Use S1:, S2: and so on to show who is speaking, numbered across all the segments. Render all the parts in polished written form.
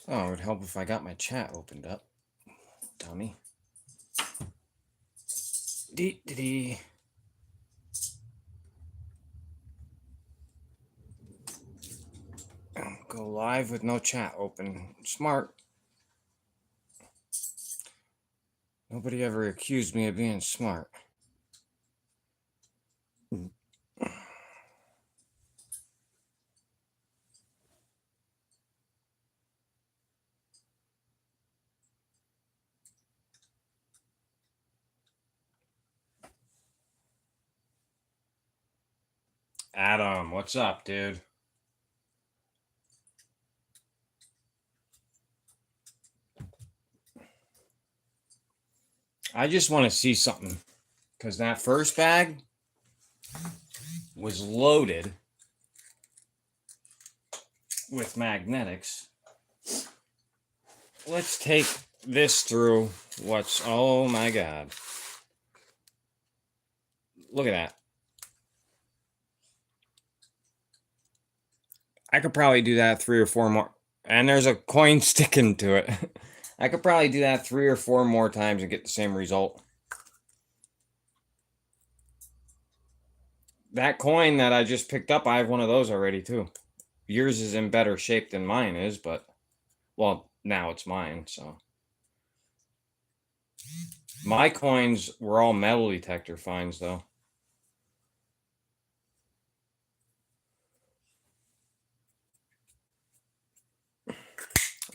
S1: Oh, it would help if I got my chat opened up. Dummy. Dee. Go live with no chat open. Smart. Nobody ever accused me of being smart. Adam, what's up, dude? I just want to see something. Because that first bag was loaded with magnetics. Let's take this through what's... Oh, my God. Look at that. I could probably do that 3 or 4 more. And there's a coin sticking to it. I could probably do that 3 or 4 more times and get the same result. That coin that I just picked up, I have one of those already too. Yours is in better shape than mine is, but... Well, now it's mine, so... My coins were all metal detector finds, though.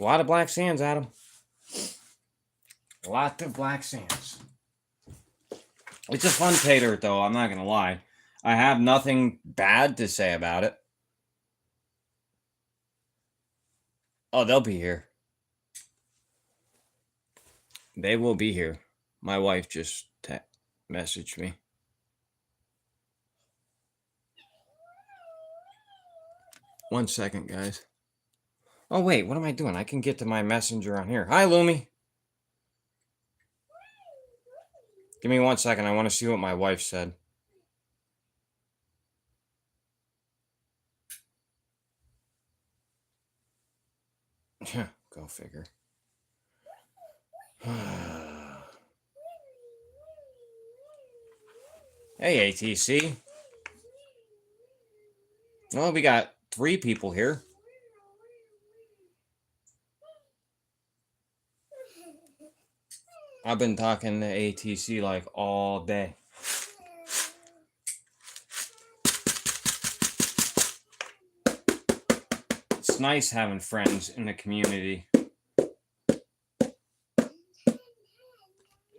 S1: A lot of black sands, Adam. A lot of black sands. It's a fun pay dirt, though, I'm not going to lie. I have nothing bad to say about it. Oh, they'll be here. They will be here. My wife just messaged me. One second, guys. Oh, wait, what am I doing? I can get to my messenger on here. Hi, Lumi. Give me 1 second. I want to see what my wife said. Go figure. Hey, ATC. Well, we got 3 people here. I've been talking to ATC like all day. It's nice having friends in the community.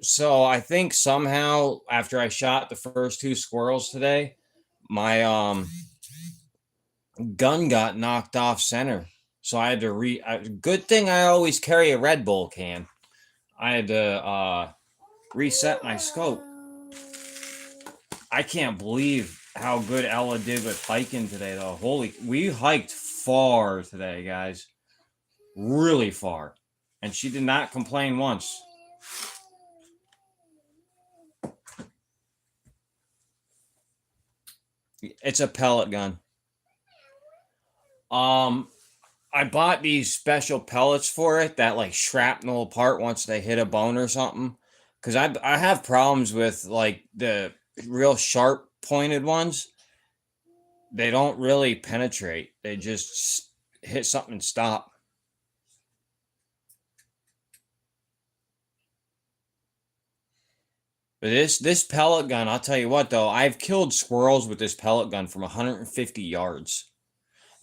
S1: So I think somehow after I shot the first 2 squirrels today, my gun got knocked off center. So I had to good thing I always carry a Red Bull can. I had to reset my scope. I can't believe how good Ella did with hiking today, though. We hiked far today, guys. Really far. And she did not complain once. It's a pellet gun. I bought these special pellets for it that like shrapnel apart once they hit a bone or something. Because I have problems with like the real sharp pointed ones. They don't really penetrate. They just hit something and stop. But this pellet gun, I'll tell you what though, I've killed squirrels with this pellet gun from 150 yards.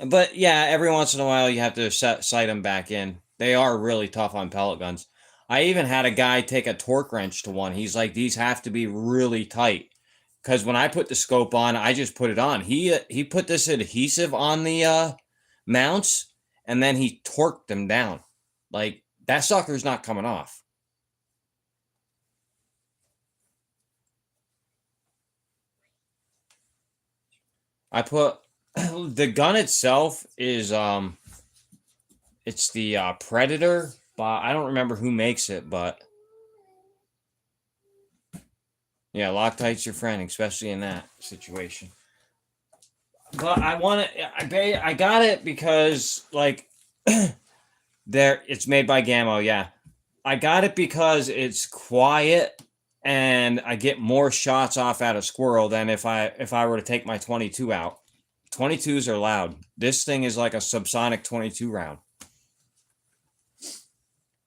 S1: But yeah, every once in a while you have to sight them back in. They are really tough on pellet guns. I even had a guy take a torque wrench to one. He's like, these have to be really tight. Because when I put the scope on, I just put it on. He put this adhesive on the mounts, and then he torqued them down. Like, that sucker's not coming off. I put... the gun itself is... it's the Predator, but I don't remember who makes it, but... Yeah, Loctite's your friend, especially in that situation. But I want it. I got it because, like, It's made by Gammo, yeah. I got it because it's quiet and I get more shots off at a squirrel than if I were to take my 22 out. 22s are loud. This thing is like a subsonic 22 round.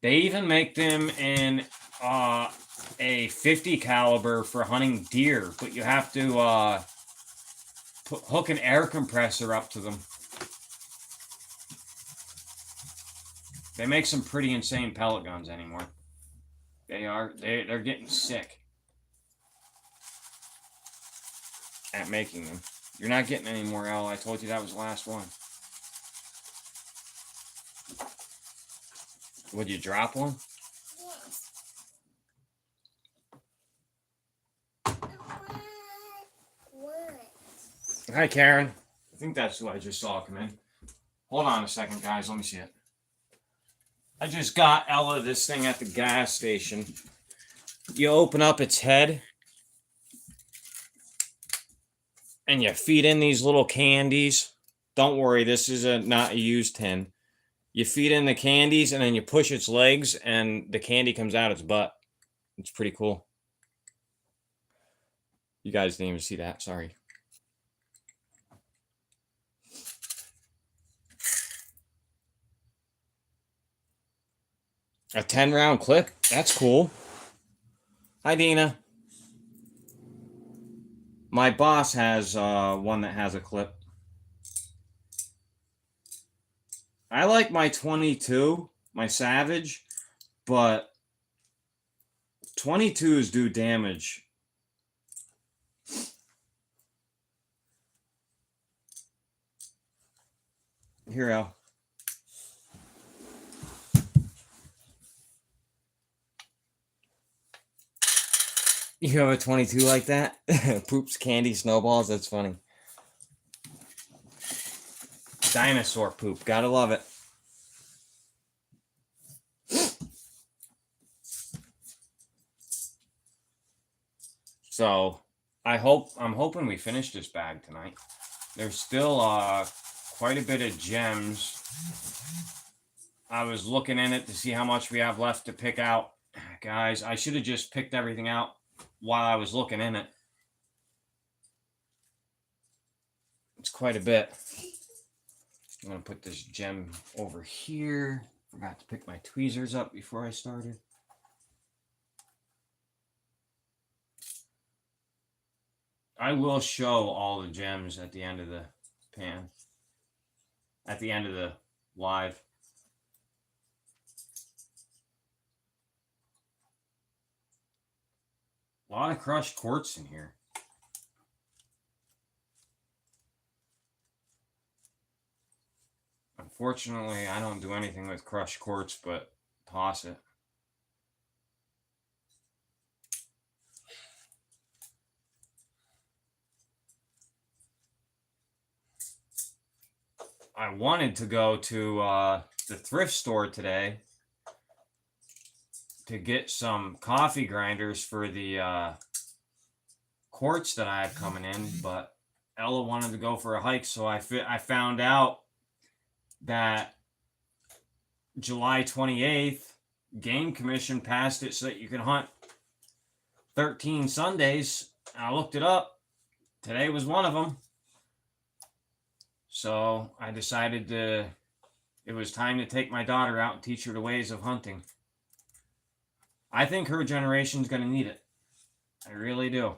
S1: They even make them in a 50 caliber for hunting deer, but you have to hook an air compressor up to them. They make some pretty insane pellet guns anymore. They're getting sick at making them. You're not getting any more, L. I told you that was the last one. Would you drop one? Hi, Karen. I think that's who I just saw come in. Hold on a second, guys. Let me see it. I just got Ella this thing at the gas station. You open up its head and you feed in these little candies. Don't worry, this is not a used tin. You feed in the candies and then you push its legs and the candy comes out its butt. It's pretty cool. You guys didn't even see that. Sorry. A 10-round clip? That's cool. Hi, Dina. My boss has one that has a clip. I like my 22, my Savage, but 22s do damage. Here, Al. You have a 22 like that? Poops, candy, snowballs. That's funny. Dinosaur poop. Gotta love it. So, I'm hoping we finish this bag tonight. There's still quite a bit of gems. I was looking in it to see how much we have left to pick out. Guys, I should have just picked everything out while I was looking in it. It's quite a bit. I'm going to put this gem over here. Forgot to pick my tweezers up before I started. I will show all the gems at the end of the pan. At the end of the live. A lot of crushed quartz in here. Unfortunately, I don't do anything with crushed quartz but toss it. I wanted to go to the thrift store today to get some coffee grinders for the quartz that I have coming in, but Ella wanted to go for a hike, so I found out that July 28th, Game Commission passed it so that you can hunt 13 Sundays. I looked it up. Today was one of them. So I decided it was time to take my daughter out and teach her the ways of hunting. I think her generation's going to need it. I really do.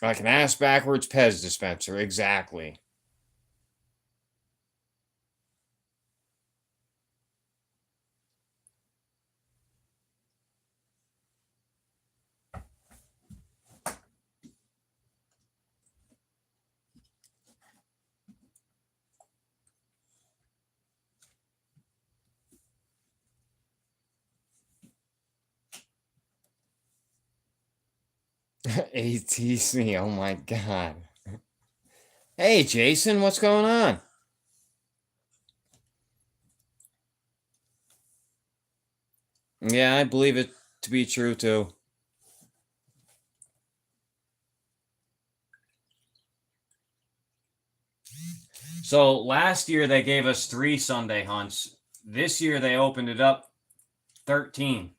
S1: Like an ass backwards Pez dispenser, exactly. ATC, oh my god. Hey, Jason, what's going on? Yeah, I believe it to be true, too. So last year they gave us 3 Sunday hunts. This year they opened it up 13.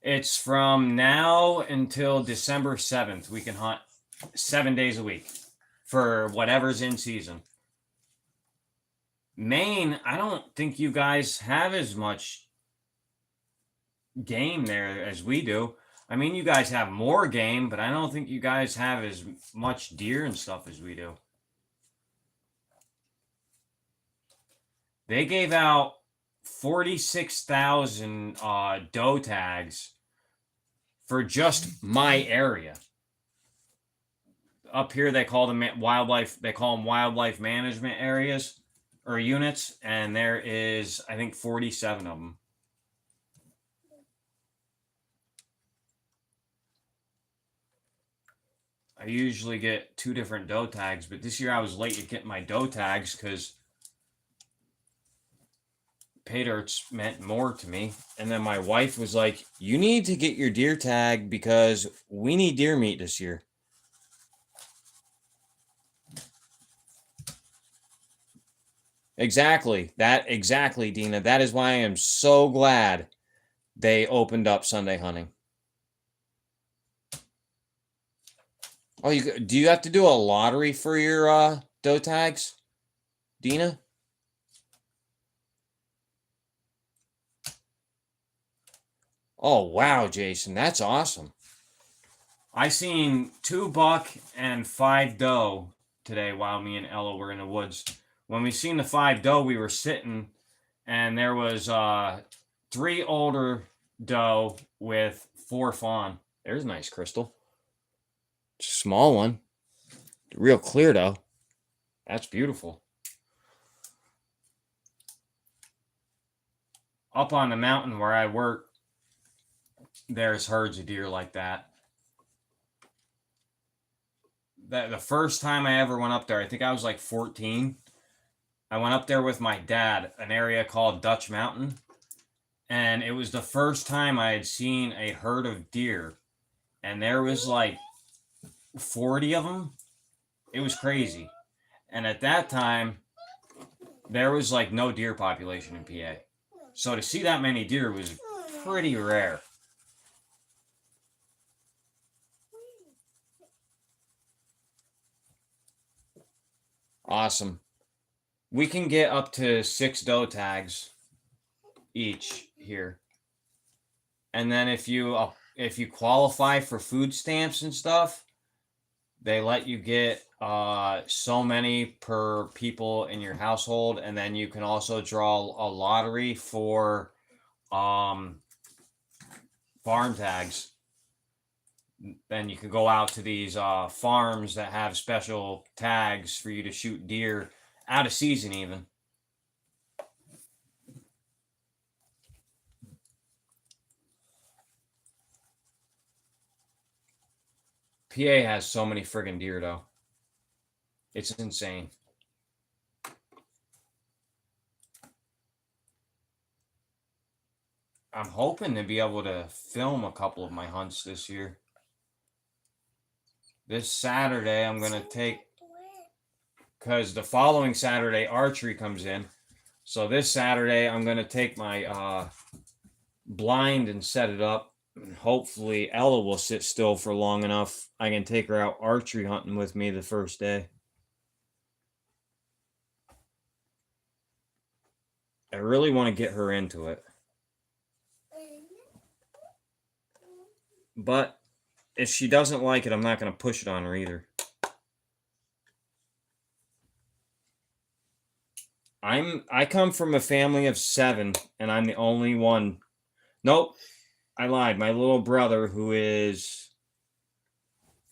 S1: It's from now until December 7th. We can hunt 7 days a week for whatever's in season. Maine, I don't think you guys have as much game there as we do. I mean, you guys have more game, but I don't think you guys have as much deer and stuff as we do. They gave out 46,000 doe tags for just my area. Up here, they call them wildlife. They call them wildlife management areas or units, and there is, I think, 47 of them. I usually get 2 different doe tags, but this year I was late to get my doe tags because pay dirts meant more to me. And then my wife was like, "You need to get your deer tag because we need deer meat this year." Exactly. Exactly, Dina. That is why I am so glad they opened up Sunday hunting. Oh, do you have to do a lottery for your doe tags, Dina? Oh, wow, Jason. That's awesome. I seen 2 buck and 5 doe today while me and Ella were in the woods. When we seen the 5 doe, we were sitting, and there was 3 older doe with 4 fawn. There's a nice crystal. Small one. Real clear, though. That's beautiful. Up on the mountain where I work, there's herds of deer like that. The first time I ever went up there, I think I was like 14. I went up there with my dad, an area called Dutch Mountain, and it was the first time I had seen a herd of deer, and there was like 40 of them. It was crazy. And at that time, there was like no deer population in PA. So to see that many deer was pretty rare. Awesome. We can get up to 6 doe tags each here. And then if you qualify for food stamps and stuff, they let you get so many per people in your household, and then you can also draw a lottery for farm tags. Then you can go out to these farms that have special tags for you to shoot deer out of season even. PA has so many friggin' deer though. It's insane. I'm hoping to be able to film a couple of my hunts this year. This Saturday, I'm going to take, because the following Saturday, archery comes in. So this Saturday, I'm going to take my blind and set it up. And hopefully, Ella will sit still for long enough. I can take her out archery hunting with me the first day. I really want to get her into it. But if she doesn't like it, I'm not going to push it on her either. I come from a family of 7, and I'm the only one. Nope, I lied. My little brother, who is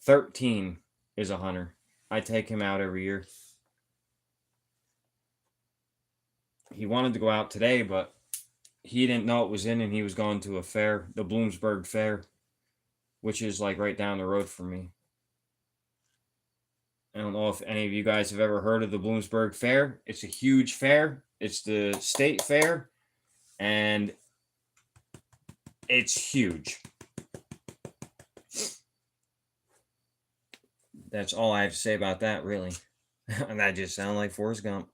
S1: 13, is a hunter. I take him out every year. He wanted to go out today, but he didn't know it was in, and he was going to a fair, the Bloomsburg Fair, which is like right down the road from me. I don't know if any of you guys have ever heard of the Bloomsburg Fair. It's a huge fair. It's the state fair, and it's huge. That's all I have to say about that, really. And that just sounded like Forrest Gump.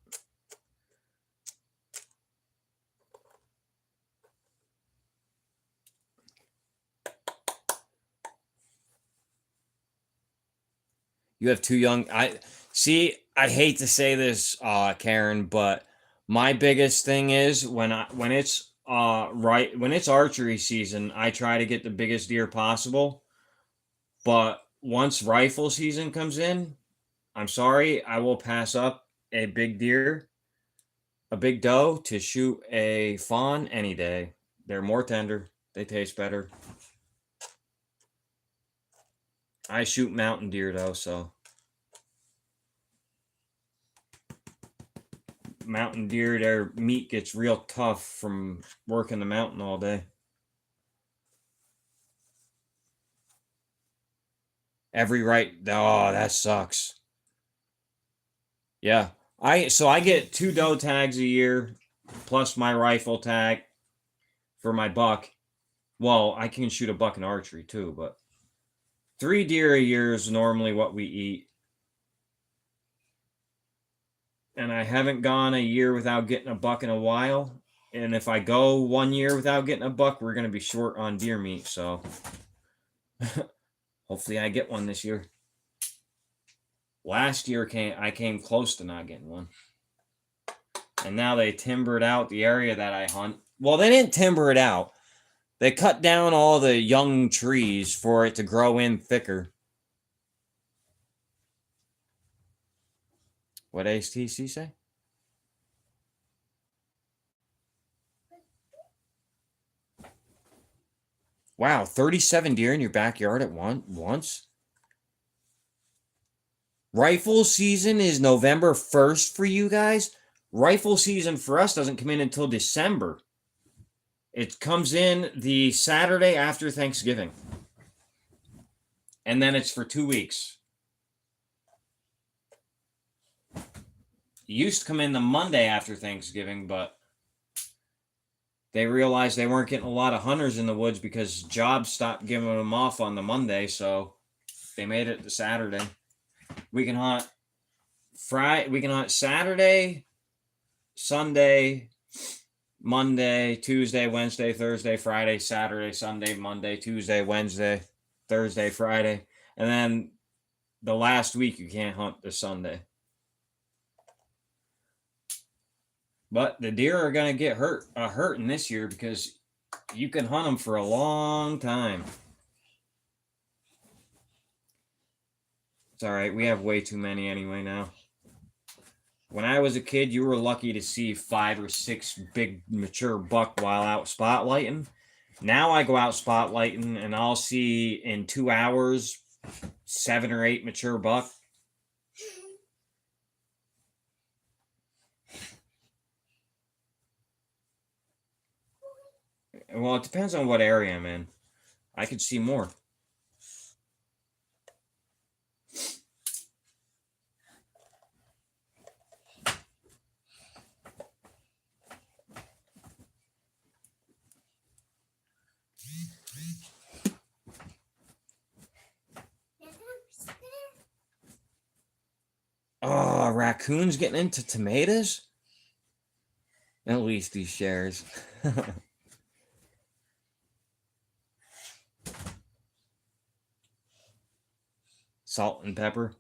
S1: You have two young. I see. I hate to say this, Karen, but my biggest thing is when it's right when it's archery season, I try to get the biggest deer possible. But once rifle season comes in, I'm sorry, I will pass up a big deer, a big doe to shoot a fawn any day. They're more tender. They taste better. I shoot mountain deer though, so mountain deer, their meat gets real tough from working the mountain all day. Every right, oh, that sucks. Yeah, I get 2 doe tags a year, plus my rifle tag for my buck. Well, I can shoot a buck in archery too, but 3 deer a year is normally what we eat. And I haven't gone a year without getting a buck in a while. And if I go 1 year without getting a buck, we're going to be short on deer meat. So hopefully I get one this year. Last year I came close to not getting one. And now they timbered out the area that I hunt. Well, they didn't timber it out. They cut down all the young trees for it to grow in thicker. What ASTC say? Wow, 37 deer in your backyard at once? Rifle season is November 1st for you guys. Rifle season for us doesn't come in until December. It comes in the Saturday after Thanksgiving. And then it's for 2 weeks. It used to come in the Monday after Thanksgiving, but they realized they weren't getting a lot of hunters in the woods because jobs stopped giving them off on the Monday, so they made it the Saturday. We can hunt we can hunt Saturday, Sunday, Monday, Tuesday, Wednesday, Thursday, Friday, Saturday, Sunday, Monday, Tuesday, Wednesday, Thursday, Friday. And then the last week you can't hunt this Sunday. But the deer are going to get hurting this year because you can hunt them for a long time. It's all right. We have way too many anyway now. When I was a kid, you were lucky to see 5 or 6 big mature buck while out spotlighting. Now I go out spotlighting and I'll see in 2 hours 7 or 8 mature buck. Well, it depends on what area I'm in. I could see more. Oh, raccoons getting into tomatoes? At least these shares. Salt and pepper.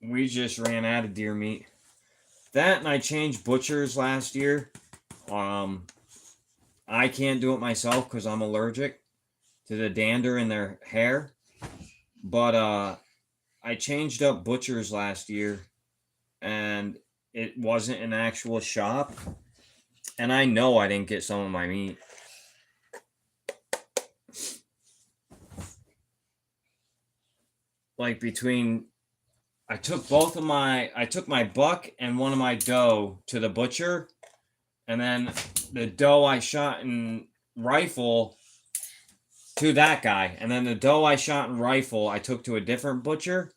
S1: We just ran out of deer meat. That and I changed butchers last year. I can't do it myself because I'm allergic to the dander in their hair. But I changed up butchers last year and it wasn't an actual shop. And I know I didn't get some of my meat. Like between I took my buck and one of my doe to the butcher, and then the doe I shot in rifle to that guy, and then the doe I shot in rifle I took to a different butcher,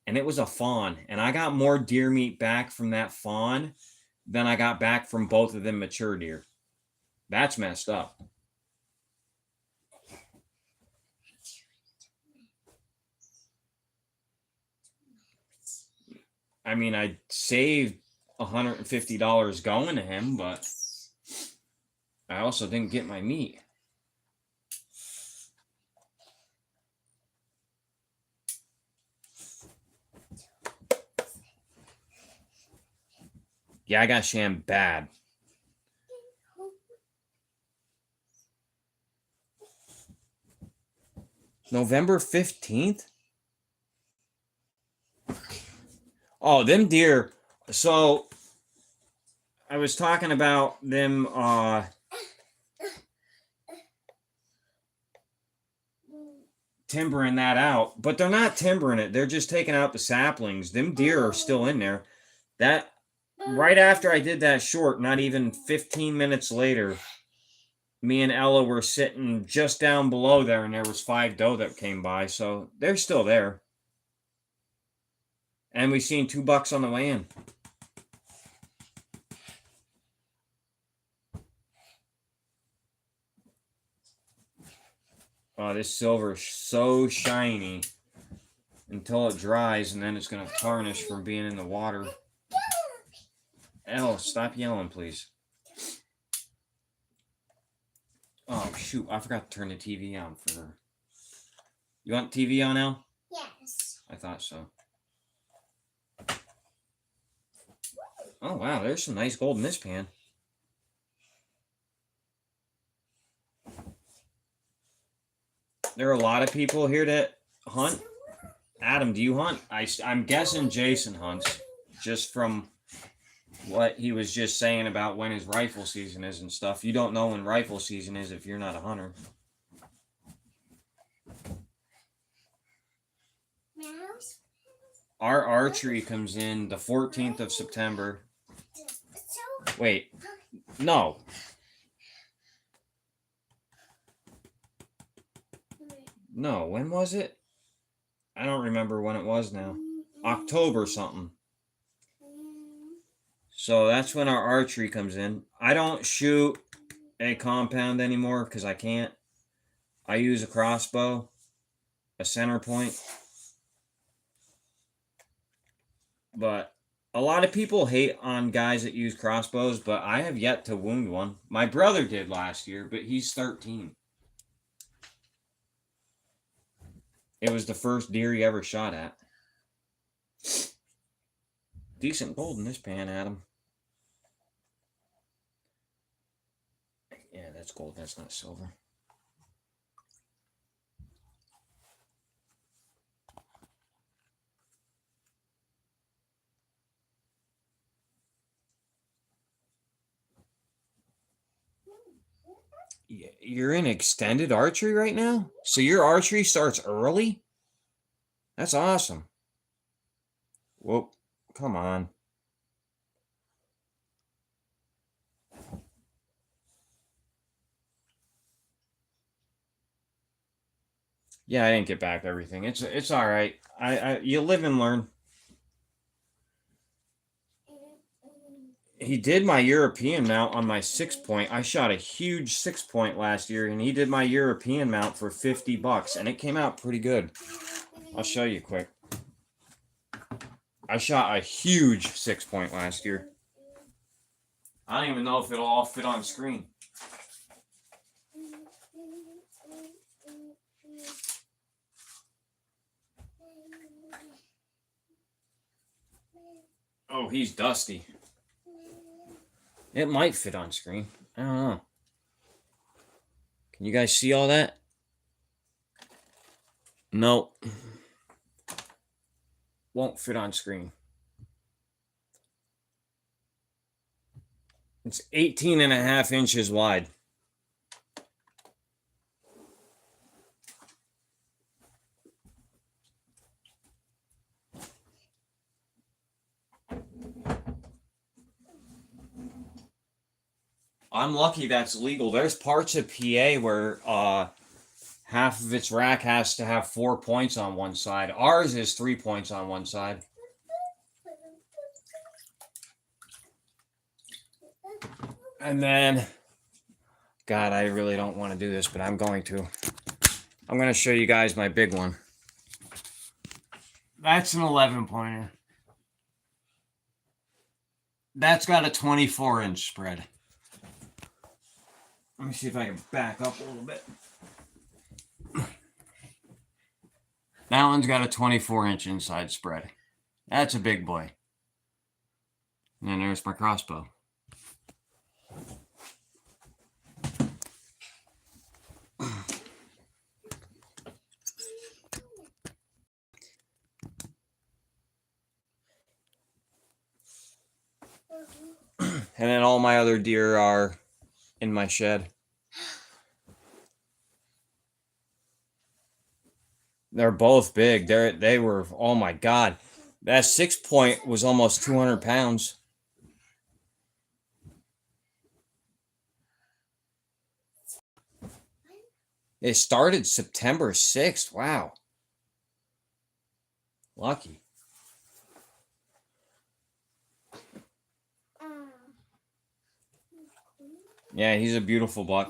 S1: and it was a fawn, and I got more deer meat back from that fawn than I got back from both of them mature deer. That's messed up. I mean, I saved $150 going to him, but I also didn't get my meat. Yeah, I got shammed bad. November 15th? Oh, them deer. So I was talking about them timbering that out, but they're not timbering it. They're just taking out the saplings. Them deer are still in there. That right after I did that short, not even 15 minutes later, me and Ella were sitting just down below there, and there was 5 doe that came by, so they're still there. And we seen 2 bucks on the way in. Oh, this silver is so shiny until it dries, and then it's going to tarnish from being in the water. Elle, stop yelling, please. Oh, shoot. I forgot to turn the TV on for her. You want TV on, Elle?
S2: Yes.
S1: I thought so. Oh, wow. There's some nice gold in this pan. There are a lot of people here that hunt. Adam, do you hunt? I'm guessing Jason hunts, just from what he was just saying about when his rifle season is and stuff. You don't know when rifle season is if you're not a hunter. Our archery comes in the 14th of September. Wait, no. No, when was it? I don't remember when it was now. October something. So that's when our archery comes in. I don't shoot a compound anymore because I can't. I use a crossbow, a center point. But a lot of people hate on guys that use crossbows, but I have yet to wound one. My brother did last year, but he's 13. It was the first deer he ever shot at. Decent gold in this pan, Adam. Yeah, that's gold. That's not silver. You're in extended archery right now? So your archery starts early? That's awesome. Whoa, come on. Yeah, I didn't get back everything. It's all right. You live and learn. He did my European mount on my 6-point. I shot a huge 6-point last year, and he did my European mount for 50 bucks, and it came out pretty good. I'll show you quick. I shot a huge 6-point last year. I don't even know if it'll all fit on screen. Oh, he's dusty. It might fit on screen. I don't know. Can you guys see all that? No. Won't fit on screen. It's 18.5 inches wide. I'm lucky that's legal. There's parts of PA where half of its rack has to have 4 points on one side. Ours is 3 points on one side. And then, God, I really don't want to do this, but I'm going to. I'm going to show you guys my big one. That's an 11-pointer. That's got a 24-inch spread. Let me see if I can back up a little bit. That one's got a 24-inch inside spread. That's a big boy. And then there's my crossbow. And then all my other deer are in my shed. They're both big. They were, oh my God. That 6-point was almost 200 pounds. It started September 6th. Wow. Lucky. Yeah, he's a beautiful buck.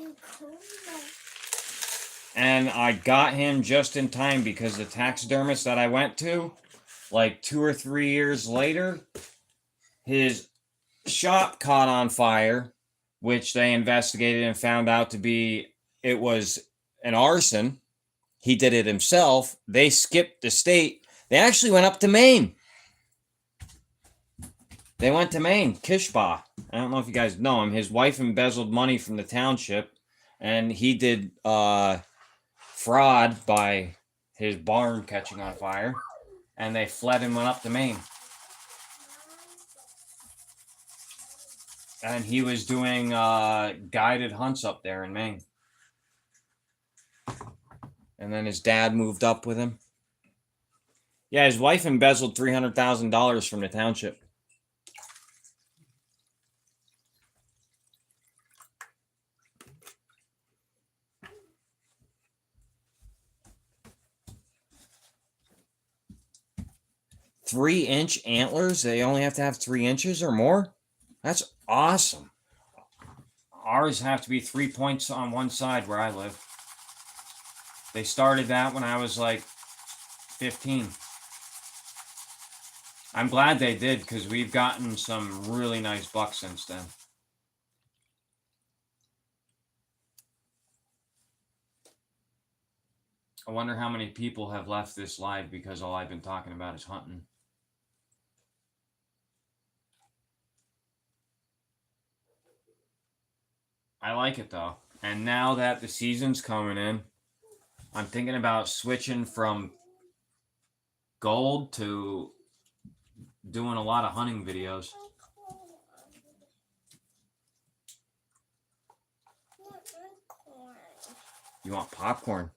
S1: And I got him just in time because the taxidermist that I went to, like 2 or 3 years later, his shop caught on fire, which they investigated and found out to be, it was an arson. He did it himself. They skipped the state. They actually went up to Maine. They went to Maine, Kishbaugh. I don't know if you guys know him. His wife embezzled money from the township, and he did fraud by his barn catching on fire, and they fled and went up to Maine. And he was doing guided hunts up there in Maine. And then his dad moved up with him. Yeah, his wife embezzled $300,000 from the township. Three-inch antlers? They only have to have 3 inches or more? That's awesome. Ours have to be 3 points on one side where I live. They started that when I was like 15. I'm glad they did because we've gotten some really nice bucks since then. I wonder how many people have left this live because all I've been talking about is hunting. I like it though. And now that the season's coming in, I'm thinking about switching from gold to doing a lot of hunting videos. You want popcorn?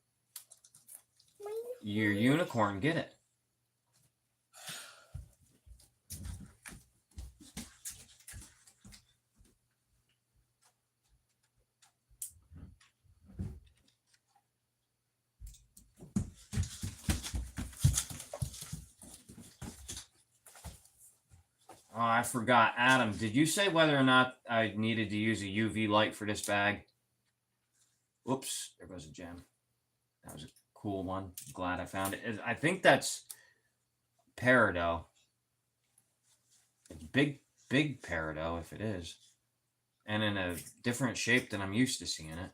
S1: Your unicorn, get it. Oh, I forgot. Adam, did you say whether or not I needed to use a UV light for this bag? Oops, there goes a gem. That was a cool one. Glad I found it. I think that's peridot. It's big peridot if it is. And in a different shape than I'm used to seeing it.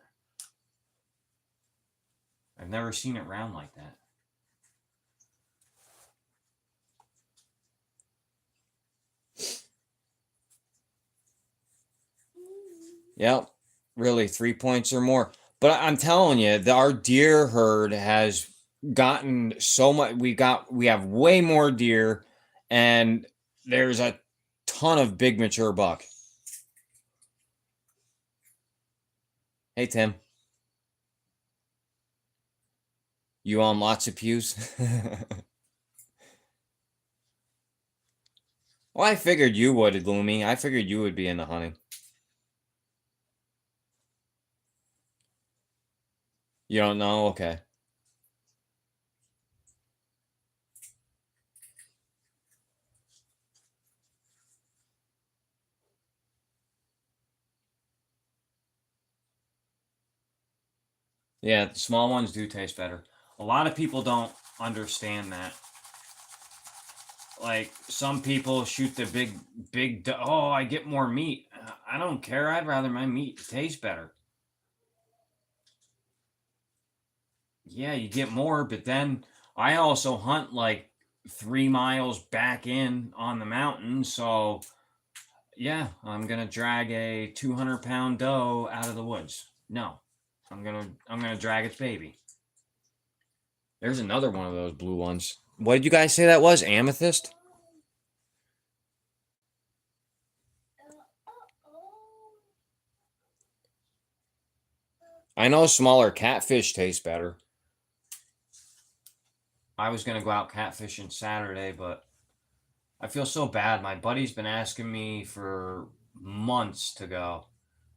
S1: I've never seen it round like that. Yep, really 3 points or more. But I'm telling you, our deer herd has gotten so much. We have way more deer, and there's a ton of big mature buck. Hey Tim, you on lots of pews? Well, I figured you would, Gloomy. I figured you would be into hunting. You don't know? Okay. Yeah, the small ones do taste better. A lot of people don't understand that. Like some people shoot the big. Oh, I get more meat. I don't care. I'd rather my meat taste better. Yeah, you get more, but then I also hunt like 3 miles back in on the mountain, so yeah, I'm gonna drag a 200-pound doe out of the woods. No, I'm gonna drag its baby. There's another one of those blue ones. What did you guys say that was? Amethyst? I know smaller catfish taste better. I was gonna go out catfishing Saturday, but I feel so bad. My buddy's been asking me for months to go.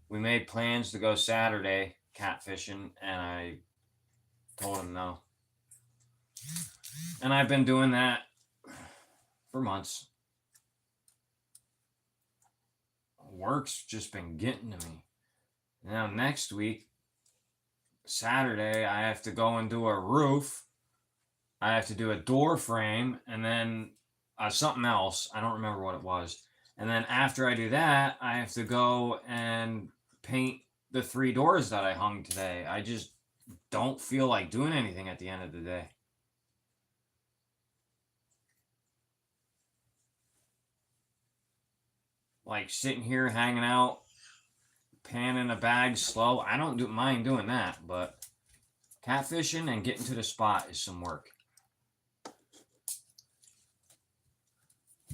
S1: We made plans to go Saturday catfishing, and I told him no. And I've been doing that for months. Work's just been getting to me. Now, next week, Saturday, I have to go and do a roof. I have to do a door frame, and then something else. I don't remember what it was. And then after I do that, I have to go and paint the 3 doors that I hung today. I just don't feel like doing anything at the end of the day. Like sitting here hanging out, panning a bag slow. I don't mind doing that, but catfishing and getting to the spot is some work.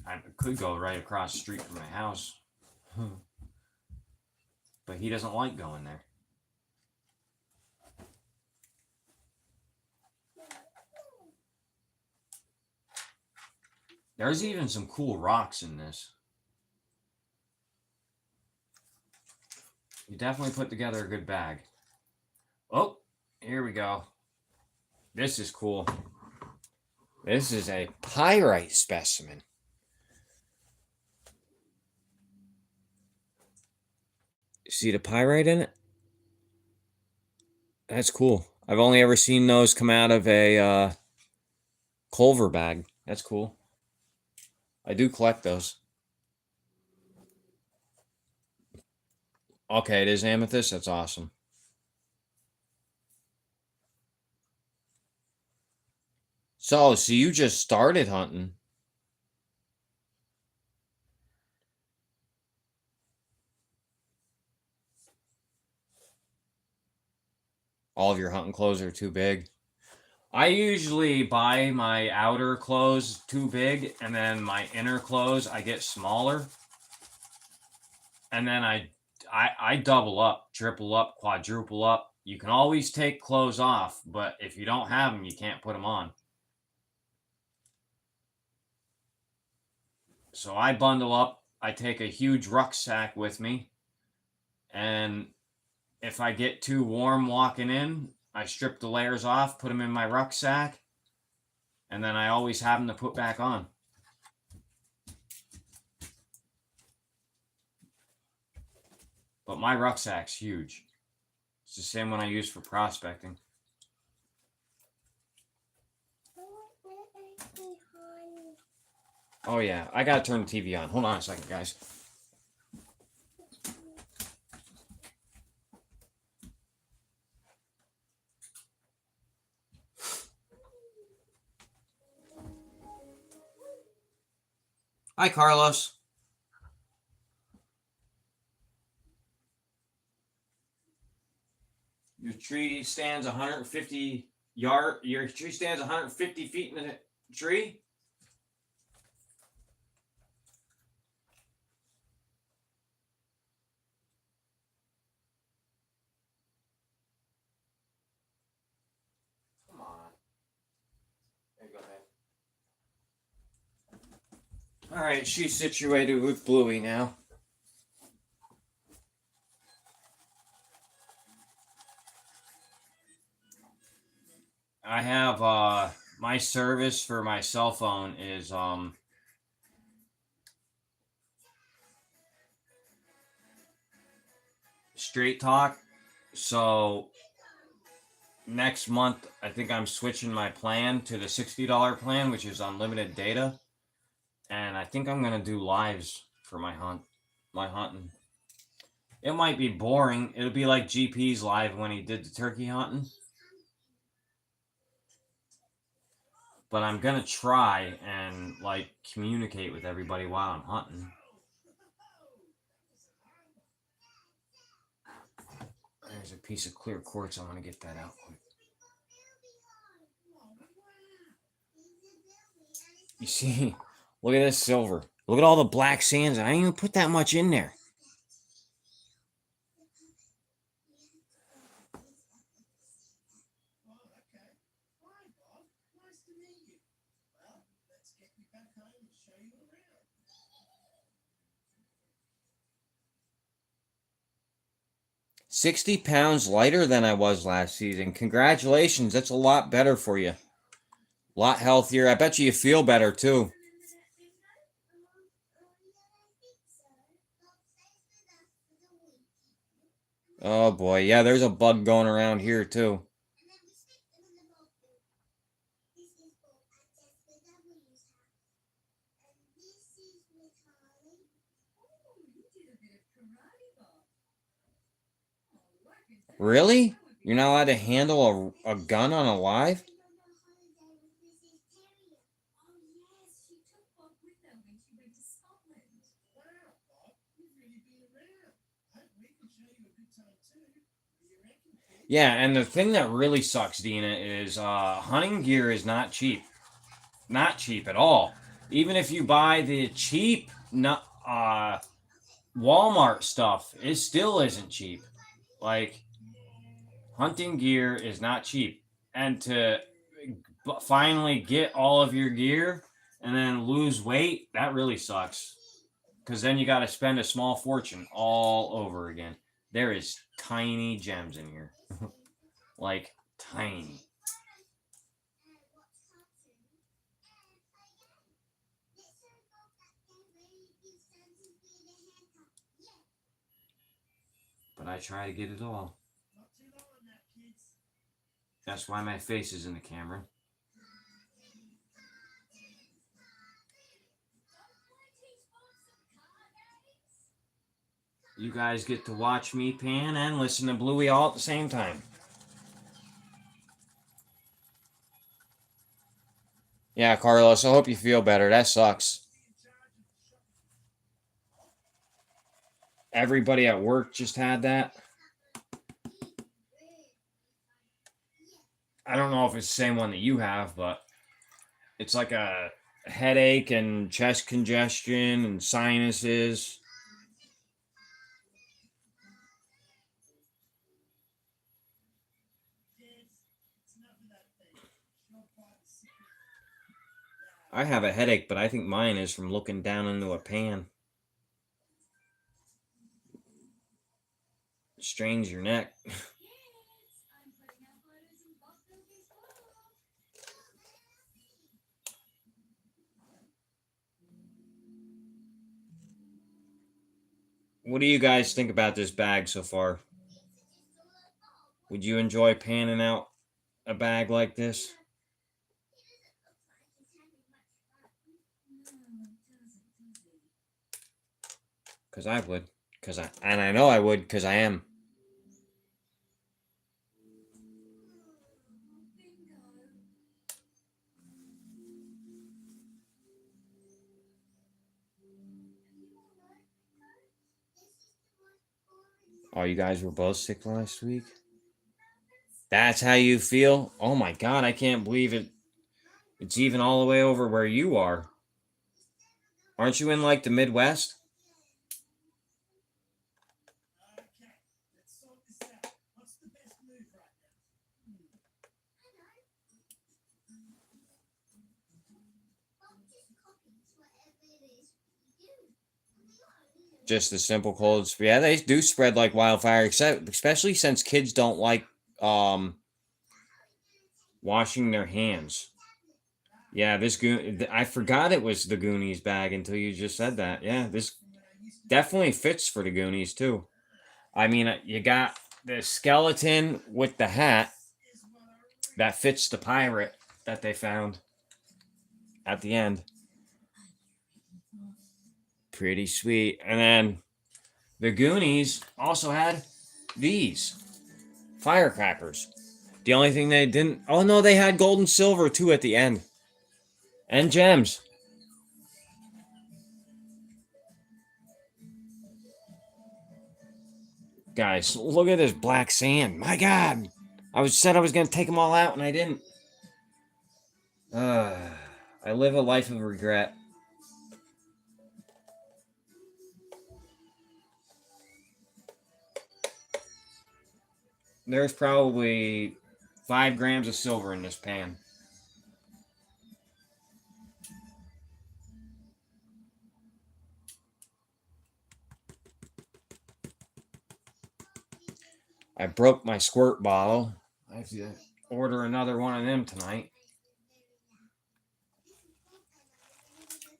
S1: I could go right across the street from my house, but he doesn't like going there. There's even some cool rocks in this. You definitely put together a good bag. Oh, here we go. This is cool. This is a pyrite specimen. See the pyrite in it? That's cool. I've only ever seen those come out of a Culver bag. That's cool. I do collect those. Okay, it is amethyst. That's awesome. So you just started hunting. All of your hunting clothes are too big. I usually buy my outer clothes too big, and then my inner clothes I get smaller, and then I double up, triple up, quadruple up. You can always take clothes off, but if you don't have them, you can't put them on. So I bundle up. I take a huge rucksack with me, and if I get too warm walking in, I strip the layers off, put them in my rucksack, and then I always have them to put back on. But my rucksack's huge. It's the same one I use for prospecting. Oh yeah, I gotta turn the TV on. Hold on a second, guys. Hi, Carlos. Your tree stands 150 yard. Your tree stands 150 feet in the tree. Come on. There you go, babe. All right, she's situated with Bluey now. I have my service for my cell phone is Straight Talk. So next month, I think I'm switching my plan to the $60 plan, which is unlimited data. And I think I'm gonna do lives for my hunting. It might be boring. It'll be like GP's live when he did the turkey hunting. But I'm gonna try and like communicate with everybody while I'm hunting. There's a piece of clear quartz. I want to get that out quick. You see, look at this silver. Look at all the black sands. I didn't even put that much in there. £60 lighter than I was last season. Congratulations. That's a lot better for you. A lot healthier. I bet you feel better too. Oh boy. Yeah, there's a bug going around here too. Really? You're not allowed to handle a gun on a live? Yeah, and the thing that really sucks, Dina, is hunting gear is not cheap. Not cheap at all. Even if you buy the cheap Walmart stuff, it still isn't cheap. Like, hunting gear is not cheap. And to finally get all of your gear and then lose weight, that really sucks. Because then you got to spend a small fortune all over again. There is tiny gems in here. Like, tiny. But I try to get it all. That's why my face is in the camera. You guys get to watch me pan and listen to Bluey all at the same time. Yeah, Carlos, I hope you feel better. That sucks. Everybody at work just had that. I don't know if it's the same one that you have, but it's like a headache and chest congestion and sinuses. I have a headache, but I think mine is from looking down into a pan. It strains your neck. What do you guys think about this bag so far? Would you enjoy panning out a bag like this? Because I would. And I know I would because I am. Oh, you guys were both sick last week? That's how you feel? Oh my god, I can't believe it. It's even all the way over where you are. Aren't you in like the Midwest? Just the simple colds. Yeah, they do spread like wildfire, especially since kids don't like washing their hands. Yeah, I forgot it was the Goonies bag until you just said that. Yeah, this definitely fits for the Goonies too. I mean, you got the skeleton with the hat. that fits the pirate that they found at the end. Pretty sweet. And then the Goonies also had these firecrackers. The only thing they didn't. Oh no, they had gold and silver too at the end. And gems. Guys, look at this black sand. My God. I was going to take them all out and I didn't. Uh, I live a life of regret. There's probably 5 grams of silver in this pan. I broke my squirt bottle. I have to order another one of them tonight.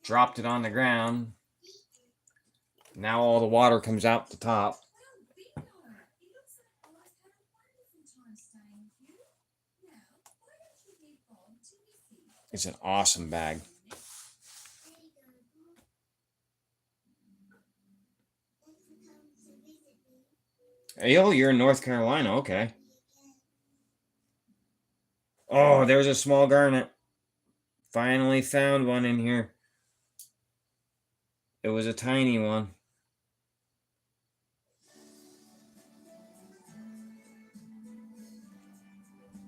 S1: Dropped it on the ground. Now all the water comes out the top. It's an awesome bag. Hey, oh, you're in North Carolina. Okay. Oh, there's a small garnet. Finally found one in here. It was a tiny one.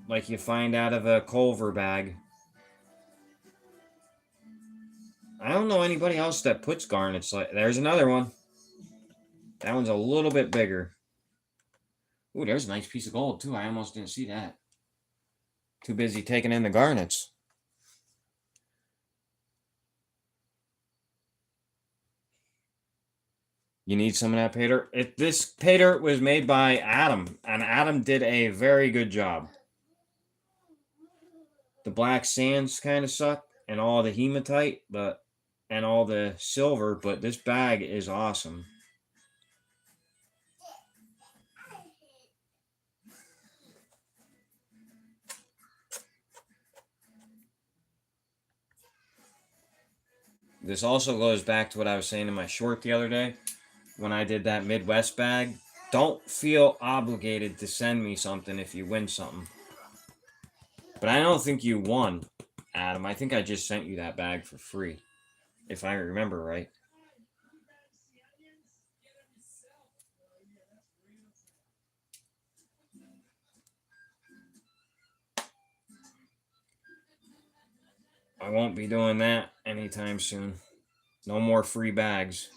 S1: Like you find out of a Culver bag. I don't know anybody else that puts garnets like. There's another one. That one's a little bit bigger. Ooh, there's a nice piece of gold too. I almost didn't see that. Too busy taking in the garnets. You need some of that pay dirt? This pay dirt was made by Adam, and Adam did a very good job. The black sands kind of suck, and all the hematite, and all the silver, but this bag is awesome. This also goes back to what I was saying in my short the other day when I did that Midwest bag. Don't feel obligated to send me something if you win something. But I don't think you won, Adam. I think I just sent you that bag for free, if I remember right. I won't be doing that anytime soon. No more free bags.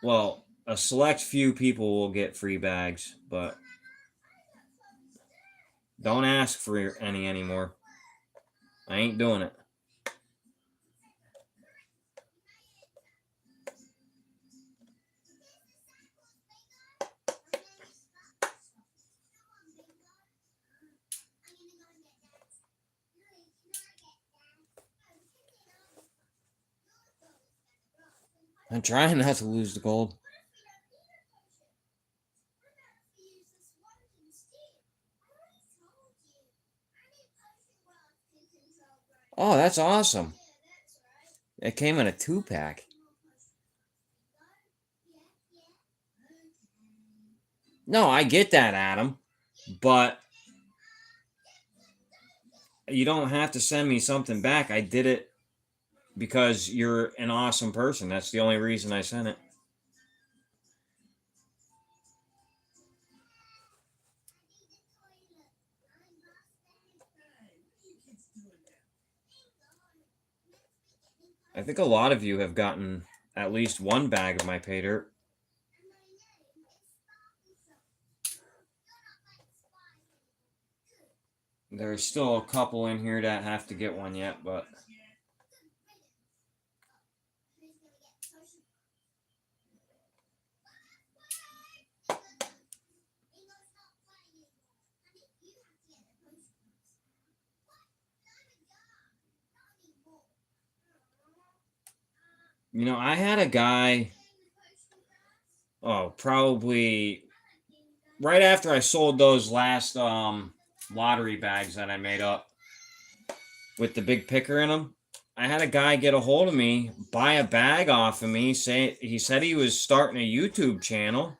S1: Well, a select few people will get free bags, but don't ask for any anymore. I ain't doing it. I'm trying not to lose the gold. Oh, that's awesome. It came in a 2-pack. No, I get that, Adam. But you don't have to send me something back. I did it because you're an awesome person. That's the only reason I sent it. I think a lot of you have gotten at least one bag of my pay dirt. There's still a couple in here that have to get one yet, but you know, I had a guy, probably right after I sold those last lottery bags that I made up with the big picker in them. I had a guy get a hold of me, buy a bag off of me. He said he was starting a YouTube channel,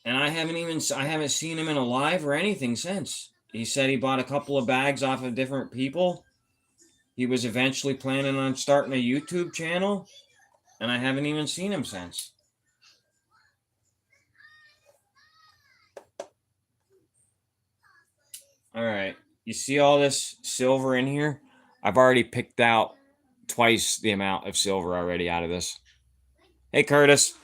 S1: and I haven't seen him in a live or anything since. He said he bought a couple of bags off of different people. He was eventually planning on starting a YouTube channel, and I haven't even seen him since. All right. You see all this silver in here? I've already picked out twice the amount of silver already out of this. Hey, Curtis.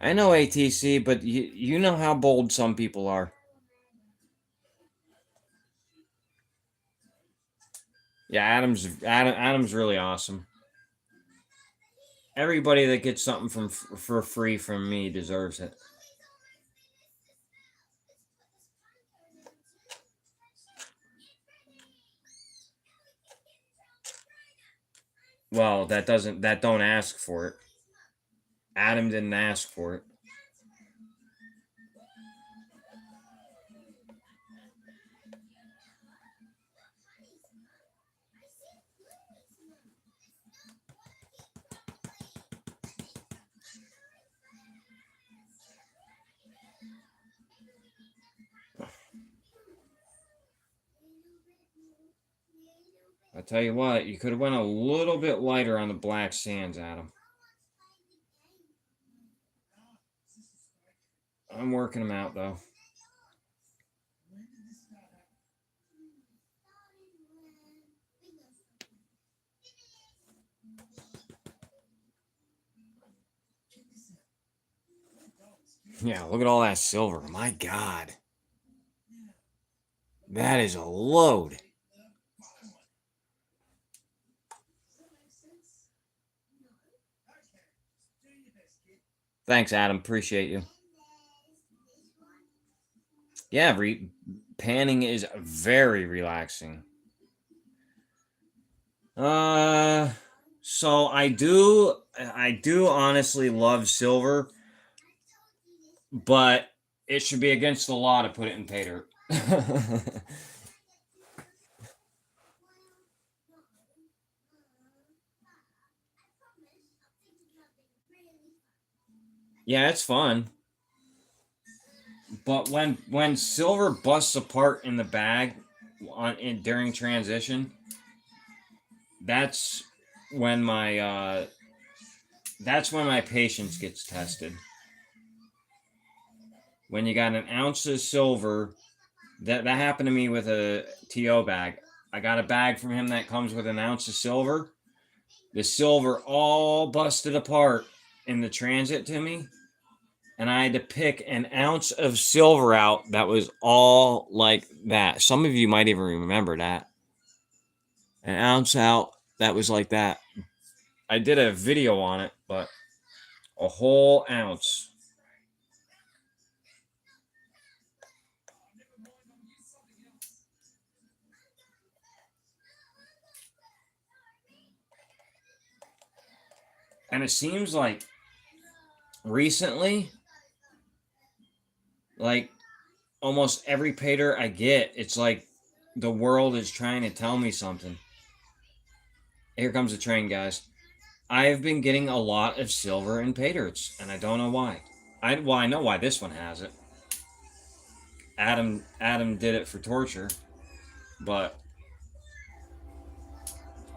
S1: I know ATC, but you know how bold some people are. Yeah, Adam's really awesome. Everybody that gets something for free from me deserves it. Well, that don't ask for it. Adam didn't ask for it. I tell you what, you could have went a little bit lighter on the black sands, Adam. I'm working them out though. Yeah, look at all that silver. My God. That is a load. Thanks, Adam. Appreciate you. Yeah, panning is very relaxing. So I do honestly love silver, but it should be against the law to put it in pay dirt. Yeah, it's fun. But when silver busts apart in the bag during transition, that's when my patience gets tested. When you got an ounce of silver, that happened to me with a TO bag. I got a bag from him that comes with an ounce of silver. The silver all busted apart in the transit to me, and I had to pick an ounce of silver out that was all like that. Some of you might even remember that. An ounce out that was like that. I did a video on it, but a whole ounce. And it seems like recently, like almost every pay dirt I get, it's like the world is trying to tell me something. Here comes the train, guys. I've been getting a lot of silver in pay dirts, and I don't know why. I know why this one has it. Adam did it for torture, but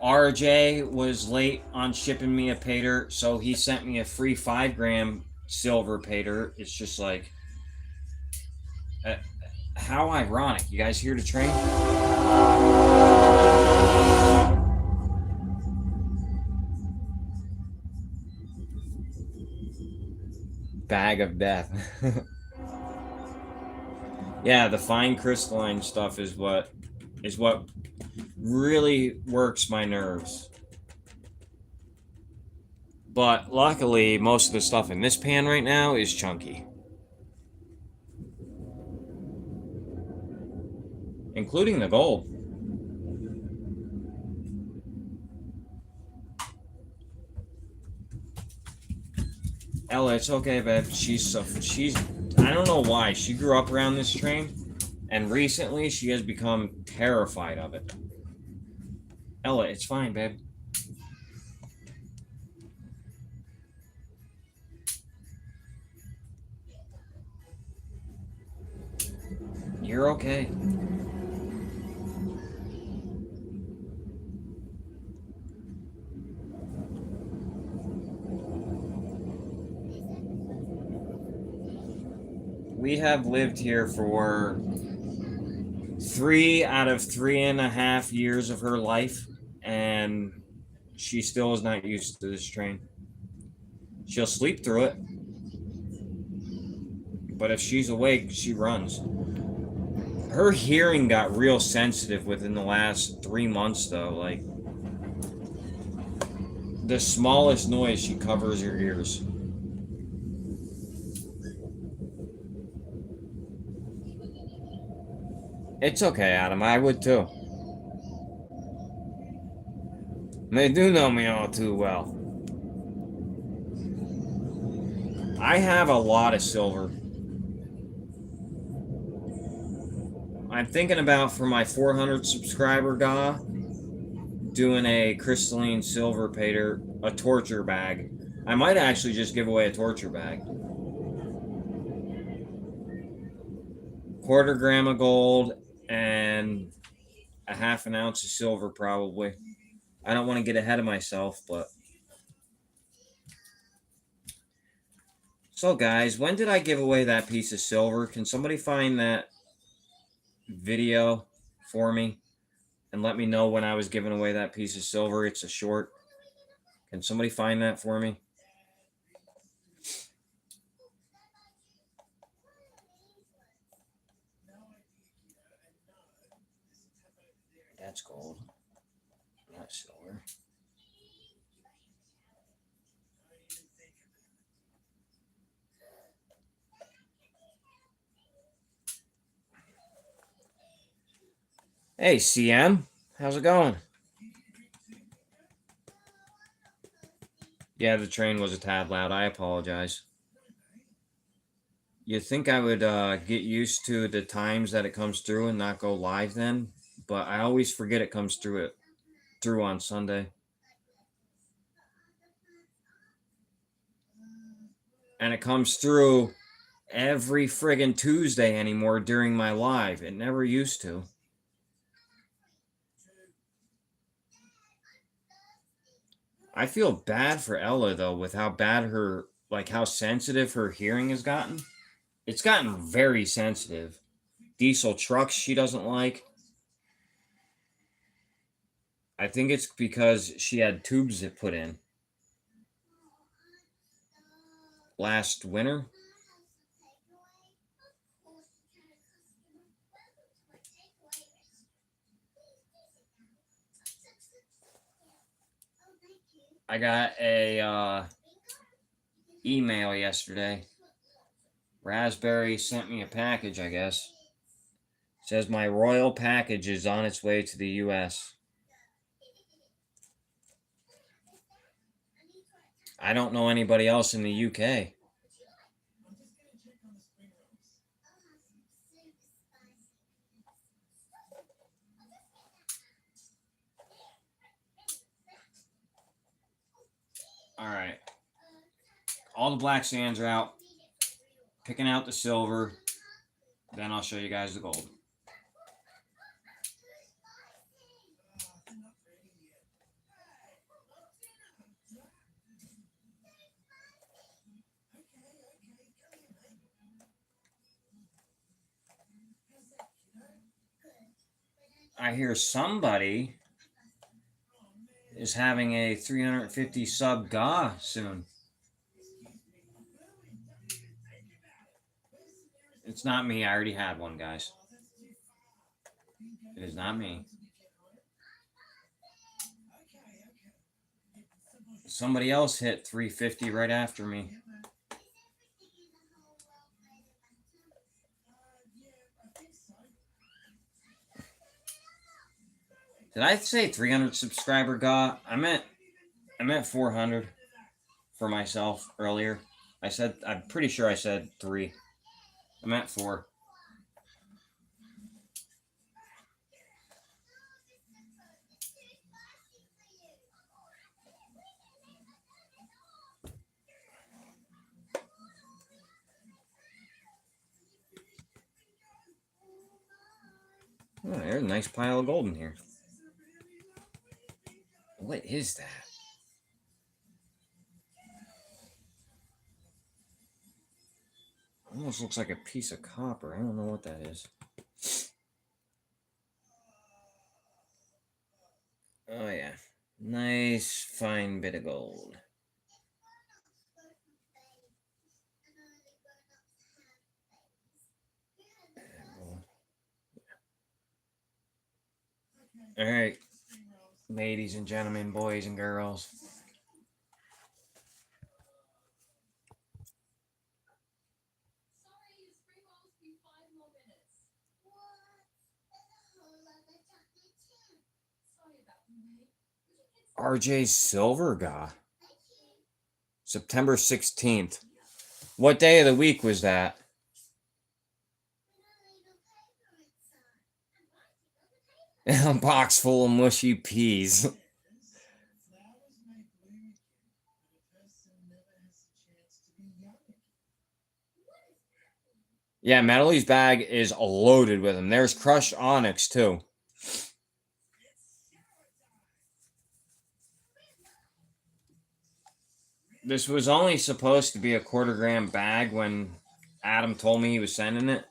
S1: RJ was late on shipping me a pay dirt, so he sent me a free 5-gram silver pay dirt. It's just like, how ironic. You guys hear the train? Bag of death. Yeah, the fine crystalline stuff is what really works my nerves. But luckily, most of the stuff in this pan right now is chunky. Including the gold. Ella, it's okay, babe. She's. I don't know why. She grew up around this train, and recently she has become terrified of it. Ella, it's fine, babe. You're okay. We have lived here for 3 out of 3.5 years of her life, and she still is not used to this train. She'll sleep through it, but if she's awake, she runs. Her hearing got real sensitive within the last 3 months, though. Like, the smallest noise, she covers her ears. It's okay, Adam. I would too. They do know me all too well. I have a lot of silver. I'm thinking about, for my 400 subscriber GA, doing a crystalline silver pay dirt, a torture bag. I might actually just give away a torture bag. Quarter gram of gold and a half an ounce of silver, probably. I don't want to get ahead of myself, but. So, guys, when did I give away that piece of silver? Can somebody find that video for me and let me know when I was giving away that piece of silver? It's a short. Can somebody find that for me? That's gold, not silver. Hey, CM. How's it going? Yeah, the train was a tad loud. I apologize. You'd think I would get used to the times that it comes through and not go live then, but I always forget it comes through on Sunday. And it comes through every friggin' Tuesday anymore during my live. It never used to. I feel bad for Ella, though, with how bad how sensitive her hearing has gotten. It's gotten very sensitive. Diesel trucks she doesn't like. I think it's because she had tubes that put in last winter. I got a email yesterday. Raspberry sent me a package, I guess. It says my royal package is on its way to the U.S. I don't know anybody else in the UK. All right. All the black sands are out. Picking out the silver. Then I'll show you guys the gold. I hear somebody is having a 350 sub GA soon. It's not me. I already had one, guys. It is not me. Somebody else hit 350 right after me. Did I say 300 subscriber GA? I meant 400 for myself earlier. I'm pretty sure I said 3. I'm at 4. Oh, there's a nice pile of gold in here. What is that? Almost looks like a piece of copper. I don't know what that is. Oh, yeah. Nice, fine bit of gold. All right, ladies and gentlemen, boys and girls. RJ Silver guy. September 16th. What day of the week was that? A box full of mushy peas. Yeah, Metally's bag is loaded with them. There's crushed onyx, too. This was only supposed to be a quarter-gram bag when Adam told me he was sending it.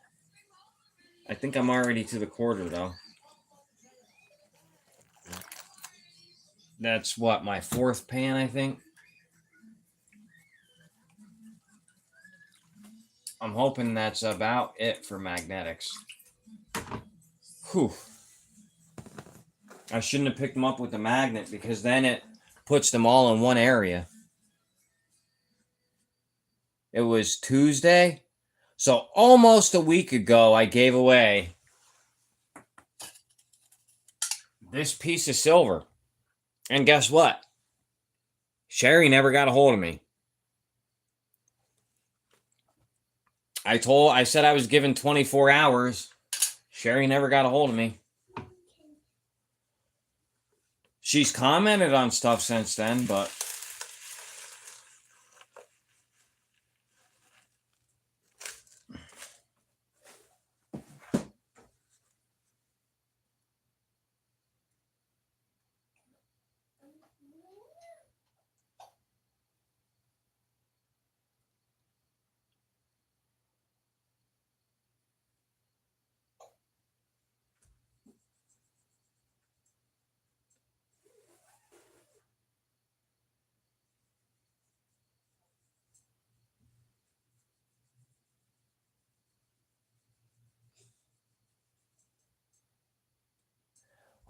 S1: I think I'm already to the quarter, though. That's what, my 4th pan, I think? I'm hoping that's about it for magnetics. Whew. I shouldn't have picked them up with the magnet because then it puts them all in one area. It was Tuesday. So almost a week ago, I gave away this piece of silver. And guess what? Sherry never got a hold of me. I said I was given 24 hours. Sherry never got a hold of me. She's commented on stuff since then, but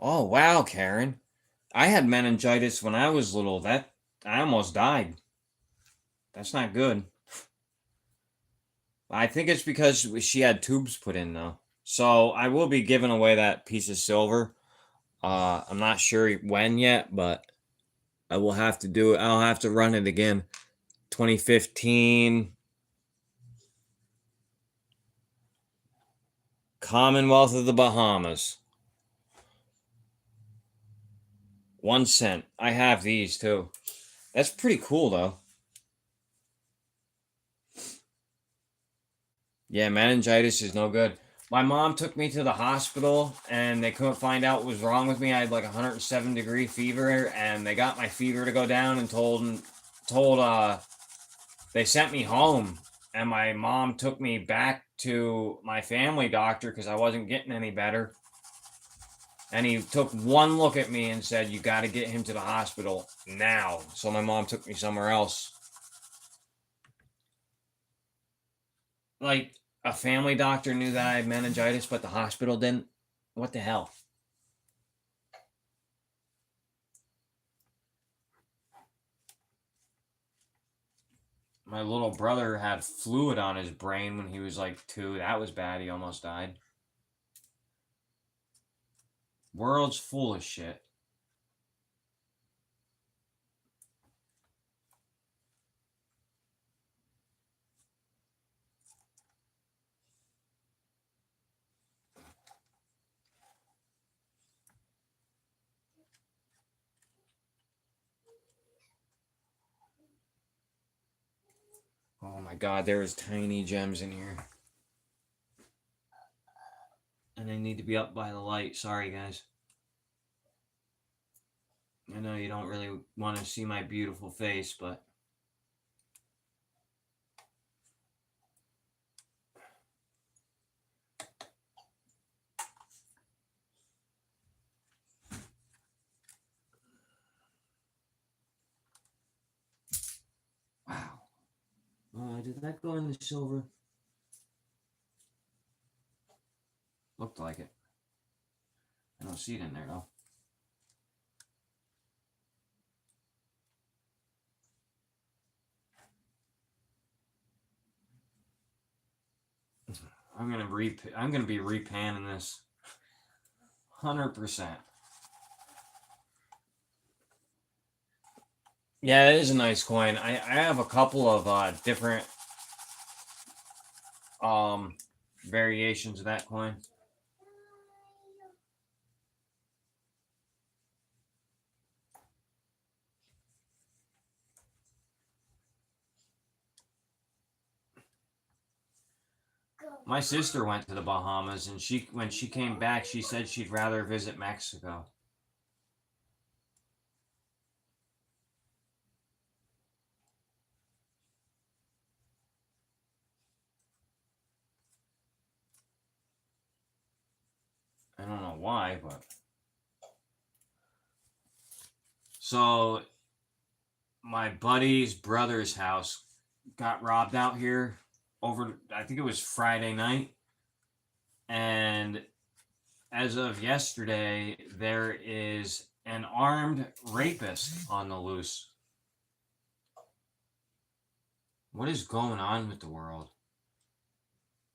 S1: oh wow, Karen. I had meningitis when I was little. I almost died. That's not good. I think it's because she had tubes put in though. So I will be giving away that piece of silver. I'm not sure when yet, but I will have to do it. I'll have to run it again. 2015 Commonwealth of the Bahamas. 1 cent. I have these too. That's pretty cool though. Yeah, meningitis is no good. My mom took me to the hospital and they couldn't find out what was wrong with me. I had like 107-degree fever and they got my fever to go down and they sent me home and my mom took me back to my family doctor because I wasn't getting any better. And he took one look at me and said, "You got to get him to the hospital now." So my mom took me somewhere else. Like, a family doctor knew that I had meningitis, but the hospital didn't. What the hell? My little brother had fluid on his brain when he was like 2. That was bad. He almost died. World's full of shit. my god, there's tiny gems in here. And they need to be up by the light. Sorry, guys. I know you don't really want to see my beautiful face, but... Wow. Did that go in the silver? Looked like it. I don't see it in there, though. I'm gonna be repanning this 100%. Yeah, it is a nice coin. I have a couple of different variations of that coin. My sister went to the Bahamas, and when she came back, she said she'd rather visit Mexico. I don't know why, but... So, my buddy's brother's house got robbed out here over, I think it was Friday night. And as of yesterday, there is an armed rapist on the loose. What is going on with the world?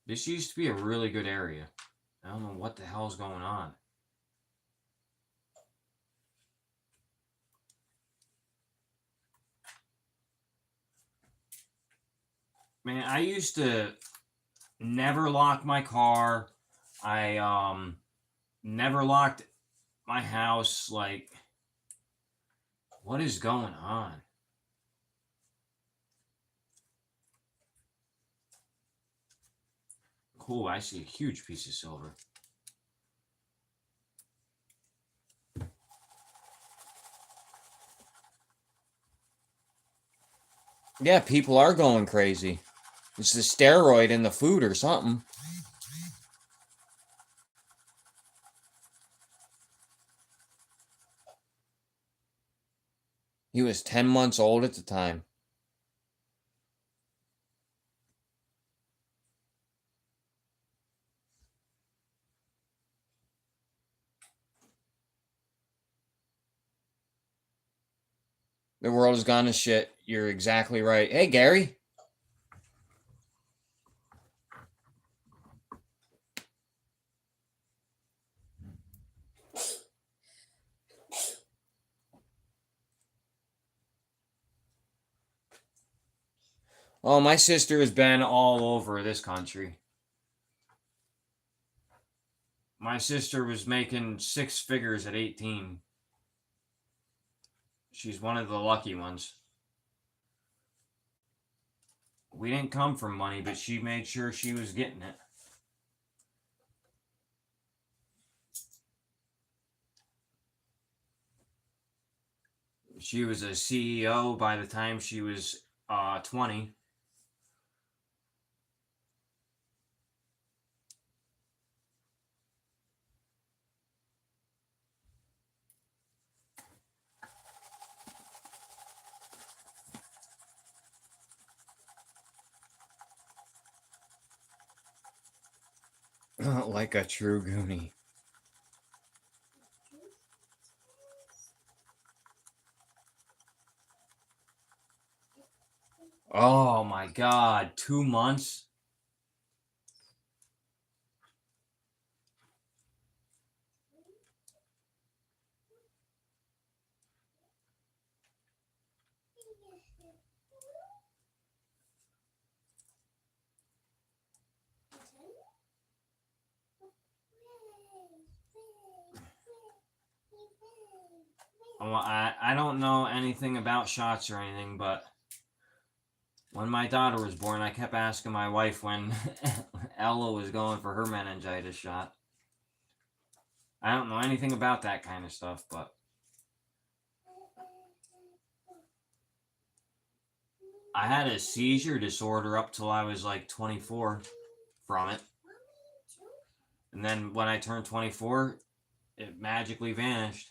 S1: This used to be a really good area. I don't know what the hell's going on. Man, I used to never lock my car. I never locked my house. Like, what is going on? Cool, I see a huge piece of silver. Yeah, people are going crazy. It's the steroid in the food or something. He was 10 months old at the time. The world has gone to shit. You're exactly right. Hey, Gary. Oh, my sister has been all over this country. My sister was making 6 figures at 18. She's one of the lucky ones. We didn't come from money, but she made sure she was getting it. She was a CEO by the time she was 20. Like a true Goonie. Oh my god, 2 months? Well, I don't know anything about shots or anything, but When my daughter was born, I kept asking my wife when Ella was going for her meningitis shot. I don't know anything about that kind of stuff, but I had a seizure disorder up till I was like 24 from it. And then when I turned 24, it magically vanished.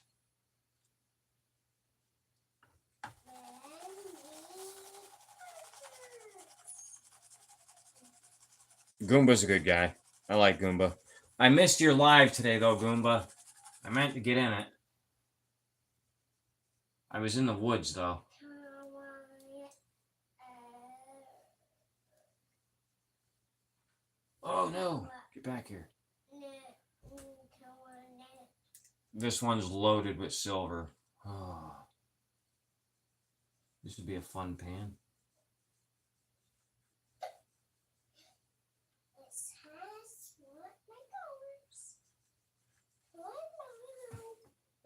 S1: Goomba's a good guy. I like Goomba. I missed your live today, though, Goomba. I meant to get in it. I was in the woods, though. Oh, no. Get back here. This one's loaded with silver. Oh. This would be a fun pan.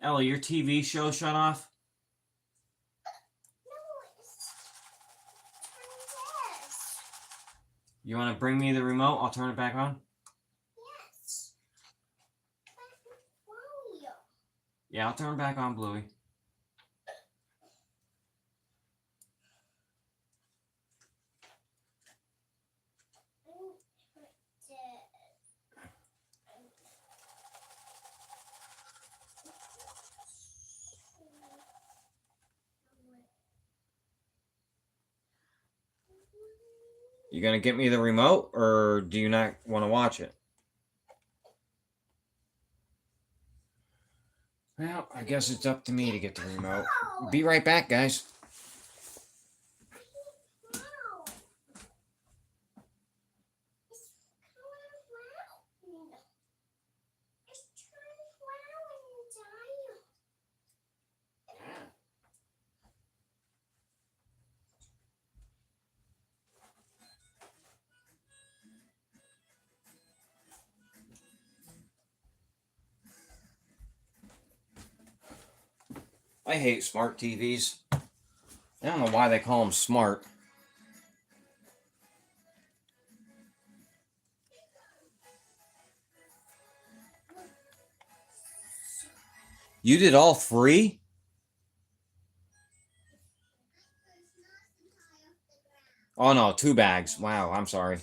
S1: Ellie, your TV show shut off? You want to bring me the remote? I'll turn it back on. Yes. Yeah, I'll turn it back on, Bluey. You gonna get me the remote, or do you not want to watch it? Well, I guess it's up to me to get the remote. Be right back, guys. I hate smart TVs. I don't know why they call them smart. You did all 3? Oh no, 2 bags. Wow, I'm sorry.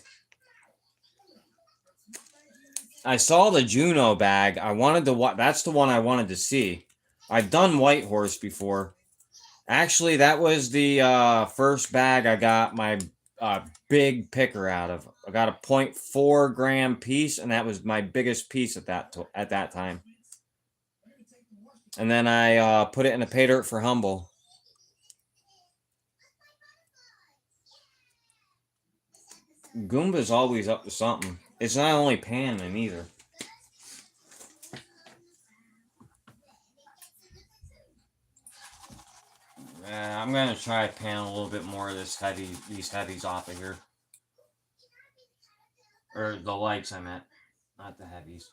S1: I saw the Juno bag. I wanted to. That's the one I wanted to see. I've done White Horse before. Actually, that was the first bag I got my big picker out of. I got a 0.4 gram piece, and that was my biggest piece at that time. And then I put it in a pay dirt for humble. Goomba's always up to something. It's not only panning either. I'm gonna try to pan a little bit more of these heavies off of here. Or the lights, I meant, not the heavies.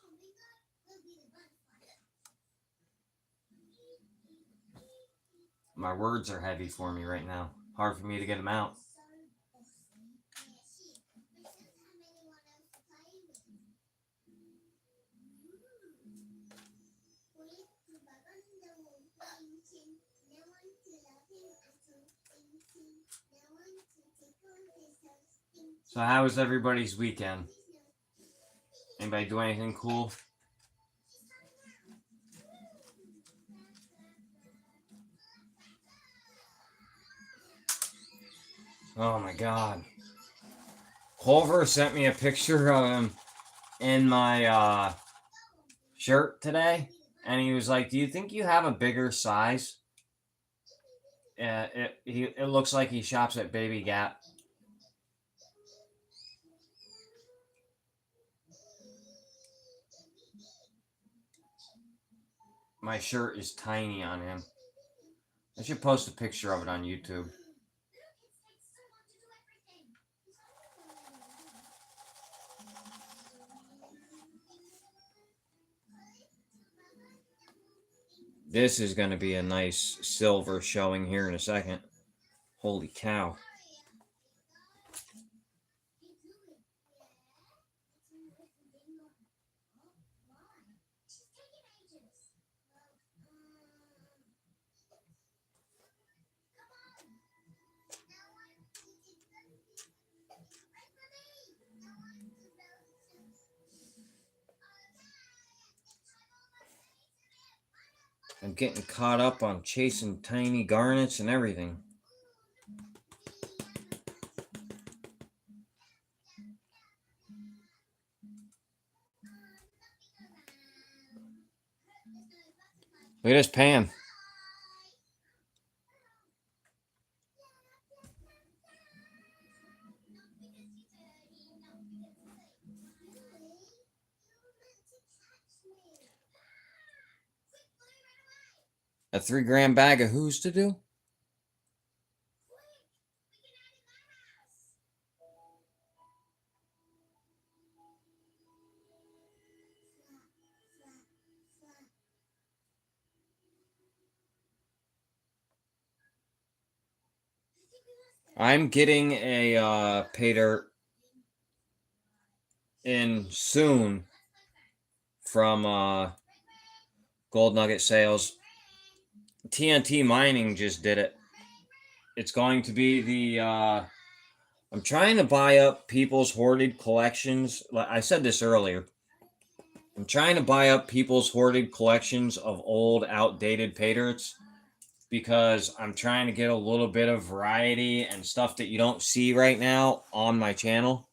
S1: My words are heavy for me right now. Hard for me to get them out. So how was everybody's weekend? Anybody do anything cool? Oh my god. Culver sent me a picture of him in my shirt today, and he was like, "Do you think you have a bigger size?" It looks like he shops at Baby Gap. My shirt is tiny on him. I should post a picture of it on YouTube. This is going to be a nice silver showing here in a second. Holy cow. I'm getting caught up on chasing tiny garnets and everything. Look at this pan. A 3 gram bag of who's to do? I'm getting a pay dirt in soon from Gold Nugget Sales. TNT Mining just did it. It's going to be the I'm trying to buy up people's hoarded collections. Like I said this earlier. I'm trying to buy up people's hoarded collections of old, outdated pay dirts because I'm trying to get a little bit of variety and stuff that you don't see right now on my channel.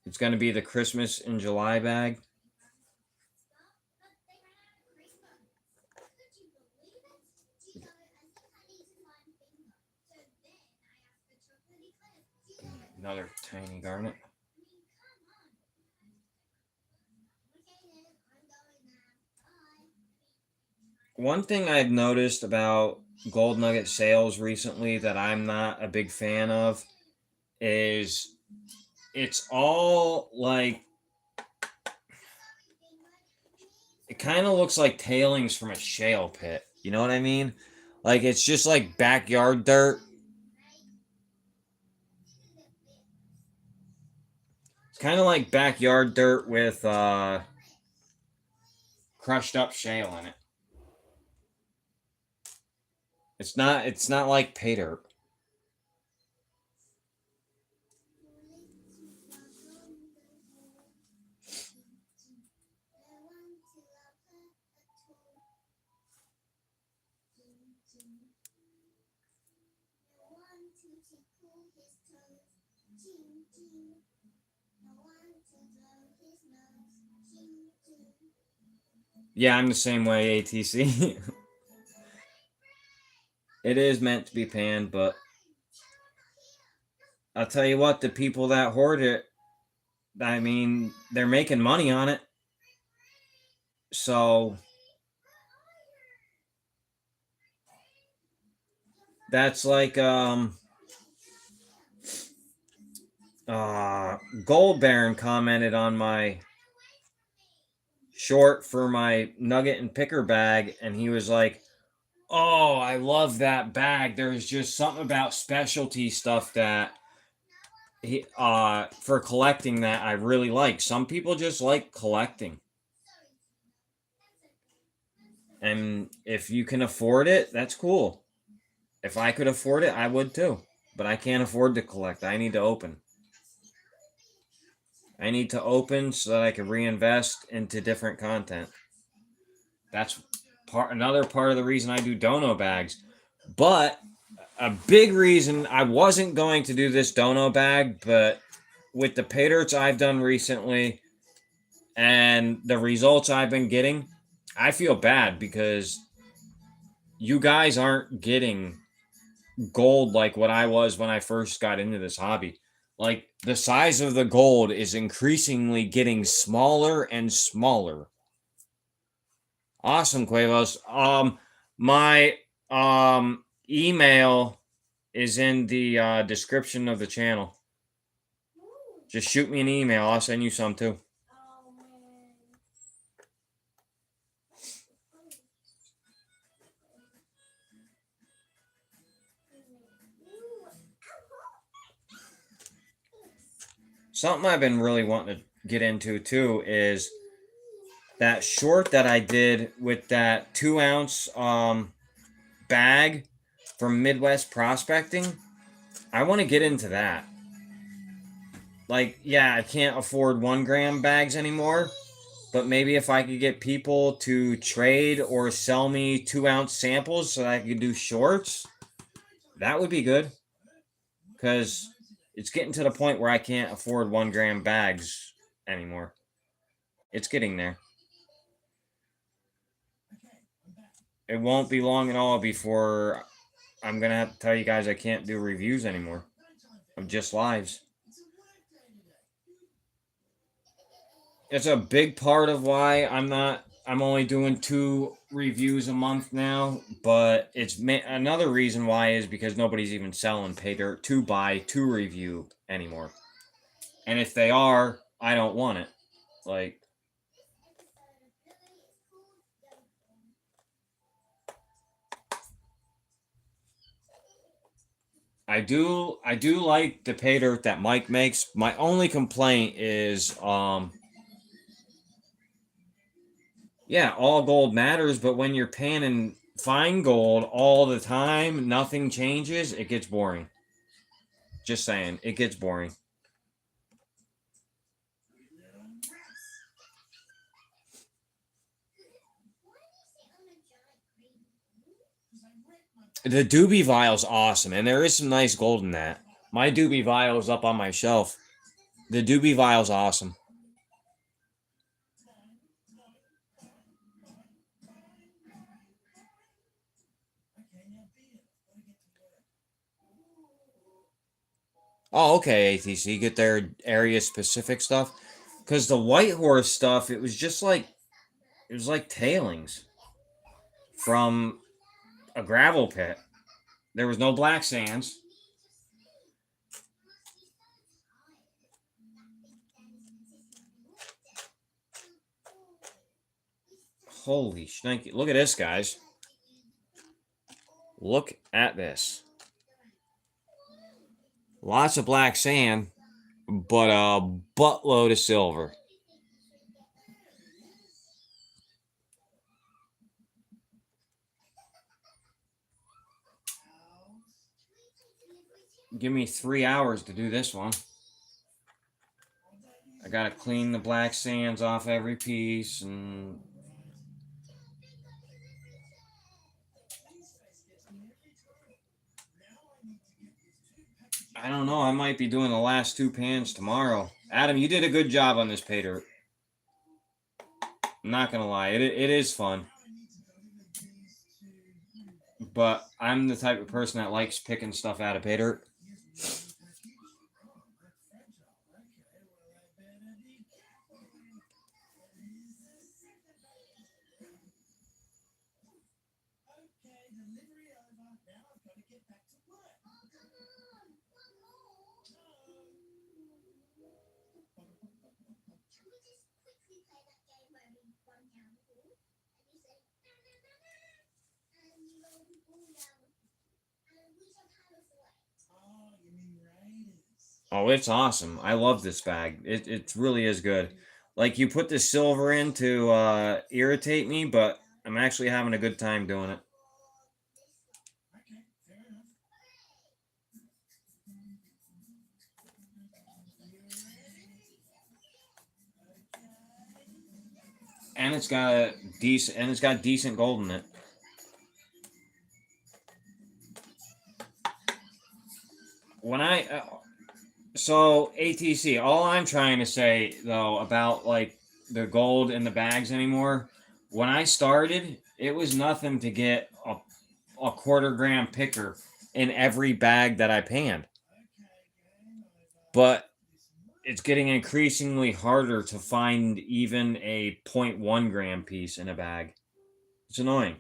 S1: It's going to be the Christmas in July bag. Another tiny garnet. One thing I've noticed about Gold Nugget Sales recently that I'm not a big fan of is it's all like it kind of looks like tailings from a shale pit. You know what I mean? Like it's just like backyard dirt. It's kind of like backyard dirt with crushed up shale in it. It's not like pay dirt. Yeah, I'm the same way, ATC. It is meant to be panned, but I'll tell you what, the people that hoard it, I mean, they're making money on it. So that's like Gold Baron commented on my short for my nugget and picker bag, and he was like, "Oh, I love that bag. There's just something about specialty stuff that he for collecting that I really like. Some people just like collecting. And if you can afford it, that's cool. If I could afford it, I would too. But I can't afford to collect. I need to open. I need to open so that I can reinvest into different content. That's another part of the reason I do dono bags. But a big reason I wasn't going to do this dono bag, but with the pay dirts I've done recently and the results I've been getting, I feel bad because you guys aren't getting gold like what I was when I first got into this hobby. Like the size of the gold is increasingly getting smaller and smaller. Awesome, Quavos. My email is in the description of the channel. Just shoot me an email. I'll send you some too. Something I've been really wanting to get into too is that short that I did with that 2-ounce bag from Midwest Prospecting. I want to get into that. Like, yeah, I can't afford 1 gram bags anymore, But maybe if I could get people to trade or sell me 2-ounce samples so that I could do shorts, that would be good. Because it's getting to the point where I can't afford 1 gram bags anymore. It's getting there. It won't be long at all before I'm going to have to tell you guys I can't do reviews anymore of just lives. It's a big part of why I'm only doing 2 reviews a month now, but it's another reason why is because nobody's even selling pay dirt to buy to review anymore. And if they are, I don't want it. Like, I do like the pay dirt that Mike makes. My only complaint is yeah, all gold matters, but when you're panning fine gold all the time, nothing changes, it gets boring. Just saying, it gets boring. The Doobie Vial's awesome, and there is some nice gold in that. My Doobie Vial is up on my shelf. The Doobie Vial's awesome. Oh, okay, ATC, get their area specific stuff. Because the White Horse stuff, it was like tailings from a gravel pit. There was no black sands. Holy shnikey. Look at this, guys. Look at this. Lots of black sand, but a buttload of silver. Give me 3 hours to do this one. I gotta clean the black sands off every piece, and I don't know. I might be doing the last 2 pans tomorrow. Adam, you did a good job on this pay dirt. I'm not gonna lie, it is fun. But I'm the type of person that likes picking stuff out of pay dirt. Oh, it's awesome. I love this bag. It really is good. Like, you put the silver in to irritate me, but I'm actually having a good time doing it. And it's got decent gold in it. When I So ATC, all I'm trying to say though about like the gold in the bags anymore, when I started, it was nothing to get a 1/4 gram picker in every bag that I panned. But it's getting increasingly harder to find even a 0.1 gram piece in a bag. It's annoying.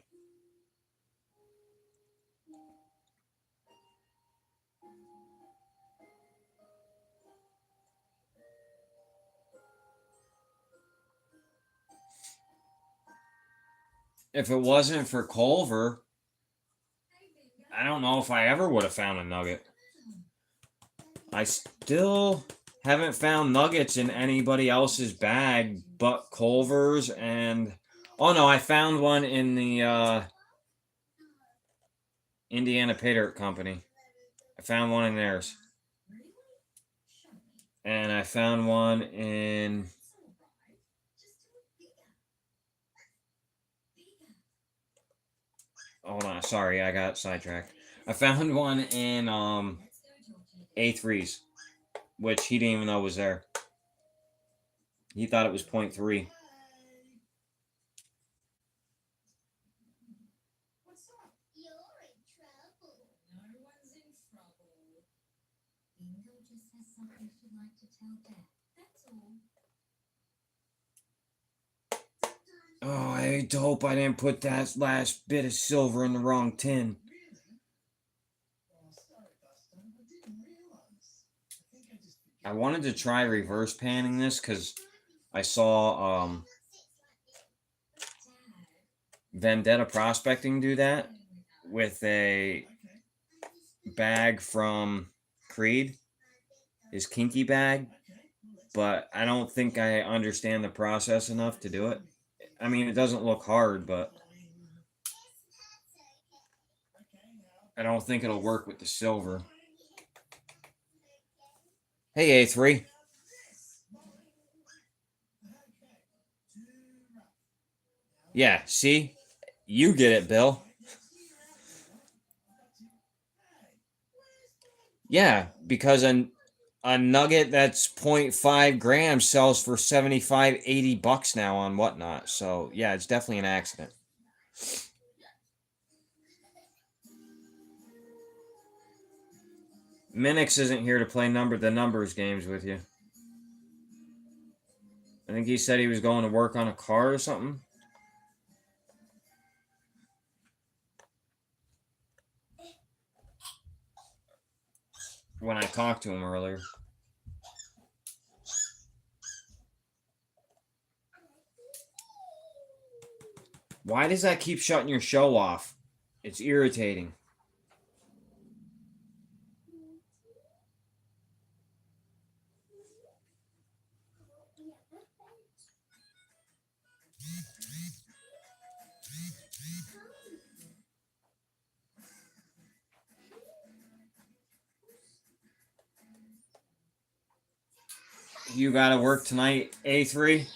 S1: If it wasn't for Culver, I don't know if I ever would have found a nugget. I still haven't found nuggets in anybody else's bag but Culver's, and oh no, I found one in the Indiana Pay Dirt Company. I found one in theirs. And I found one in Hold on, sorry, I got sidetracked. I found one in A3s, which he didn't even know was there. He thought it was 0.3. Oh, I hope I didn't put that last bit of silver in the wrong tin. I wanted to try reverse panning this because I saw Vendetta Prospecting do that with a bag from Creed, his kinky bag, but I don't think I understand the process enough to do it. I mean, it doesn't look hard, but I don't think it'll work with the silver. Hey, A3. Yeah, see? You get it, Bill. Yeah, because a nugget that's 0.5 grams sells for 75, 80 bucks now on whatnot. So, yeah, it's definitely an accident. Minix isn't here to play the numbers games with you. I think he said he was going to work on a car or something. When I talked to him earlier. Why does that keep shutting your show off? It's irritating. You gotta work tonight, A3?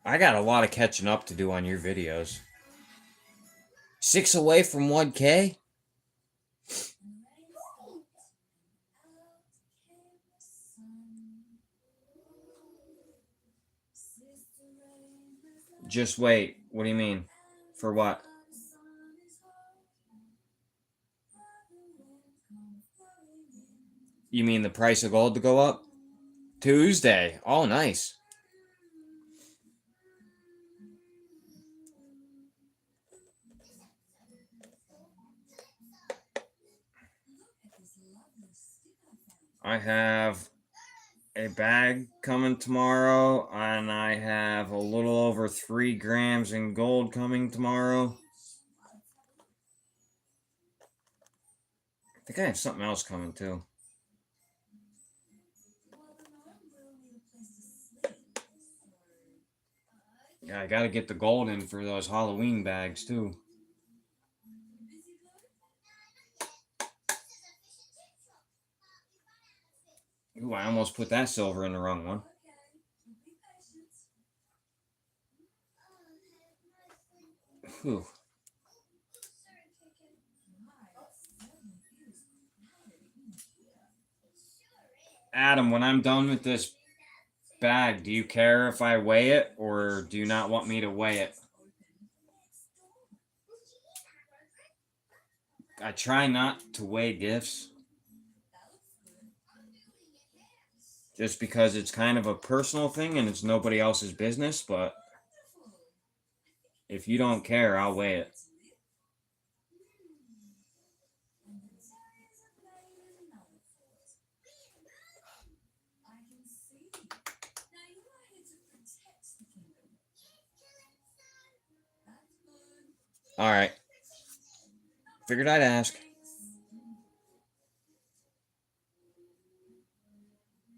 S1: I got a lot of catching up to do on your videos. 6 away from 1K? Just wait. What do you mean? For what? You mean the price of gold to go up? Tuesday. Oh, nice. I have a bag coming tomorrow, and I have a little over 3 grams in gold coming tomorrow. I think I have something else coming too. Yeah, I gotta get the gold in for those Halloween bags too. Ooh, I almost put that silver in the wrong one. Whew. Adam, when I'm done with this bag, do you care if I weigh it, or do you not want me to weigh it? I try not to weigh gifts. Just because it's kind of a personal thing and it's nobody else's business, but if you don't care, I'll weigh it. All right. Figured I'd ask.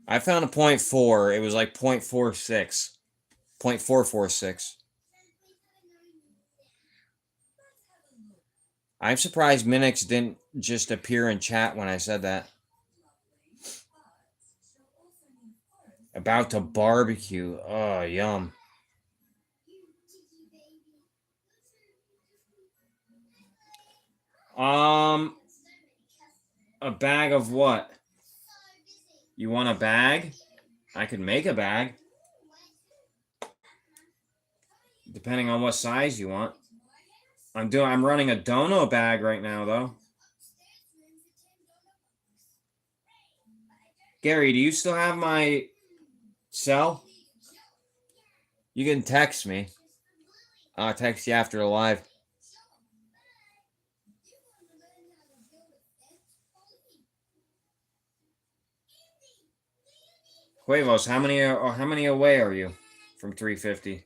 S1: I found a 0.4. It was like 0.46. 0.446. I'm surprised Minix didn't just appear in chat when I said that. About to barbecue. Oh, yum. Um, a bag of what? You want a bag? I could make a bag. Depending on what size you want. I'm running a dono bag right now though. Gary, do you still have my cell? You can text me. I'll text you after the live. Huevos, how many away are you from 350?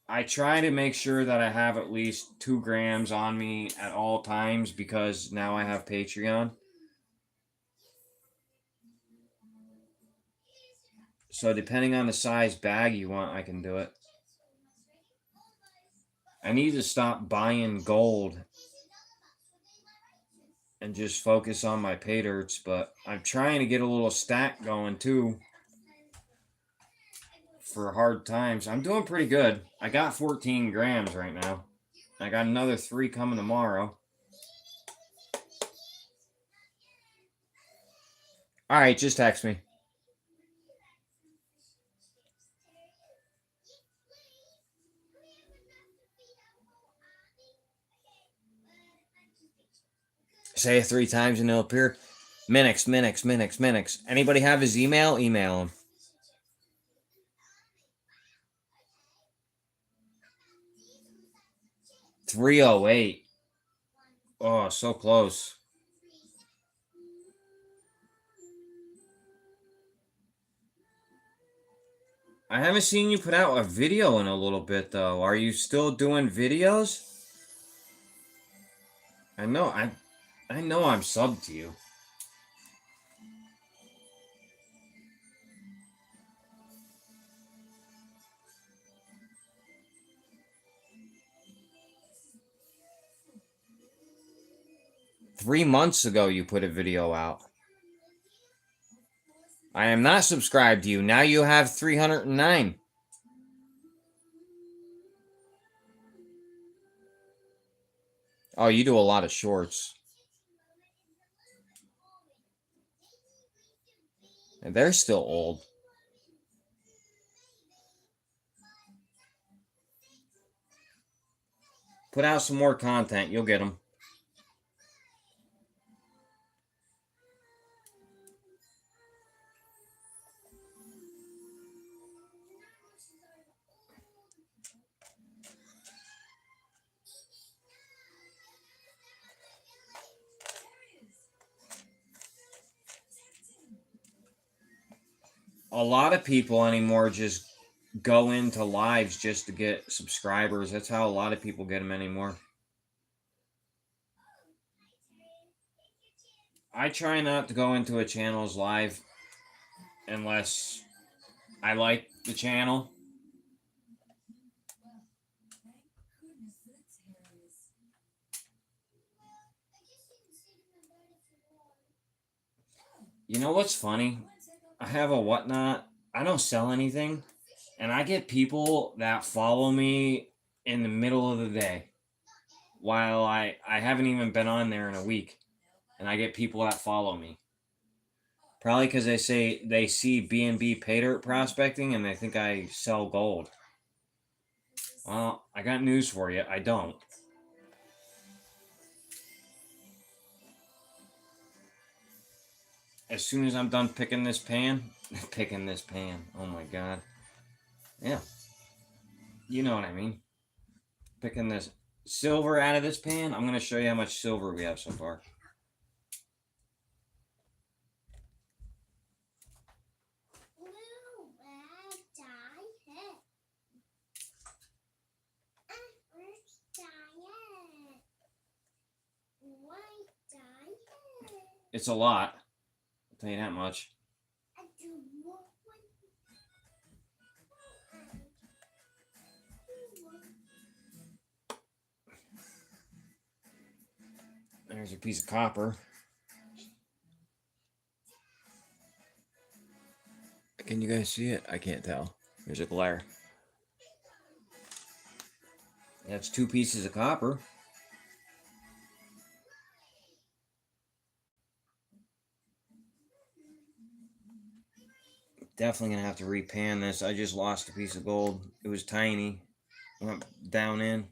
S1: I try to make sure that I have at least 2 grams on me at all times because now I have Patreon. So depending on the size bag you want, I can do it. I need to stop buying gold and just focus on my pay dirts, but I'm trying to get a little stack going too for hard times. I'm doing pretty good. I got 14 grams right now. I got another 3 coming tomorrow. All right, just text me. Say it 3 times and it'll appear. Minix. Anybody have his email? Email him. 308. Oh, so close. I haven't seen you put out a video in a little bit though. Are you still doing videos? I know I'm subbed to you. Three months ago you put a video out. I am not subscribed to you. Now you have 309. Oh, you do a lot of shorts. And they're still old. Put out some more content. You'll get them. A lot of people anymore just go into lives just to get subscribers. That's how a lot of people get them anymore. I try not to go into a channel's live unless I like the channel. You know what's funny? I have a whatnot. I don't sell anything. And I get people that follow me in the middle of the day while I haven't even been on there in a week. And I get people that follow me. Probably because they see B&B Pay Dirt Prospecting and they think I sell gold. Well, I got news for you. I don't. As soon as I'm done picking this pan, oh my god. Yeah. You know what I mean. Picking this silver out of this pan, I'm going to show you how much silver we have so far. It's a lot. I'll tell you that much. There's a piece of copper. Can you guys see it? I can't tell. There's a glare. That's 2 pieces of copper. Definitely gonna have to repan this. I just lost a piece of gold. It was tiny. Went down in.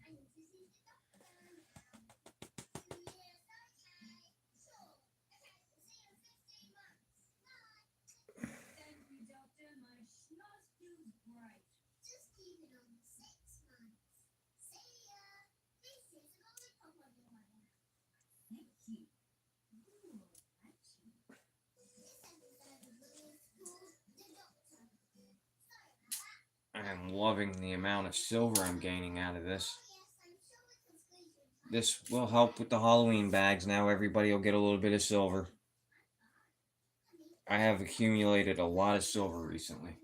S1: I'm loving the amount of silver I'm gaining out of this. This will help with the Halloween bags. Now everybody will get a little bit of silver. I have accumulated a lot of silver recently.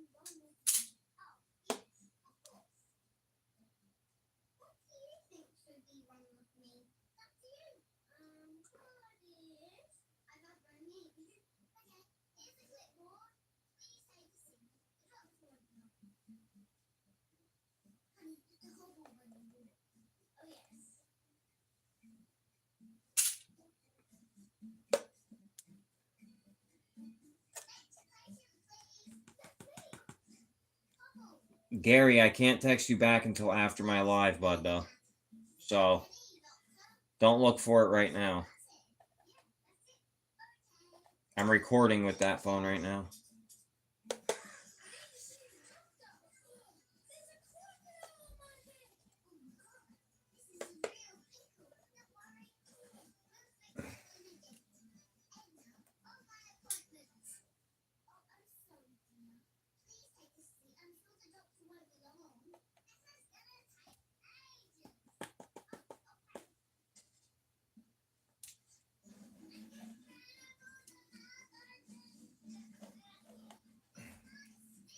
S1: Gary, I can't text you back until after my live, bud, though. So, don't look for it right now. I'm recording with that phone right now.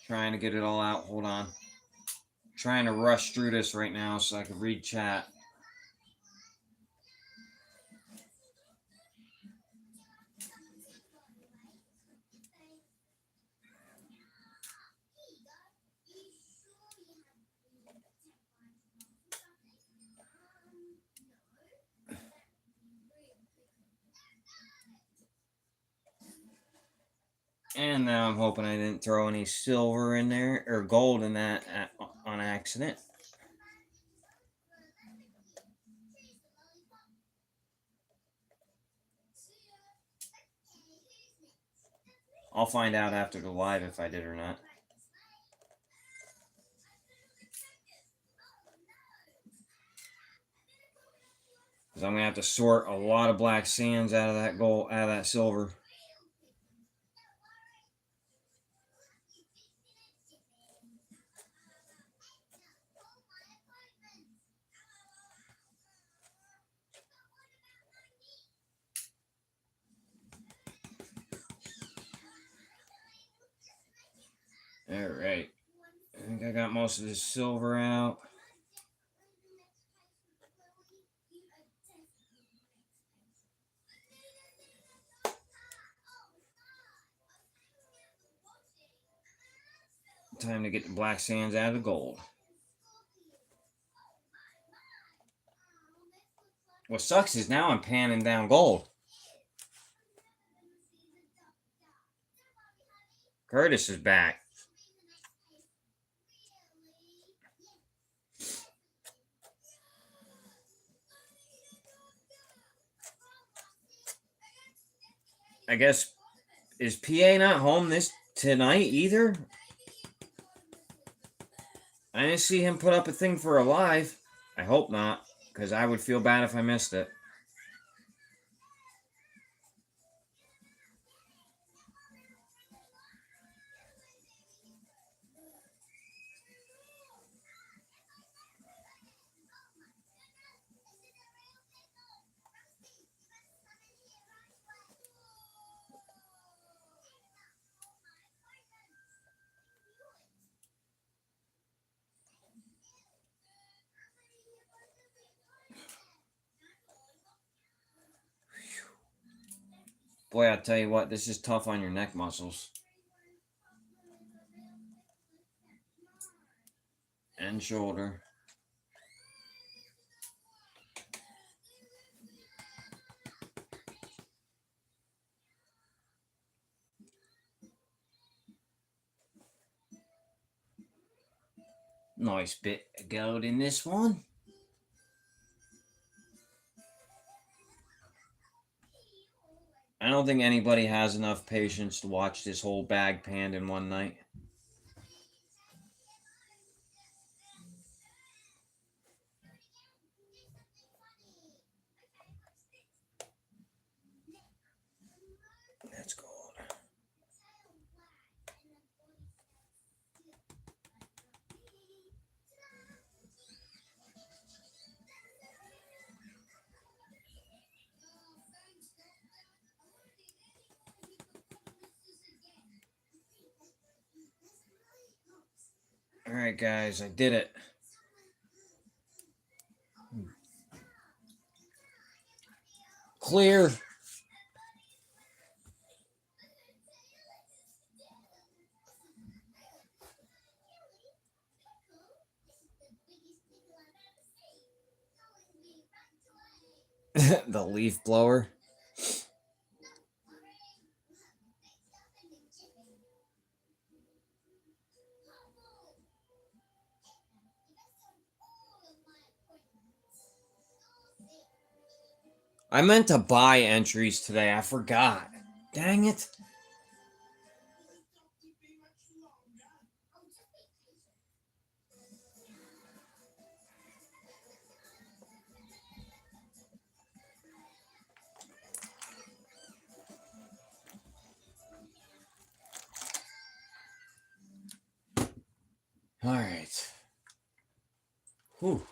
S1: Trying to get it all out. Hold on. Trying to rush through this right now so I can read chat. And now I'm hoping I didn't throw any silver in there, or gold in that on accident. I'll find out after the live if I did or not. Because I'm going to have to sort a lot of black sands out of that gold, out of that silver. Alright. I think I got most of this silver out. Time to get the black sands out of the gold. What sucks is now I'm panning down gold. Curtis is back. I guess, is PA not home tonight either? I didn't see him put up a thing for a live. I hope not, because I would feel bad if I missed it. Boy, I'll tell you what, this is tough on your neck muscles. and shoulder. Nice bit of gold in this one. I don't think anybody has enough patience to watch this whole bag panned in one night. That's gold. All right, guys, I did it. Clear. The leaf blower. I meant to buy entries today. I forgot. Dang it. All right. Whew.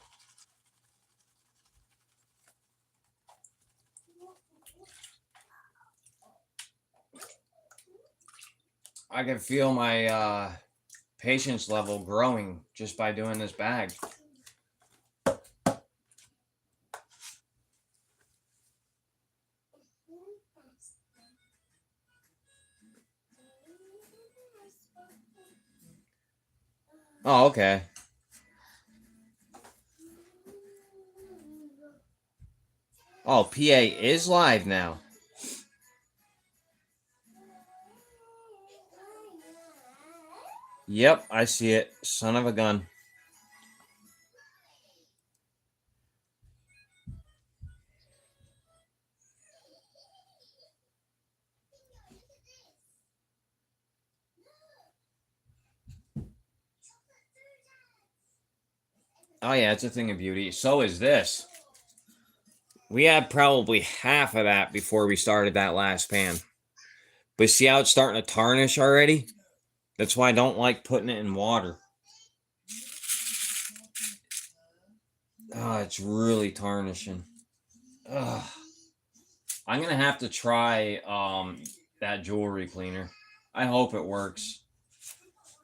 S1: I can feel my patience level growing just by doing this bag. Oh, okay. Oh, PA is live now. Yep, I see it. Son of a gun. Oh, yeah, it's a thing of beauty. So is this. We had probably half of that before we started that last pan. But see how it's starting to tarnish already? That's why I don't like putting it in water. Oh, it's really tarnishing. Ugh. I'm going to have to try that jewelry cleaner. I hope it works.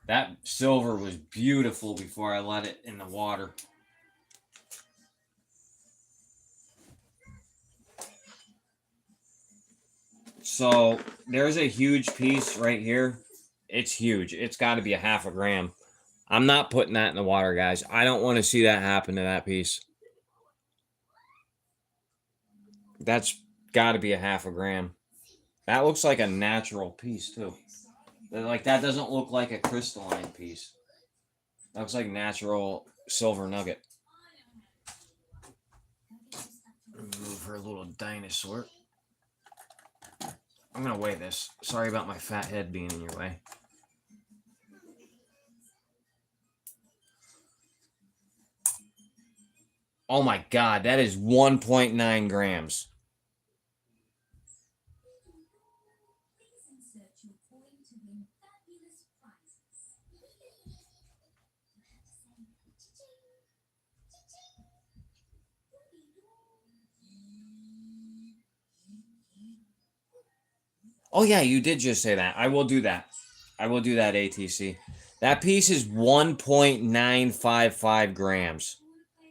S1: That silver was beautiful before I let it in the water. So there's a huge piece right here. It's huge. It's got to be a half a gram. I'm not putting that in the water, guys. I don't want to see that happen to that piece. That's got to be a half a gram. That looks like a natural piece, too. Like, that doesn't look like a crystalline piece. That looks like natural silver nugget. Move her little dinosaur. I'm going to weigh this. Sorry about my fat head being in your way. Oh my God, that is 1.9 grams. Oh yeah, you did just say that. I will do that. I will do that, ATC. That piece is 1.955 grams.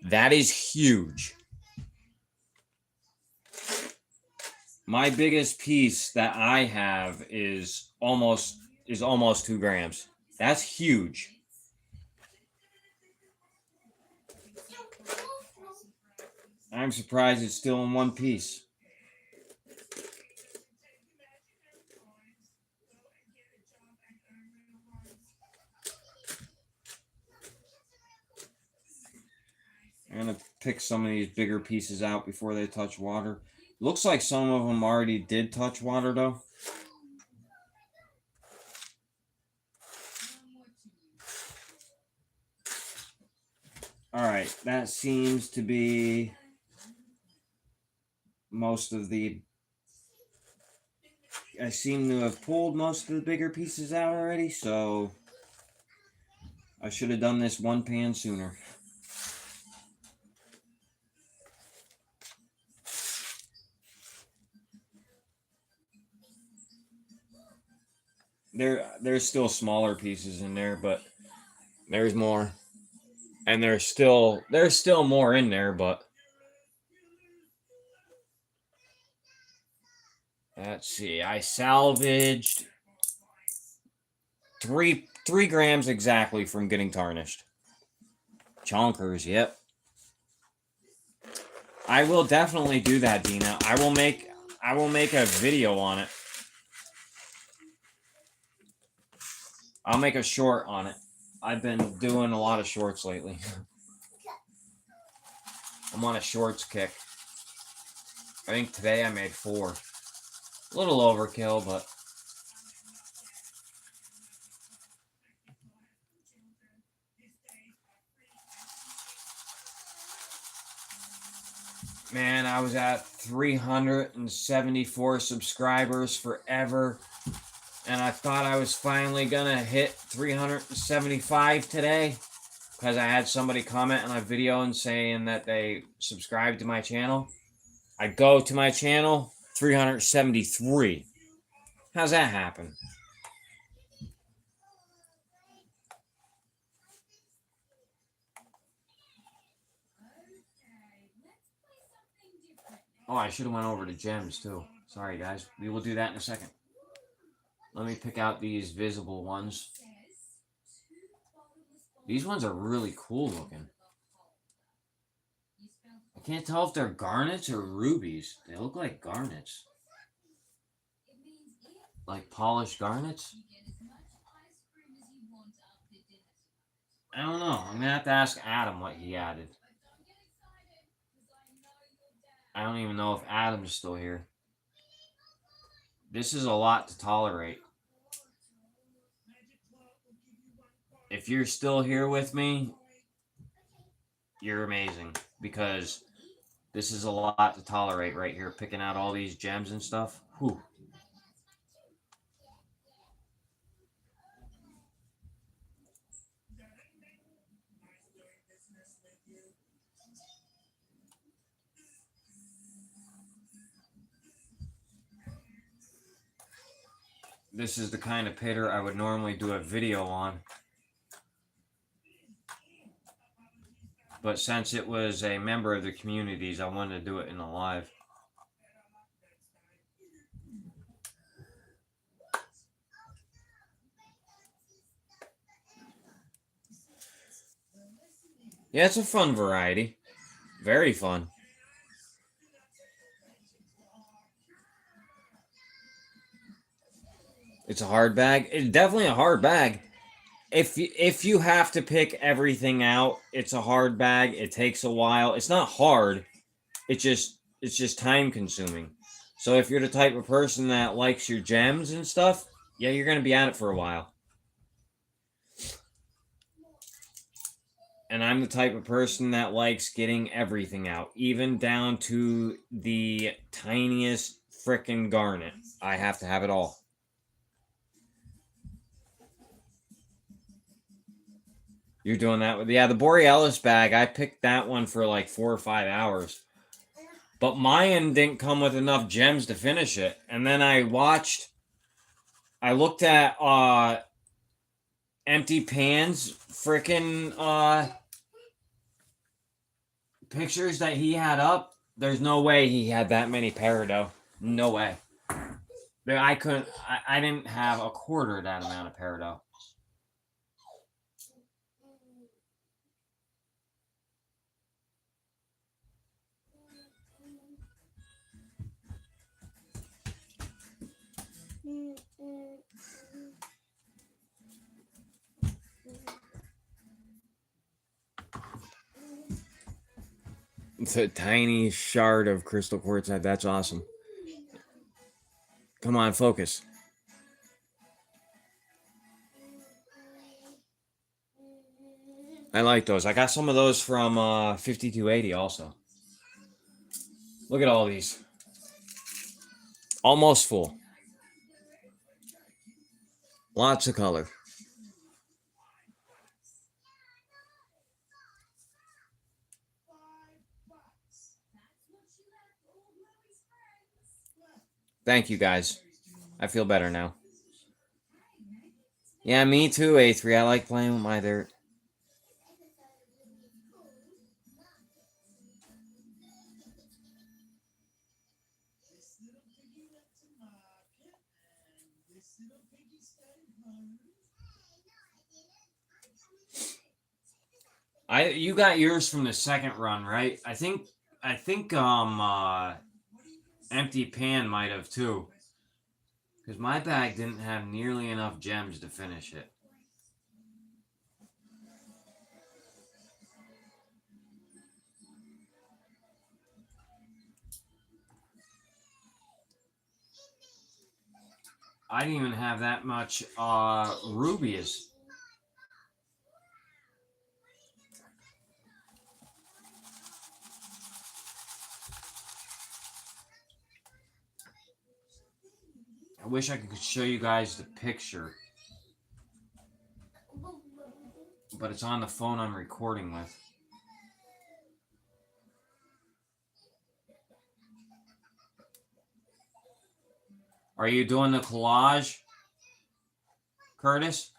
S1: That is huge. My biggest piece that I have is almost 2 grams. That's huge. I'm surprised it's still in one piece. I'm going to pick some of these bigger pieces out before they touch water. Looks like some of them already did touch water, though. Alright, that seems to be most of the... I seem to have pulled most of the bigger pieces out already, so I should have done this one pan sooner. There's still smaller pieces in there, but there's more. And there's still more in there, but let's see. I salvaged three grams exactly from getting tarnished. Chonkers, yep. I will definitely do that, Dina. I will make a video on it. I'll make a short on it. I've been doing a lot of shorts lately. I'm on a shorts kick. I think today I made 4. A little overkill, but man, I was at 374 subscribers forever. And I thought I was finally gonna hit 375 today. Because I had somebody comment on my video and saying that they subscribed to my channel. I go to my channel, 373. How's that happen? Oh, I should have went over to gems too. Sorry guys, we will do that in a second. Let me pick out these visible ones. These ones are really cool looking. I can't tell if they're garnets or rubies. They look like garnets. Like polished garnets? I don't know. I'm going to have to ask Adam what he added. I don't even know if Adam's still here. This is a lot to tolerate. If you're still here with me, you're amazing. Because this is a lot to tolerate right here. Picking out all these gems and stuff. Whew. This is the kind of pitter I would normally do a video on. But since it was a member of the communities, I wanted to do it in a live. Yeah, it's a fun variety. Very fun. It's a hard bag. It's definitely a hard bag. If you have to pick everything out, it's a hard bag. It takes a while. It's not hard. It's just time consuming. So if you're the type of person that likes your gems and stuff, yeah, you're gonna be at it for a while. And I'm the type of person that likes getting everything out, even down to the tiniest frickin' garnet. I have to have it all. You're doing that with, yeah, the Borealis bag. I picked that one for like 4 or 5 hours. But mine didn't come with enough gems to finish it. And then I looked at Empty Pan's freaking pictures that he had up. There's no way he had that many peridot. No way. I couldn't. I didn't have a quarter of that amount of peridot. It's a tiny shard of crystal quartzite. That's awesome. Come on, focus. I like those. I got some of those from 5280 also. Look at all these. Almost full. Lots of color. Thank you, guys. I feel better now. Yeah, me too, A3. I like playing with my dirt. You got yours from the second run, right? I think Empty Pan might have too. Because my bag didn't have nearly enough gems to finish it. I didn't even have that much rubies. I wish I could show you guys the picture. But it's on the phone I'm recording with. Are you doing the collage, Curtis?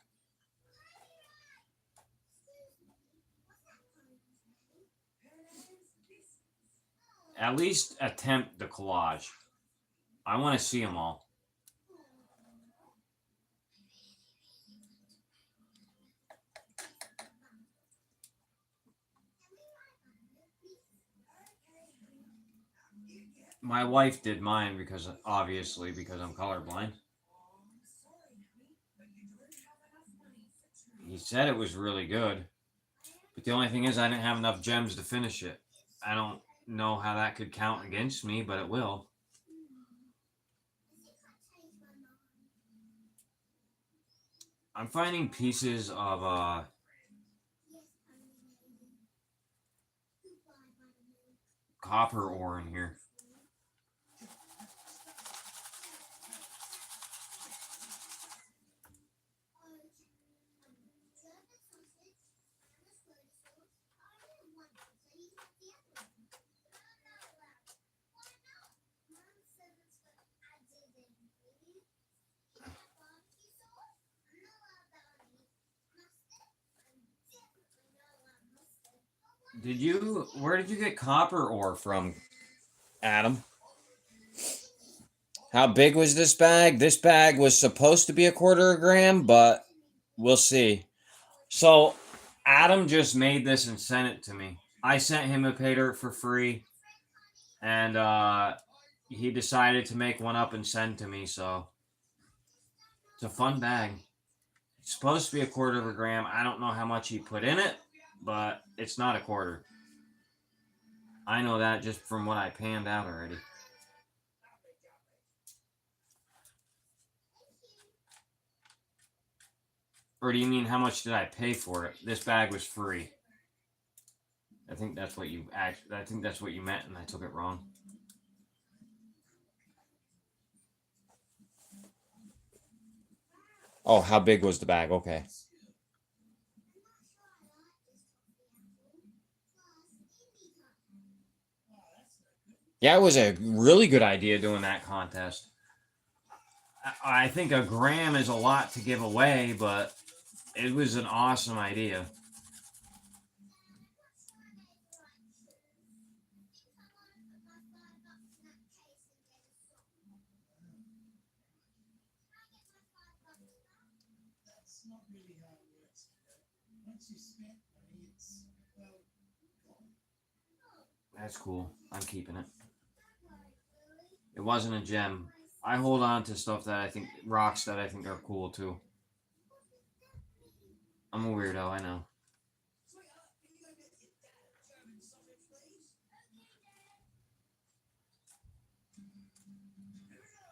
S1: At least attempt the collage. I want to see them all. My wife did mine because I'm colorblind. He said it was really good. But the only thing is I didn't have enough gems to finish it. I don't know how that could count against me, but it will. I'm finding pieces of copper ore in here. Where did you get copper ore from, Adam? How big was this bag? This bag was supposed to be a quarter of a gram, but we'll see. So, Adam just made this and sent it to me. I sent him a pay dirt for free, and he decided to make one up and send to me. So, it's a fun bag. It's supposed to be a quarter of a gram. I don't know how much he put in it, but it's not a quarter. I know that just from what I panned out already. Or do you mean how much did I pay for it? This bag was free. I think that's what you meant, and I took it wrong. Oh, how big was the bag? Okay. Yeah, it was a really good idea doing that contest. I think a gram is a lot to give away, but it was an awesome idea. That's cool. I'm keeping it. It wasn't a gem. I hold on to stuff that I think, rocks that I think are cool too. I'm a weirdo, I know.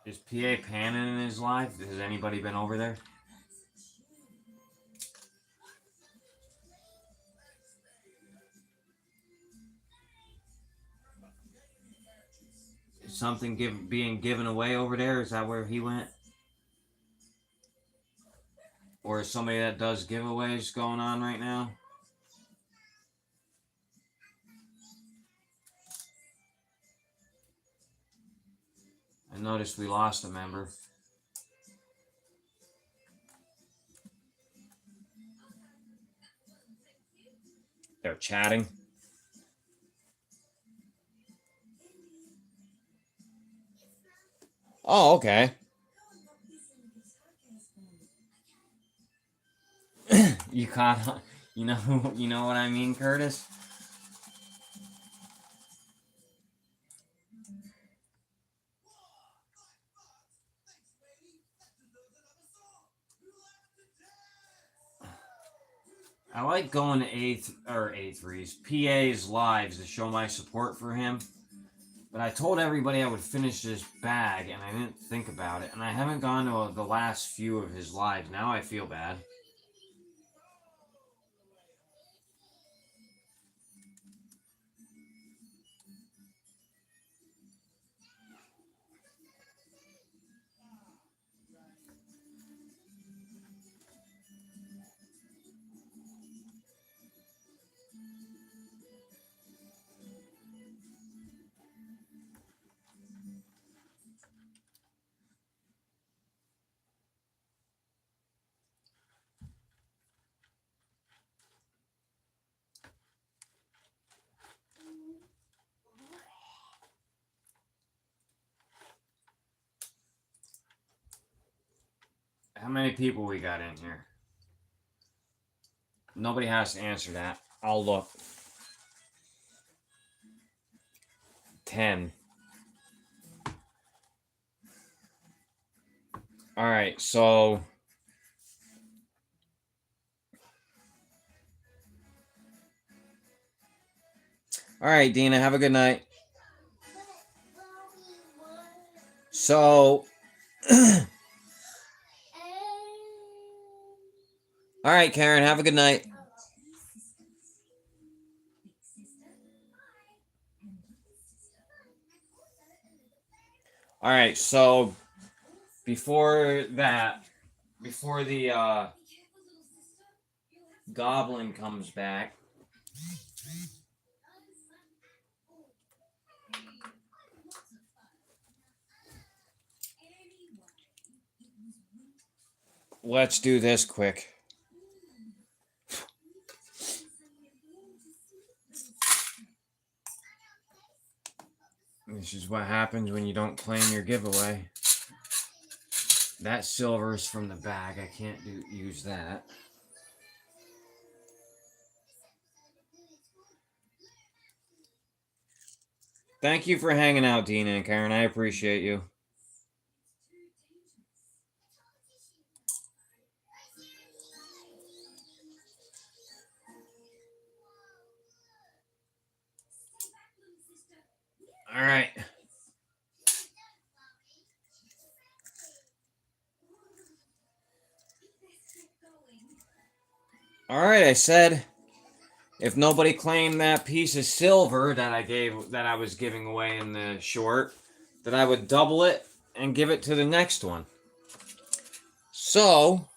S1: Is PA panning in his live? Has anybody been over there? Is something being given away over there? Is that where he went? Or is somebody that does giveaways going on right now? I noticed we lost a member. They're chatting. Oh, okay. You caught, you know what I mean, Curtis? I like going to A3's PA's lives to show my support for him. But I told everybody I would finish this bag, and I didn't think about it. And I haven't gone to the last few of his lives. Now I feel bad. How many people we got in here? Nobody has to answer that. I'll look. 10. All right, so all right, Dina, have a good night. So all right, Karen, have a good night. All right, so before the goblin comes back, let's do this quick. This is what happens when you don't claim your giveaway. That silver is from the bag. I can't use that. Thank you for hanging out, Dina and Karen. I appreciate you. All right. All right, I said if nobody claimed that piece of silver that I was giving away in the short, that I would double it and give it to the next one. So,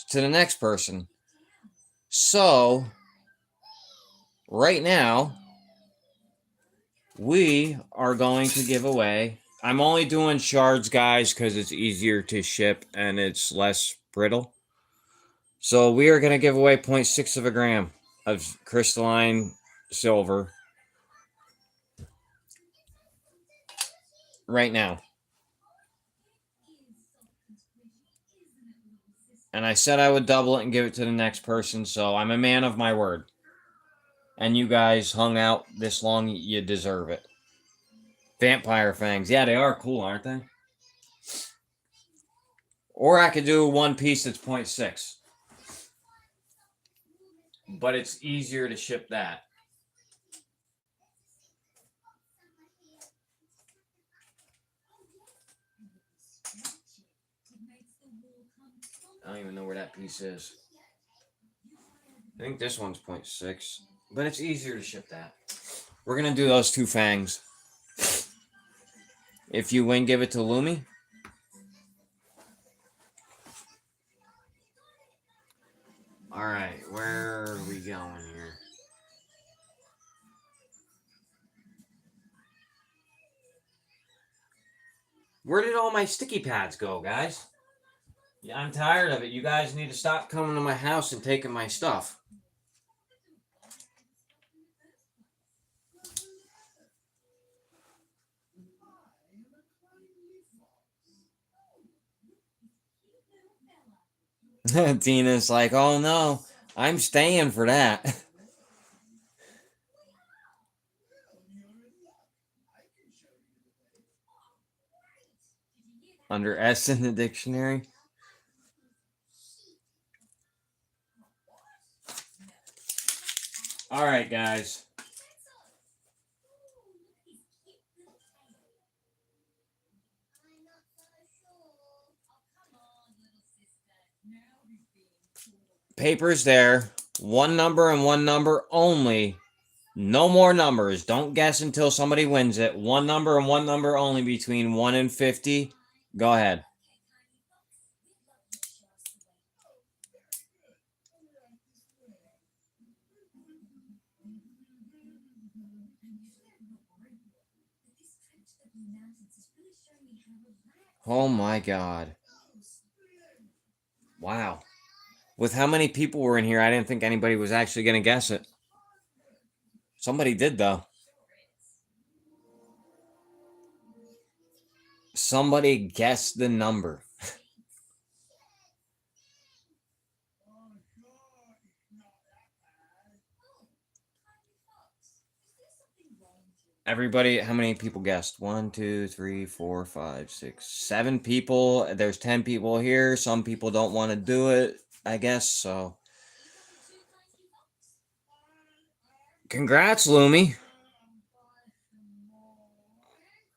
S1: to the next person. So, right now, we are going to give away. I'm only doing shards, guys, because it's easier to ship and it's less brittle. So we are going to give away 0.6 of a gram of crystalline silver right now. And I said I would double it and give it to the next person, so I'm a man of my word. And you guys hung out this long, you deserve it. Vampire fangs. Yeah, they are cool, aren't they? Or I could do one piece that's 0.6. But it's easier to ship that. don't even know where that piece is. I think this one's 0.6, but it's easier to ship that. We're gonna do those two fangs. If you win, give it to Lumi. Alright, where are we going here? Where did all my sticky pads go, guys? Yeah, I'm tired of it. You guys need to stop coming to my house and taking my stuff. Tina's like, oh no, I'm staying for that. Under S in the dictionary. Alright, guys. Paper's there. One number and one number only. No more numbers. Don't guess until somebody wins it. One number and one number only between 1 and 50. Go ahead. Oh my god. Wow. With how many people were in here, I didn't think anybody was actually going to guess it. Somebody did, though. Somebody guessed the number. Everybody, how many people guessed? 1, 2, 3, 4, 5, 6, 7 people. There's 10 people here. Some people don't want to do it, I guess, so. Congrats, Lumi.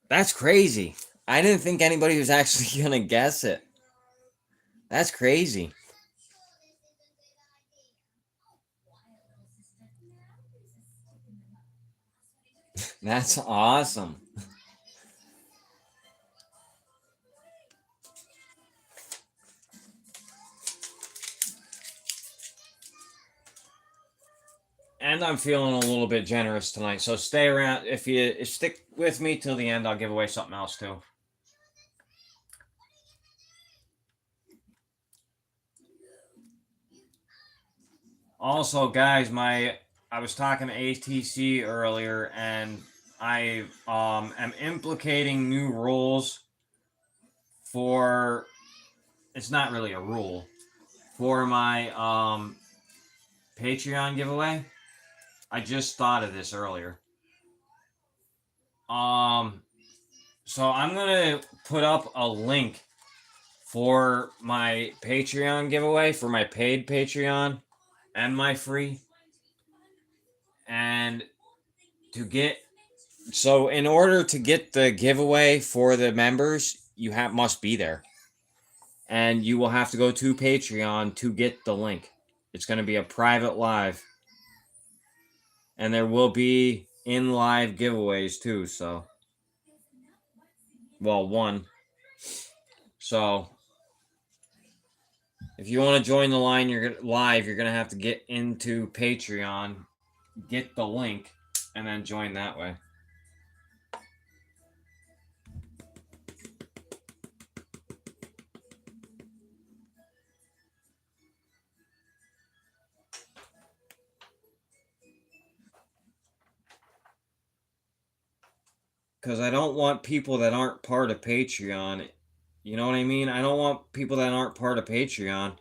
S1: That's crazy. I didn't think anybody was actually going to guess it. That's crazy. That's awesome. And I'm feeling a little bit generous tonight, so stay around. If you stick with me till the end, I'll give away something else too. Also, guys, I was talking to ATC earlier, and I am implicating new rules for. It's not really a rule for my Patreon giveaway. I just thought of this earlier. So I'm gonna put up a link for my Patreon giveaway, for my paid Patreon and my free. And to get so in order to get the giveaway for the members, you must be there. And you will have to go to Patreon to get the link. It's going to be a private live. And there will be in live giveaways too, so well, one. So if you want to join the line, you're going to have to get into Patreon, get the link, and then join that way. Because I don't want people that aren't part of Patreon. You know what I mean? I don't want people that aren't part of Patreon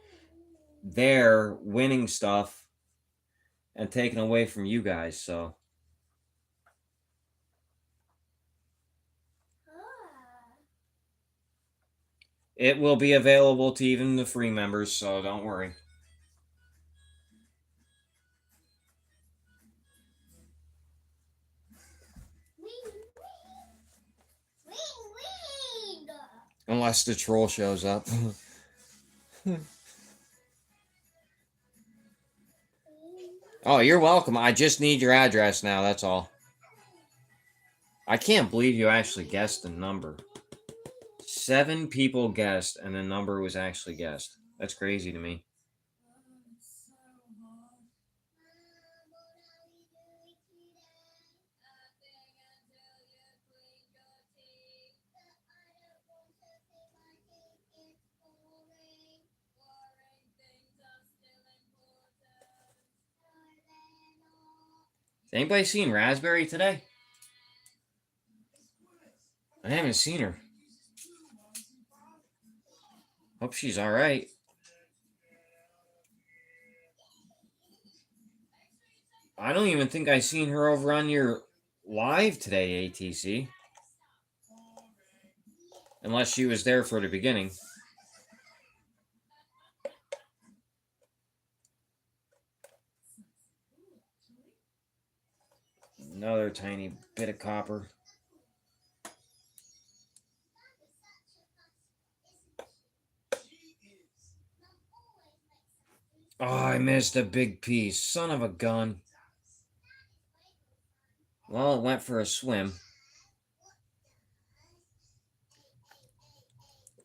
S1: there winning stuff and taking away from you guys. So it will be available to even the free members, so don't worry. Unless the troll shows up. Oh, you're welcome. I just need your address now. That's all. I can't believe you actually guessed the number. 7 people guessed, and the number was actually guessed. That's crazy to me. Anybody seen Raspberry today? I haven't seen her. Hope she's all right. I don't even think I seen her over on your live today, ATC. Unless she was there for the beginning. Another tiny bit of copper. Oh, I missed a big piece. Son of a gun. Well, it went for a swim.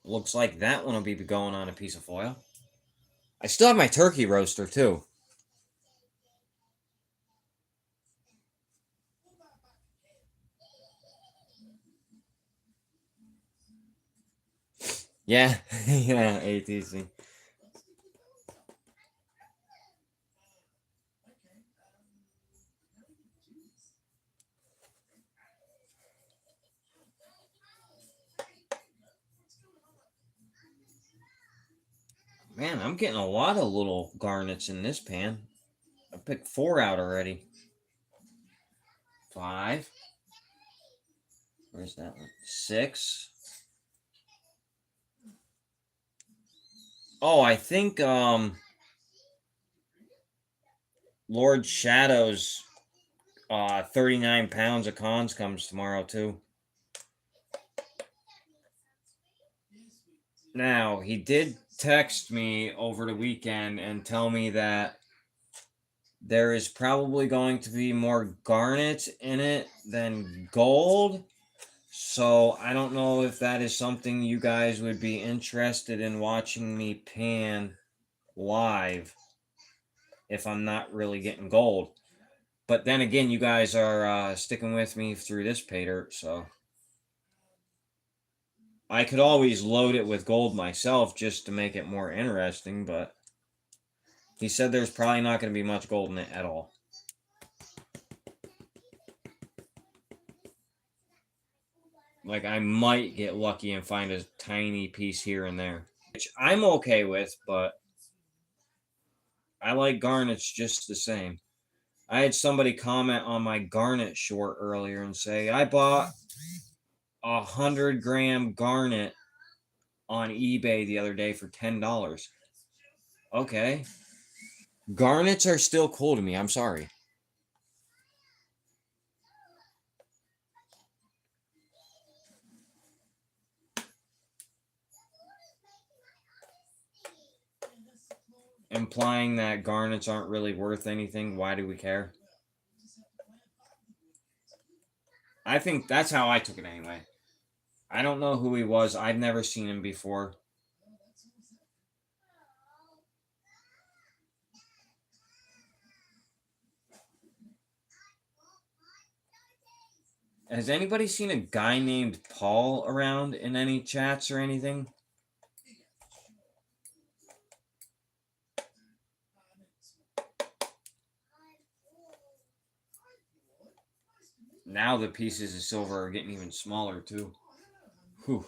S1: Looks like that one will be going on a piece of foil. I still have my turkey roaster, too. Yeah, yeah, ATC. Man, I'm getting a lot of little garnets in this pan. I picked 4 out already. 5. Where's that one? 6. Oh, I think Lord Shadow's 39 pounds of cons comes tomorrow too. Now, he did text me over the weekend and tell me that there is probably going to be more garnet in it than gold. So I don't know if that is something you guys would be interested in watching me pan live if I'm not really getting gold. But then again, you guys are sticking with me through this pay dirt, so I could always load it with gold myself just to make it more interesting, but he said there's probably not going to be much gold in it at all. Like, I might get lucky and find a tiny piece here and there, which I'm okay with, but I like garnets just the same. I had somebody comment on my garnet short earlier and say, I bought 100-gram garnet on eBay the other day for $10. Okay. Garnets are still cool to me. I'm sorry. Implying that garnets aren't really worth anything. Why do we care? I think that's how I took it anyway. I don't know who he was. I've never seen him before. Has anybody seen a guy named Paul around in any chats or anything? Now the pieces of silver are getting even smaller too. Whew.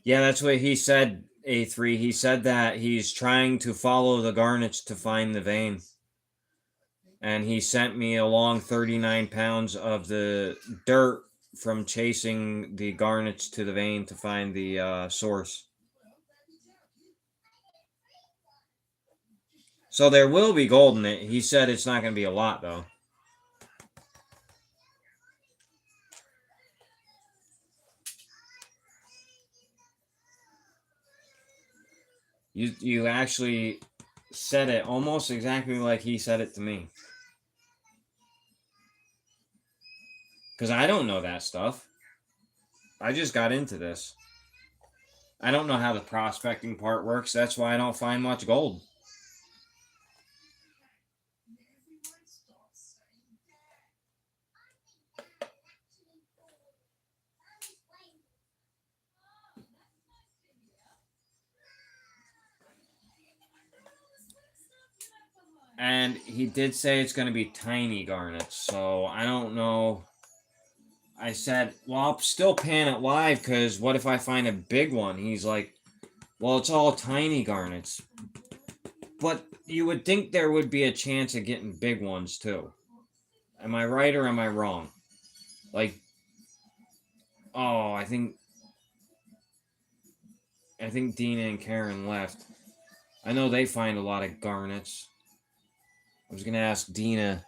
S1: Yeah, that's what he said, A3. He said that he's trying to follow the garnets to find the vein. And he sent me along 39 pounds of the dirt from chasing the garnets to the vein to find the source. So there will be gold in it. He said it's not going to be a lot, though. You actually said it almost exactly like he said it to me. Because I don't know that stuff. I just got into this. I don't know how the prospecting part works. That's why I don't find much gold. And he did say it's going to be tiny garnets, so I don't know. I said, well, I'll still pan it live because what if I find a big one? He's like, well, it's all tiny garnets. But you would think there would be a chance of getting big ones too. Am I right or am I wrong? Like, oh, I think Dina and Karen left. I know they find a lot of garnets. I was gonna ask Dina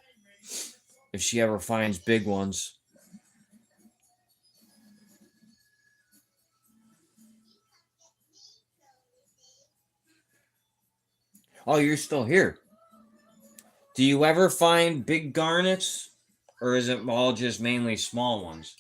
S1: if she ever finds big ones. Oh, you're still here. Do you ever find big garnets? Or is it all just mainly small ones?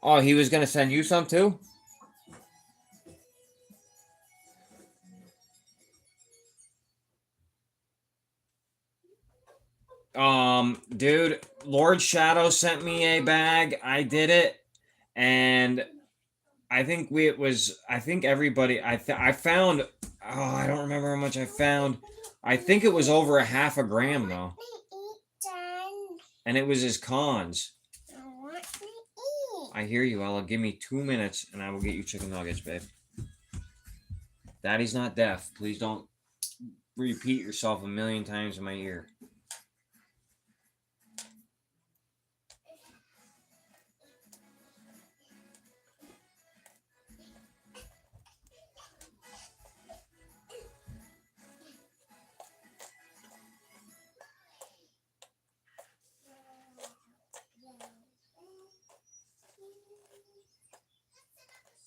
S1: Oh, he was gonna send you some too? Dude, Lord Shadow sent me a bag. I did it, and I think everybody. I found. Oh, I don't remember how much I found. I think it was over a half a gram though, and it was his cons. I hear you, Ella. Give me 2 minutes, and I will get you chicken nuggets, babe. Daddy's not deaf. Please don't repeat yourself a million times in my ear.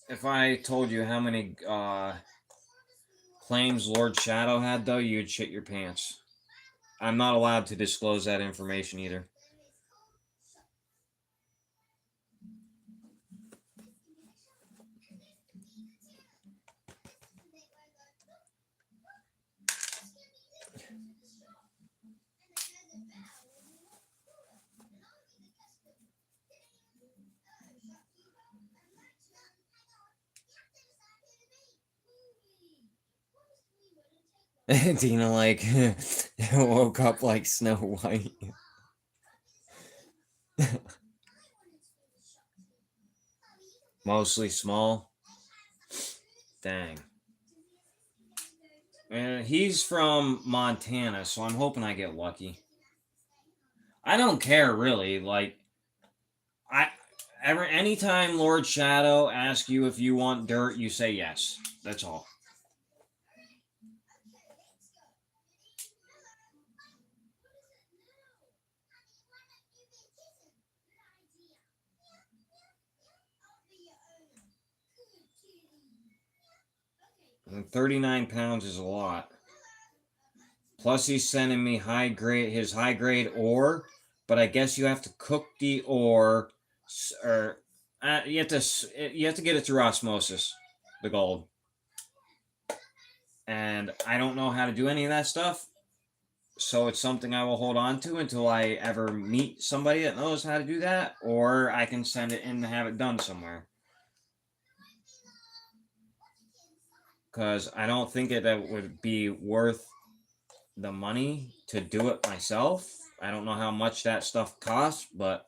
S1: If I told you how many claims Lord Shadow had, though, you'd shit your pants. I'm not allowed to disclose that information either. Dina, like, woke up like Snow White. Mostly small. Dang. And he's from Montana, so I'm hoping I get lucky. I don't care really. Like, I anytime Lord Shadow asks you if you want dirt, you say yes. That's all. And 39 pounds is a lot. Plus, he's sending me his high grade ore, but I guess you have to cook the ore, or you have to get it through osmosis, the gold. And I don't know how to do any of that stuff, so it's something I will hold on to until I ever meet somebody that knows how to do that, or I can send it in to have it done somewhere. Because I don't think that would be worth the money to do it myself. I don't know how much that stuff costs, but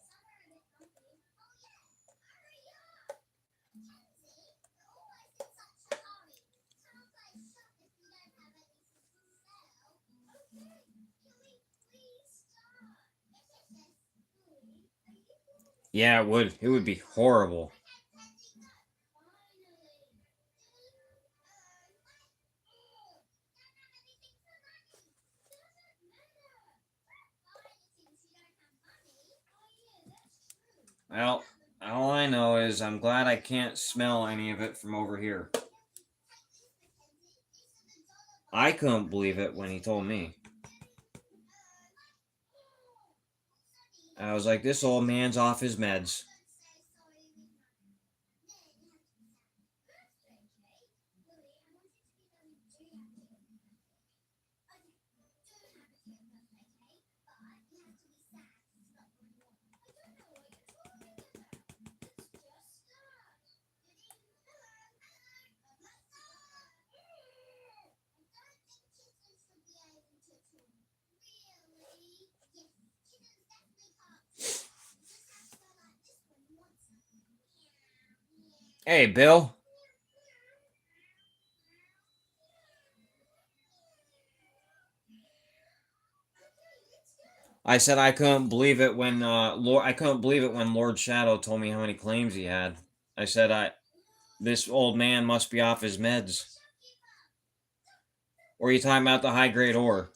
S1: Yeah, it would. It would be horrible. Well, all I know is I'm glad I can't smell any of it from over here. I couldn't believe it when he told me. I was like, this old man's off his meds. Hey, Bill. I said I couldn't believe it when I couldn't believe it when Lord Shadow told me how many claims he had. I said this old man must be off his meds. Or are you talking about the high grade ore?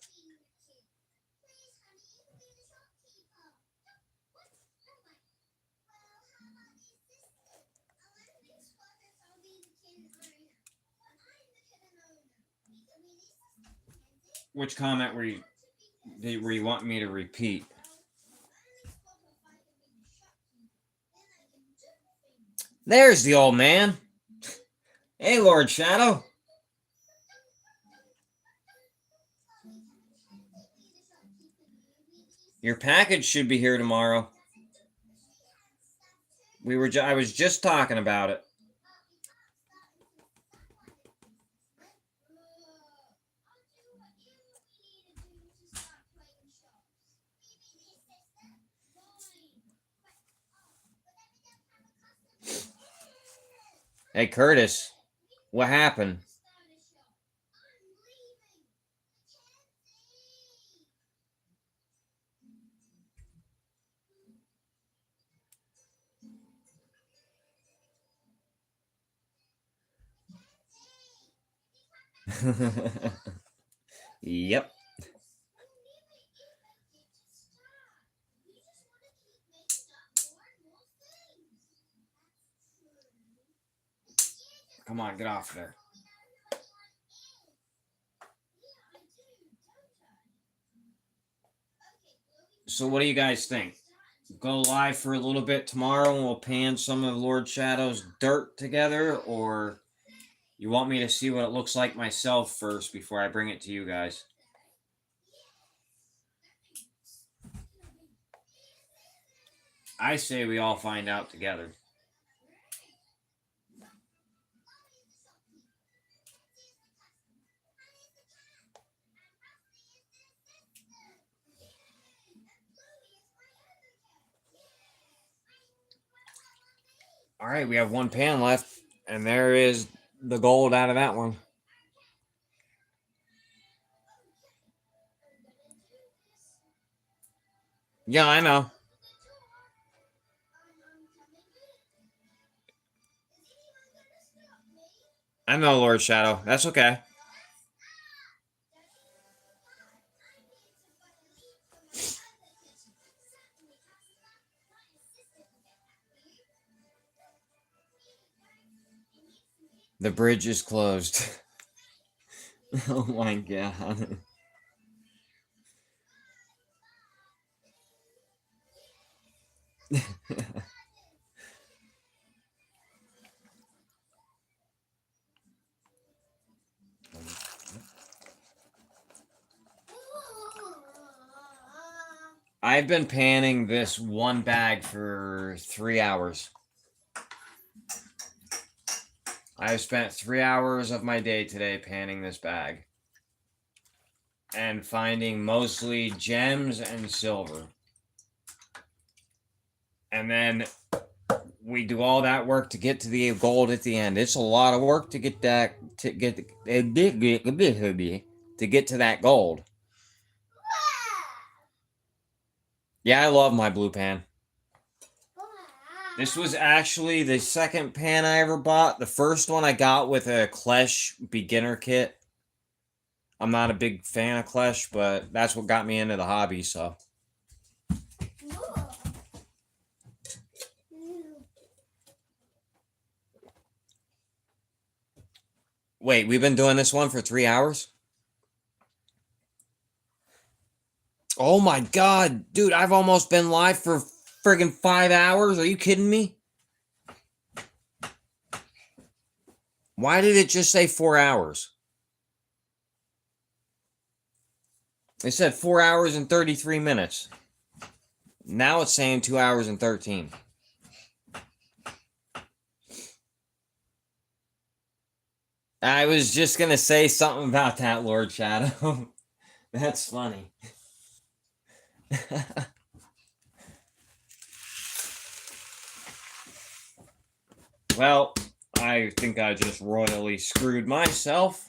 S1: Which comment were you want me to repeat? There's the old man. Hey, Lord Shadow. Your package should be here tomorrow. I was just talking about it. Hey, Curtis, what happened? Yep. Come on, get off there. So, what do you guys think? Go live for a little bit tomorrow and we'll pan some of Lord Shadow's dirt together, or you want me to see what it looks like myself first before I bring it to you guys? I say we all find out together. All right, we have one pan left, and there is the gold out of that one. Yeah, I know. I know, Lord Shadow. That's okay. The bridge is closed. Oh my god. I've been panning this one bag for 3 hours. I've spent 3 hours of my day today panning this bag and finding mostly gems and silver. And then we do all that work to get to the gold at the end. It's a lot of work to get that to get to that gold. Yeah, I love my blue pan. This was actually the second pan I ever bought. The first one I got with a Clash beginner kit. I'm not a big fan of Clash, but that's what got me into the hobby, so. Wait, we've been doing this one for 3 hours? Oh my god, dude, I've almost been live for friggin' 5 hours. Are you kidding me? Why did it just say 4 hours? It said 4 hours and 33 minutes. Now it's saying 2 hours and 13. I was just gonna say something about that, Lord Shadow. That's funny. Well, I think I just royally screwed myself.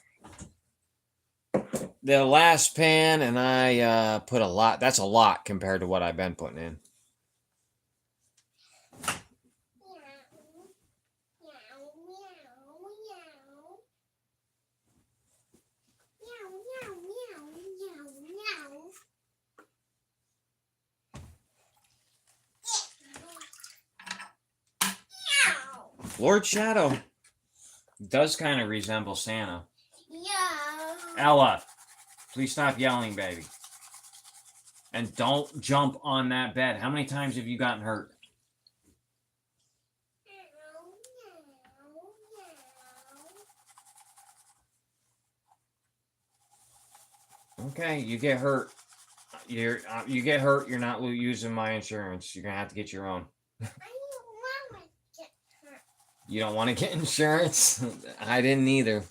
S1: The last pan, and I put a lot. That's a lot compared to what I've been putting in. Lord Shadow does kind of resemble Santa. Yeah. Ella, please stop yelling, baby. And don't jump on that bed. How many times have you gotten hurt? Okay, you get hurt. You get hurt. You're not using my insurance. You're gonna have to get your own. You don't want to get insurance? I didn't either.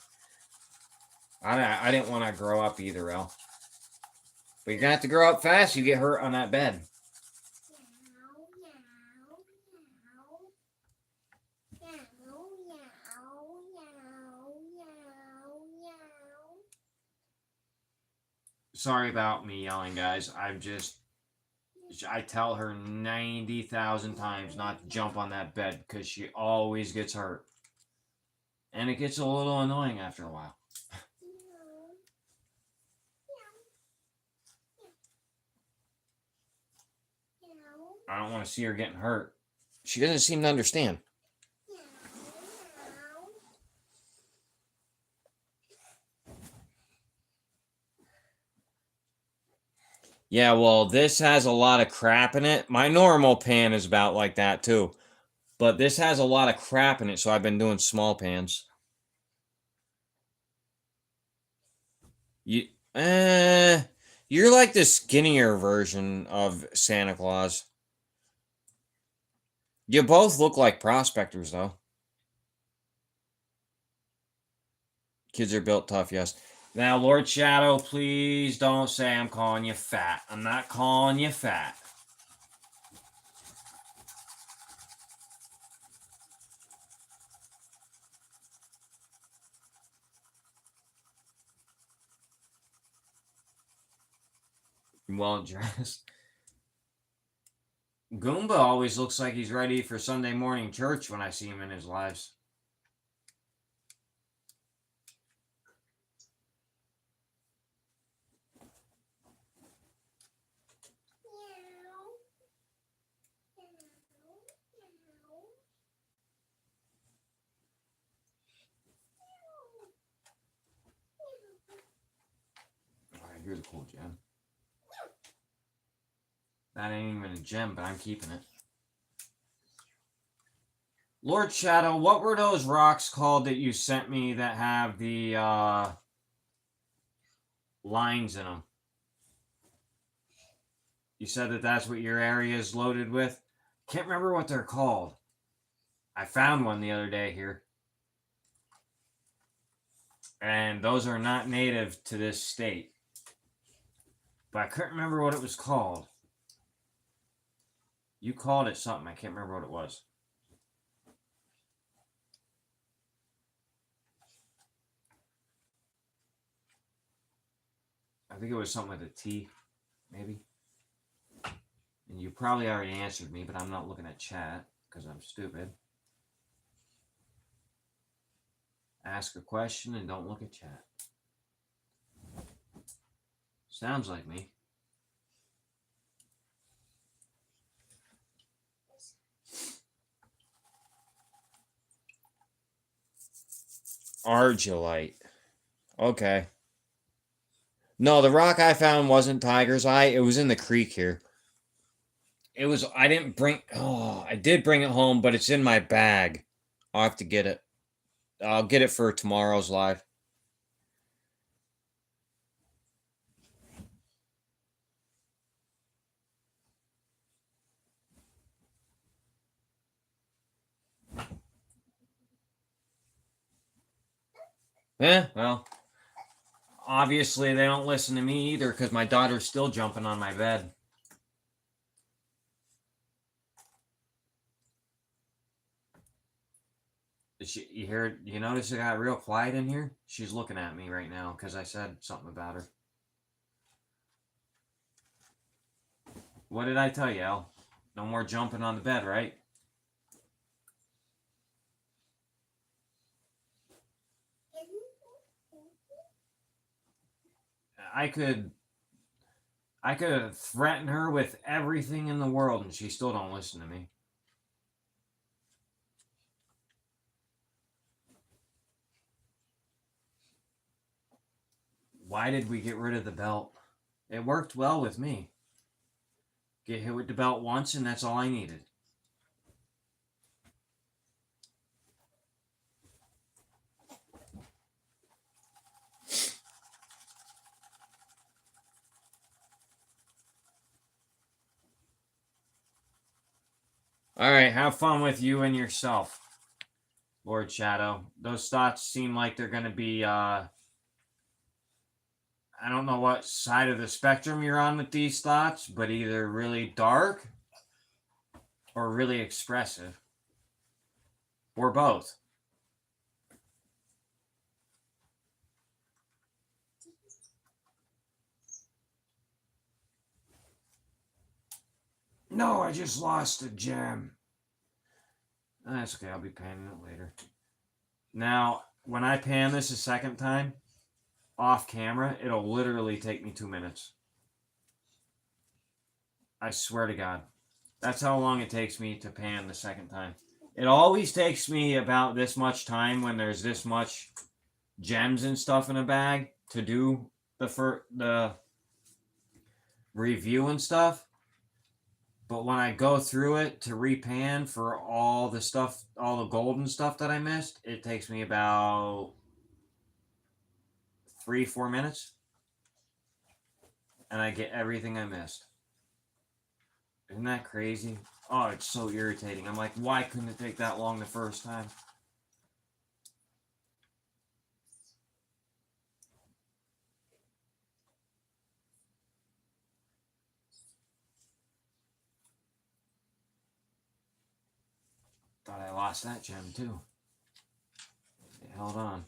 S1: I didn't want to grow up either, El. But you're gonna have to grow up fast. You get hurt on that bed. Sorry about me yelling, guys. I tell her 90,000 times not to jump on that bed because she always gets hurt. And it gets a little annoying after a while. I don't want to see her getting hurt. She doesn't seem to understand. Yeah, well, this has a lot of crap in it. My normal pan is about like that too. But this has a lot of crap in it, so I've been doing small pans. You, you're like the skinnier version of Santa Claus. You both look like prospectors, though. Kids are built tough, yes. Now, Lord Shadow, please don't say I'm calling you fat. I'm not calling you fat. Well dressed. Goomba always looks like he's ready for Sunday morning church when I see him in his lives. Alright, here's a cool gem. That ain't even a gem, but I'm keeping it. Lord Shadow, what were those rocks called that you sent me that have the lines in them? You said that that's what your area is loaded with? Can't remember what they're called. I found one the other day here. And those are not native to this state. But I couldn't remember what it was called. You called it something. I can't remember what it was. I think it was something with a T, maybe. And you probably already answered me, but I'm not looking at chat. because I'm stupid. Ask a question and don't look at chat. Sounds like me. Argillite. Okay. No, the rock I found wasn't Tiger's Eye. It was in the creek here. It was, I didn't bring, oh, I did bring it home, but it's in my bag. I'll have to get it. I'll get it for tomorrow's live. Yeah, well, obviously they don't listen to me either because my daughter's still jumping on my bed. You hear? You notice it got real quiet in here? She's looking at me right now because I said something about her. What did I tell you, Al? No more jumping on the bed, right? I could threaten her with everything in the world and she still don't listen to me. Why did we get rid of the belt? It worked well with me. Get hit with the belt once and that's all I needed. All right, have fun with you and yourself, Lord Shadow. Those thoughts seem like they're going to be, I don't know what side of the spectrum you're on with these thoughts, but either really dark or really expressive, or both. No, I just lost a gem. That's okay, I'll be panning it later. Now, when I pan this a second time, off camera, it'll literally take me 2 minutes. I swear to God. That's how long it takes me to pan the second time. It always takes me about this much time when there's this much gems and stuff in a bag to do the review and stuff. But when I go through it to repan for all the stuff, all the golden stuff that I missed, it takes me about 3-4 minutes. And I get everything I missed. Isn't that crazy? Oh, it's so irritating. I'm like, why couldn't it take that long the first time? Thought I lost that gem too. It held on.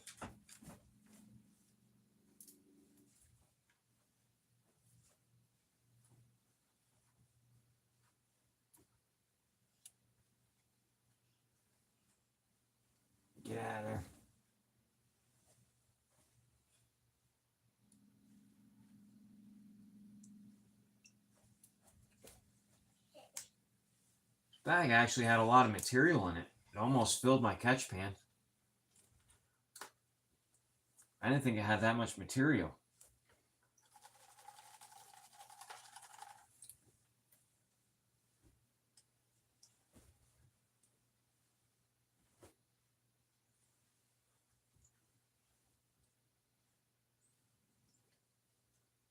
S1: Get out of there. This bag actually had a lot of material in it. It almost filled my catch pan. I didn't think it had that much material.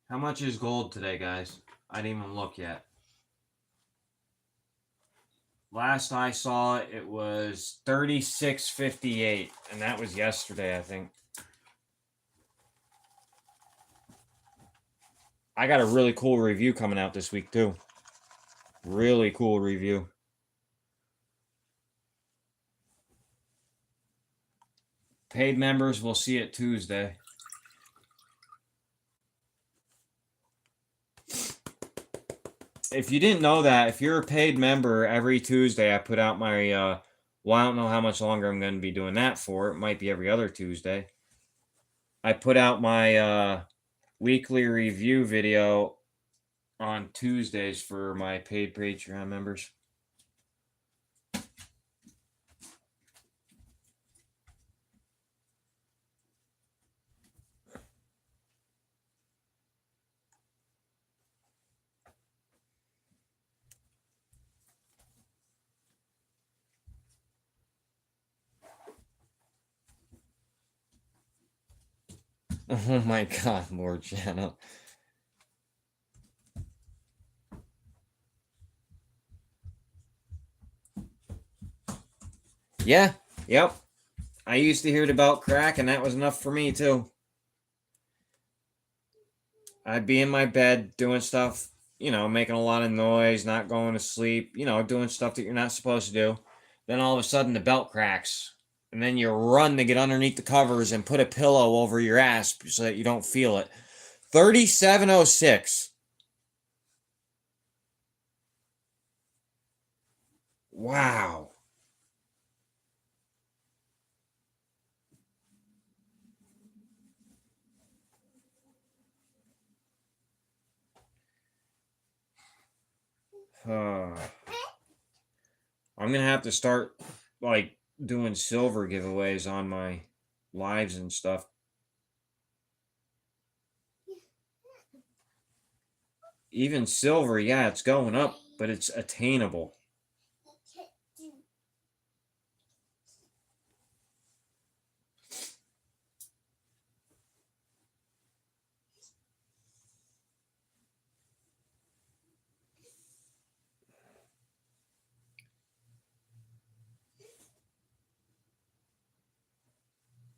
S1: How much is gold today, guys? I didn't even look yet. Last I saw it was 36.58, and that was yesterday, I think. I got a really cool review coming out this week too. Really cool review. Paid members will see it Tuesday. if you didn't know that, if you're a paid member, every Tuesday I put out my, well, I don't know how much longer I'm going to be doing that for. It might be every other Tuesday. I put out my weekly review video on Tuesdays for my paid Patreon members. Oh my God, more channel. Yeah, yep. I used to hear about crack, and that was enough for me too. I'd be in my bed doing stuff, making a lot of noise, not going to sleep, doing stuff that you're not supposed to do. Then all of a sudden the belt cracks. And then you run to get underneath the covers and put a pillow over your ass so that you don't feel it. 3706. Wow. I'm going to have to start like doing silver giveaways on my lives and stuff. Even silver, yeah, it's going up, but it's attainable.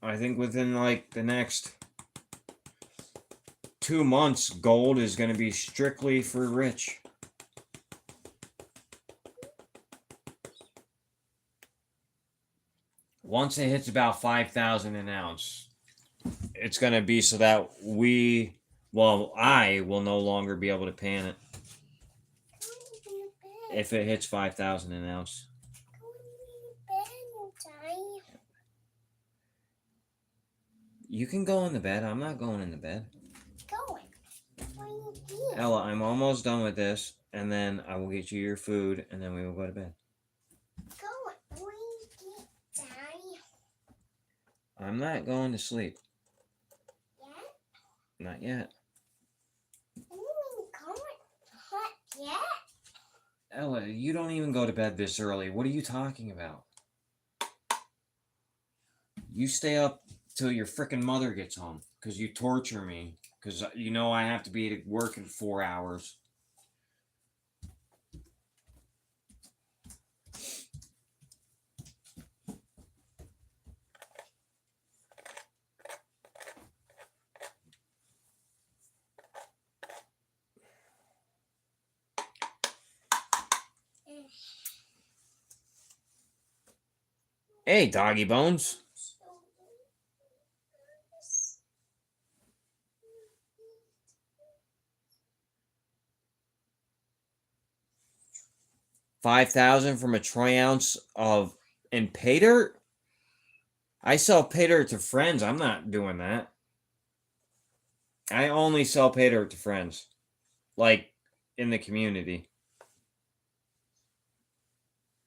S1: I think within like the next 2 months, gold is going to be strictly for rich. Once it hits about 5,000 an ounce, it's going to be so that I will no longer be able to pan it if it hits 5,000 an ounce. You can go in the bed. I'm not going in the bed. Ella, I'm almost done with this, and then I will get you your food, and then we will go to bed. I'm not going to sleep. Not yet. Ella, you don't even go to bed this early. What are you talking about? You stay up till your frickin' mother gets home, because you torture me, because you know I have to be at work in 4 hours. Hey, doggy bones. $5,000 from a troy ounce of in pay dirt? I sell pay dirt to friends. I'm not doing that. I only sell pay dirt to friends, like in the community.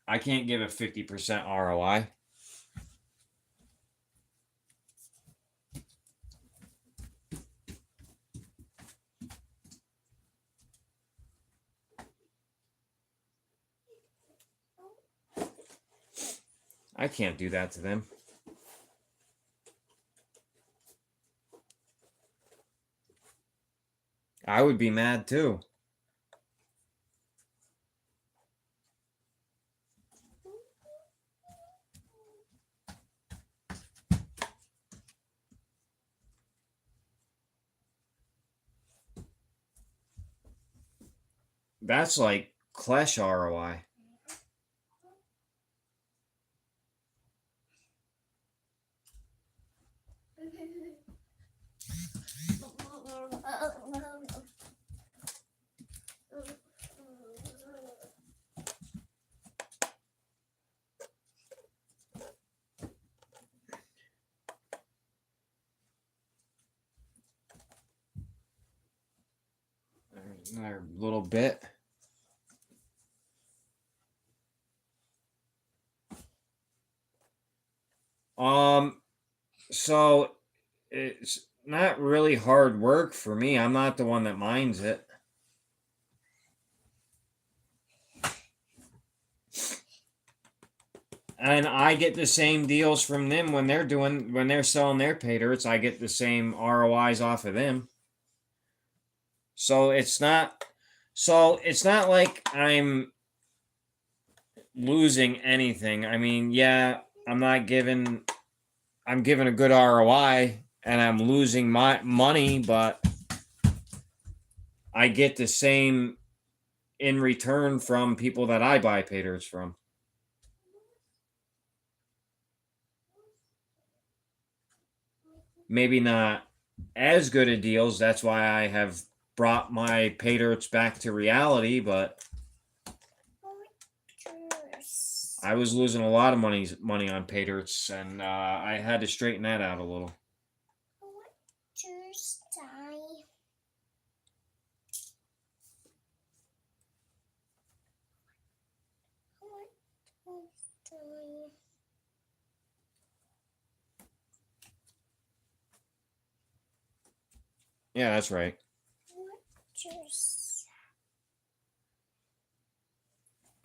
S1: I can't give a 50% ROI. I can't do that to them. I would be mad too. That's like Clash ROI. Another little bit. So it's not really hard work for me. I'm not the one that minds it. And I get the same deals from them when they're selling their pay dirts. I get the same ROIs off of them. So it's not like I'm losing anything. I mean, yeah, I'm giving a good ROI and I'm losing my money, but I get the same in return from people that I buy pay dirts from. Maybe not as good of deals. That's why I have brought my pay dirts back to reality, but I was losing a lot of money on pay dirts, and I had to straighten that out a little. Yeah, that's right.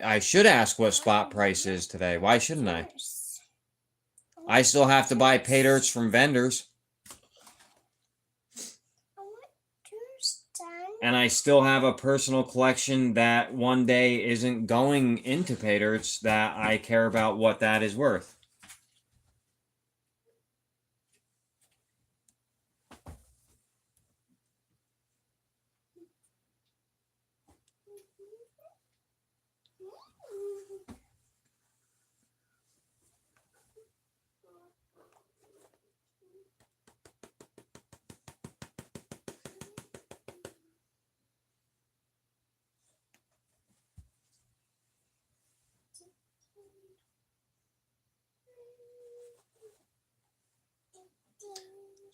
S1: I should ask what spot price is today. Why shouldn't I? I still have to buy pay dirts from vendors. And I still have a personal collection that one day isn't going into pay dirts that I care about what that is worth.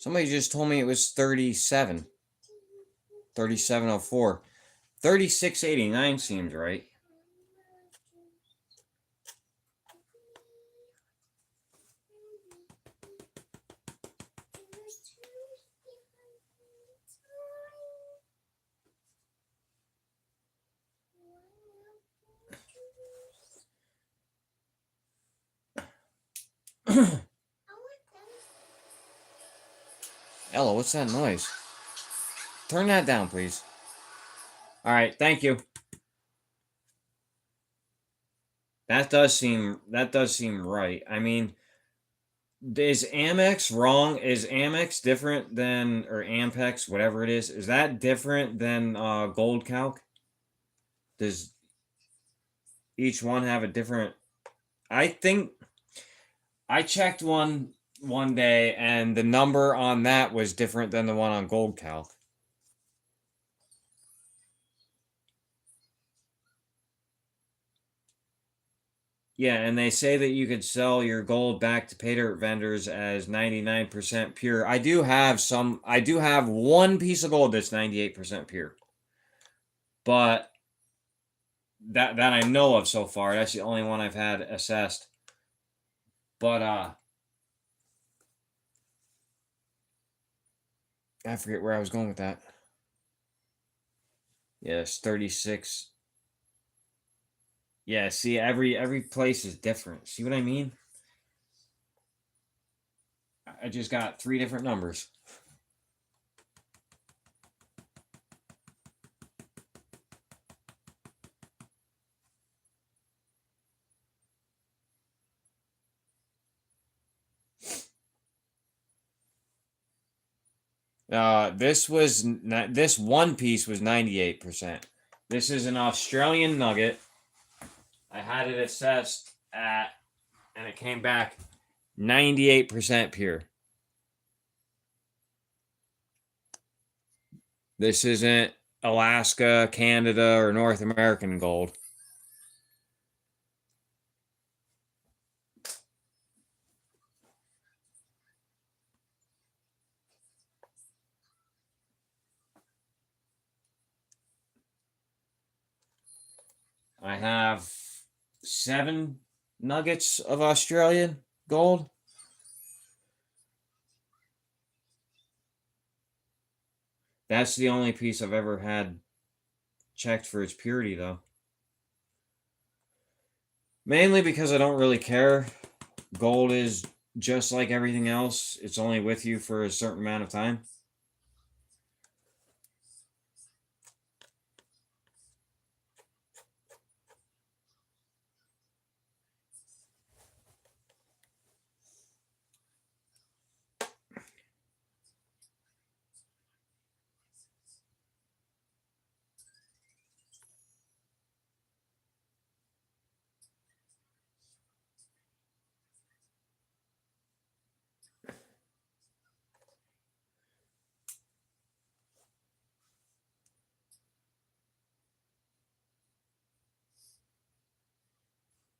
S1: Somebody just told me it was 37. 3704. 3689 seems right. Ella, what's that noise? Turn that down, please. All right, thank you. That does seem right. I mean, is Amex wrong? Is Amex different than, or Ampex, whatever it is? Is that different than Gold Calc? Does each one have a different? I think I checked one day, and the number on that was different than the one on Gold Calc. Yeah, and they say that you could sell your gold back to pay dirt vendors as 99% pure. I do have one piece of gold that's 98% pure. But that I know of so far. That's the only one I've had assessed. But I forget where I was going with that. Yes, 36. Yeah, see, every place is different. See what I mean? I just got 3 different numbers. This one piece was 98%. This is an Australian nugget. I had it assessed at, and it came back 98% pure. This isn't Alaska, Canada, or North American gold. I have 7 nuggets of Australian gold. That's the only piece I've ever had checked for its purity, though. Mainly because I don't really care. Gold is just like everything else, it's only with you for a certain amount of time.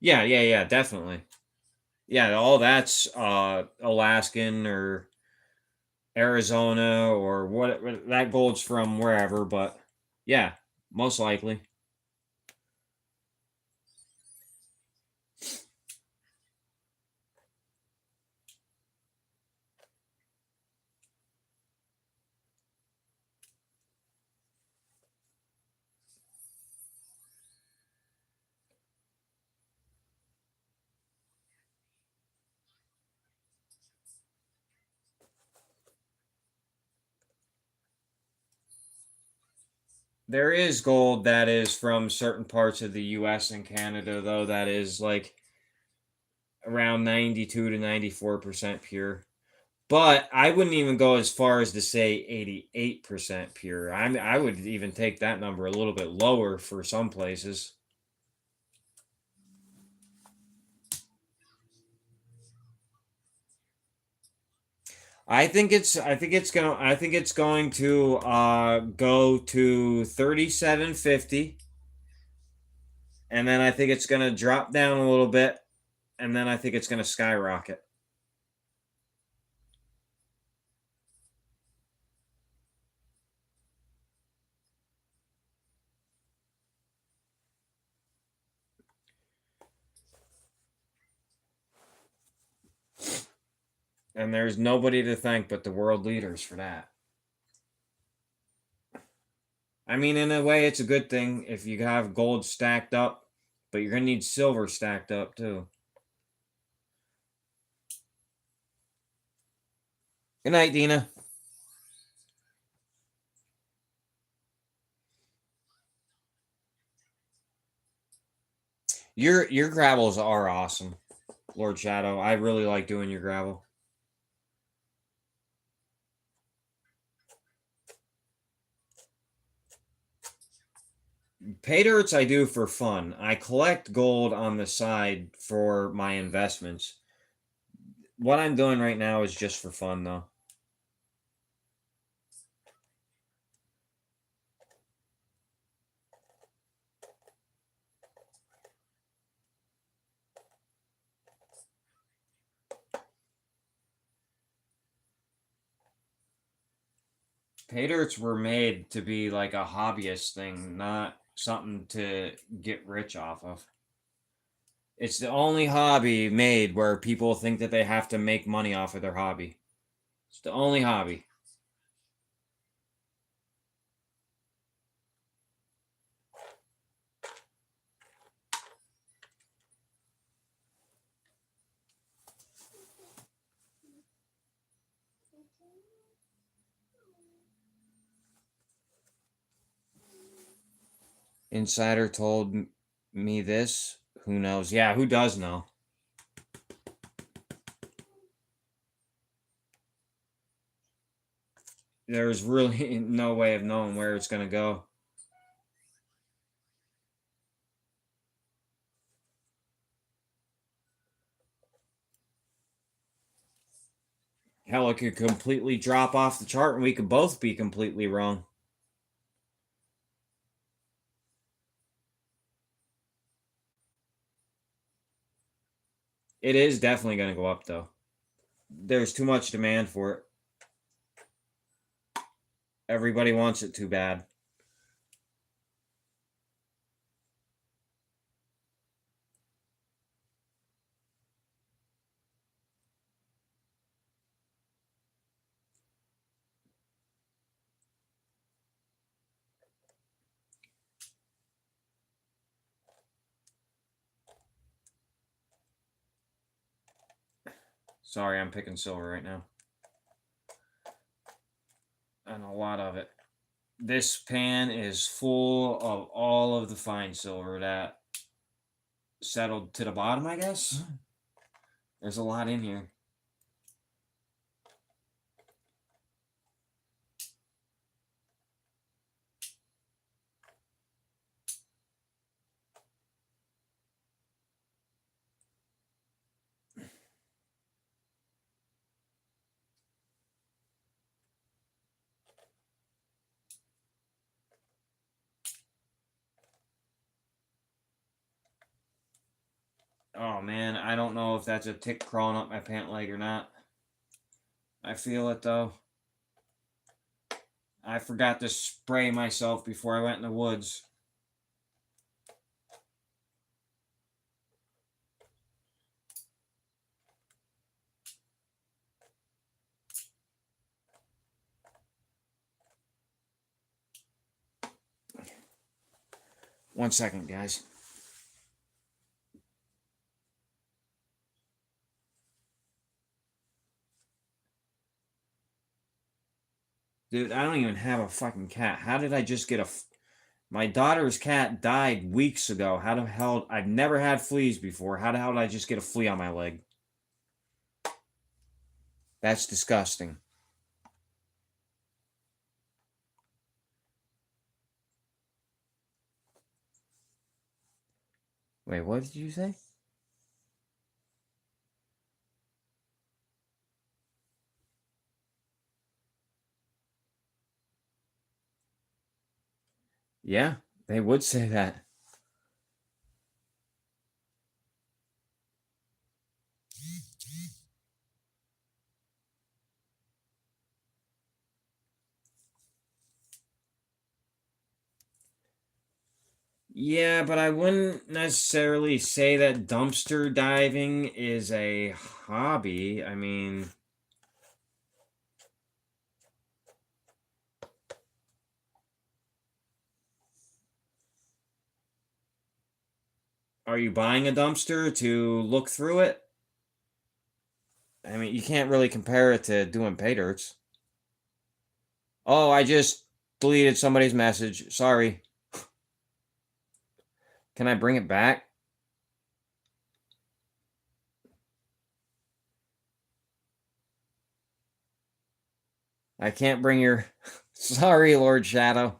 S1: Yeah, yeah, yeah, definitely. Yeah, all that's Alaskan or Arizona or what that gold's from wherever, but yeah, most likely. There is gold that is from certain parts of the US and Canada though that is like around 92 to 94% pure. But I wouldn't even go as far as to say 88% pure. I would even take that number a little bit lower for some places. I think it's going to go to 37.50, and then I think it's going to drop down a little bit, and then I think it's going to skyrocket. And there's nobody to thank but the world leaders for that. I mean, in a way, it's a good thing if you have gold stacked up, but you're going to need silver stacked up too. Good night, Dina. Your gravels are awesome, Lord Shadow. I really like doing your gravel. Pay dirts I do for fun. I collect gold on the side for my investments. What I'm doing right now is just for fun, though. Pay dirts were made to be like a hobbyist thing, not something to get rich off of. It's the only hobby made where people think that they have to make money off of their hobby. It's the only hobby. Insider told me this. Who knows? Yeah, who does know? There's really no way of knowing where it's going to go. Hell, it could completely drop off the chart and we could both be completely wrong. It is definitely going to go up, though. There's too much demand for it. Everybody wants it too bad. Sorry, I'm picking silver right now. And a lot of it. This pan is full of all of the fine silver that settled to the bottom, I guess. There's a lot in here. Oh man, I don't know if that's a tick crawling up my pant leg or not. I feel it though. I forgot to spray myself before I went in the woods. One second, guys. Dude, I don't even have a fucking cat. How did I just get a... My daughter's cat died weeks ago. How the hell... I've never had fleas before. How the hell did I just get a flea on my leg? That's disgusting. Wait, what did you say? Yeah, they would say that. Yeah, but I wouldn't necessarily say that dumpster diving is a hobby. I mean, are you buying a dumpster to look through it? I mean, you can't really compare it to doing pay dirts. Oh, I just deleted somebody's message. Sorry. Can I bring it back? I can't bring your... Sorry, Lord Shadow.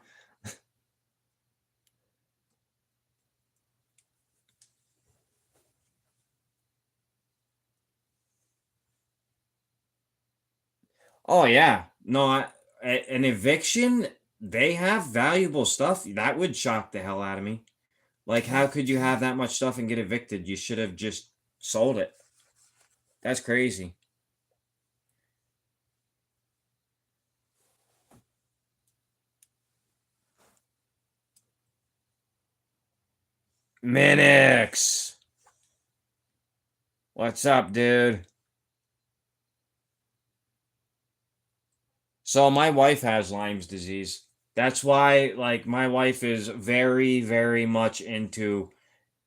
S1: Oh, yeah. No, an eviction, they have valuable stuff. That would shock the hell out of me. Like, how could you have that much stuff and get evicted? You should have just sold it. That's crazy. Minix! What's up, dude? So, my wife has Lyme's disease. That's why, like, my wife is very, very much into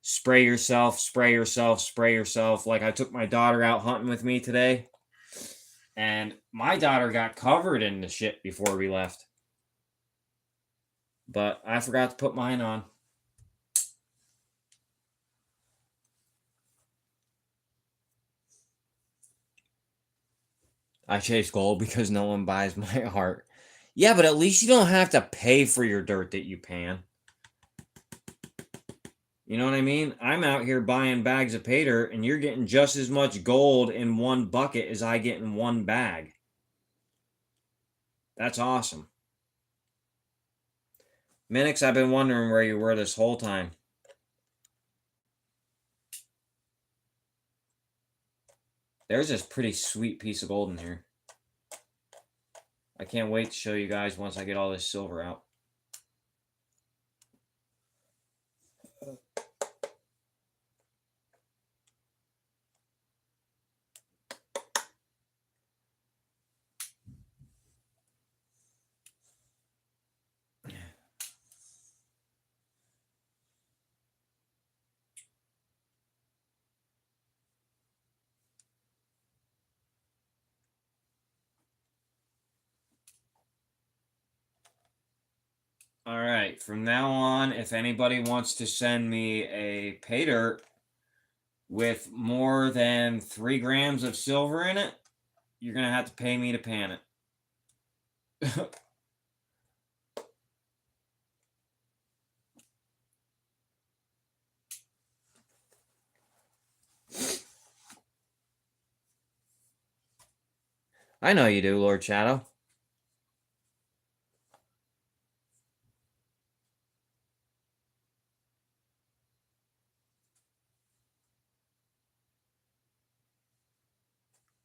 S1: spray yourself, spray yourself, spray yourself. Like, I took my daughter out hunting with me today, and my daughter got covered in the shit before we left. But I forgot to put mine on. I chase gold because no one buys my art. Yeah, but at least you don't have to pay for your dirt that you pan. You know what I mean? I'm out here buying bags of pay dirt, and you're getting just as much gold in one bucket as I get in one bag. That's awesome. Minix, I've been wondering where you were this whole time. There's this pretty sweet piece of gold in here. I can't wait to show you guys once I get all this silver out. All right, from now on, if anybody wants to send me a pay dirt with more than 3 grams of silver in it, you're gonna have to pay me to pan it. I know you do, Lord Shadow.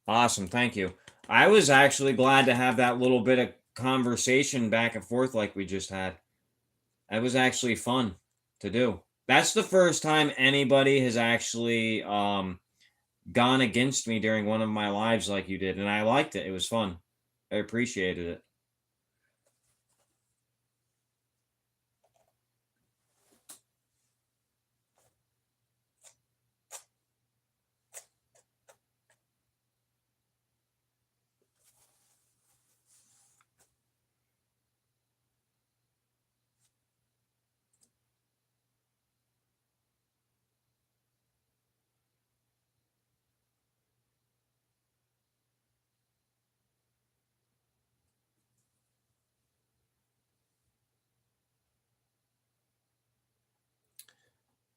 S1: Awesome, thank you. I was actually glad to have that little bit of conversation back and forth like we just had. It was actually fun to do. That's the first time anybody has actually gone against me during one of my lives like you did, and I liked it. It was fun. I appreciated it.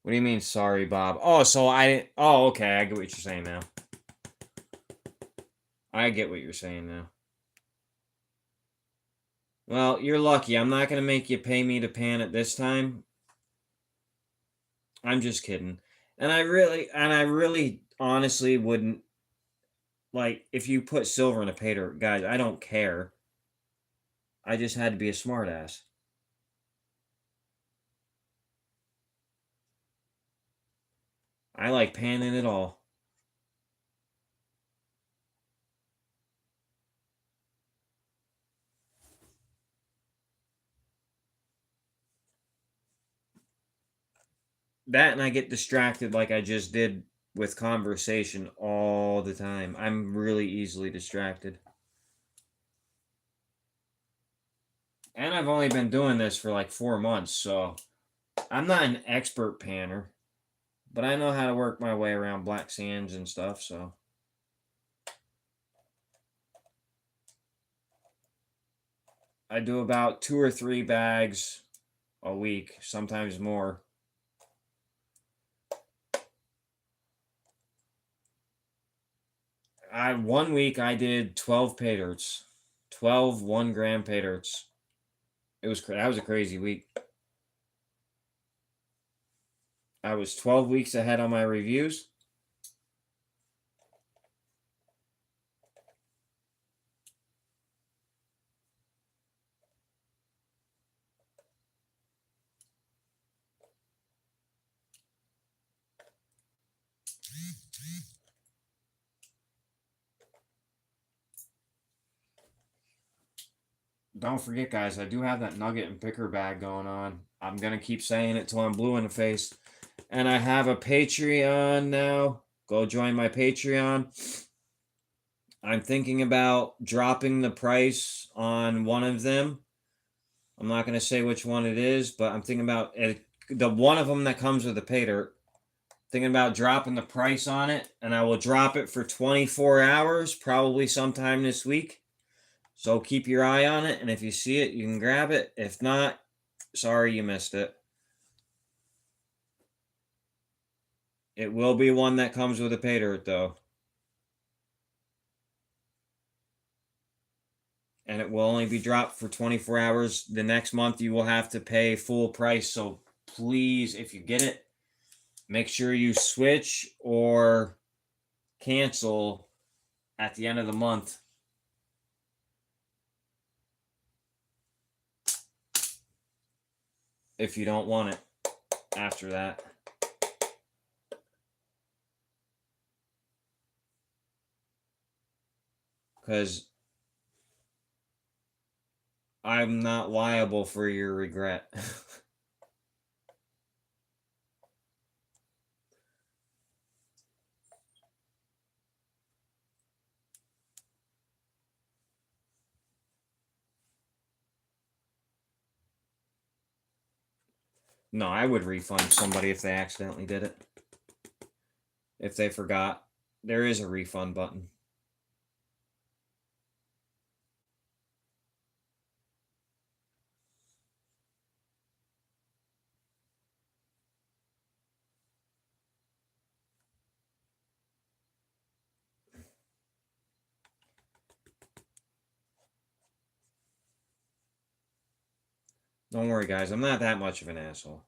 S1: What do you mean, sorry, Bob? Oh, so I. Oh, okay. I get what you're saying now. I get what you're saying now. Well, you're lucky. I'm not gonna make you pay me to pan it this time. I'm just kidding. And I really, honestly wouldn't like if you put silver in a pay dirt, guys. I don't care. I just had to be a smartass. I like panning it all. That and I get distracted like I just did with conversation all the time. I'm really easily distracted. And I've only been doing this for like 4 months, so I'm not an expert panner, but I know how to work my way around black sands and stuff, so I do about 2 or 3 bags a week, sometimes more. I 1 week I did 12 pay dirts. 12 1 gram pay dirts. That was a crazy week. I was 12 weeks ahead on my reviews. Don't forget, guys, I do have that nugget and picker bag going on. I'm going to keep saying it till I'm blue in the face. And I have a Patreon now. Go join my Patreon. I'm thinking about dropping the price on one of them. I'm not going to say which one it is, but I'm thinking about it, the one of them that comes with the pay dirt. Thinking about dropping the price on it, and I will drop it for 24 hours, probably sometime this week. So keep your eye on it, and if you see it, you can grab it. If not, sorry you missed it. It will be one that comes with a pay dirt, though. And it will only be dropped for 24 hours. The next month, you will have to pay full price. So please, if you get it, make sure you switch or cancel at the end of the month if you don't want it after that. Because I'm not liable for your regret. No, I would refund somebody if they accidentally did it. If they forgot. There is a refund button. Don't worry, guys. I'm not that much of an asshole.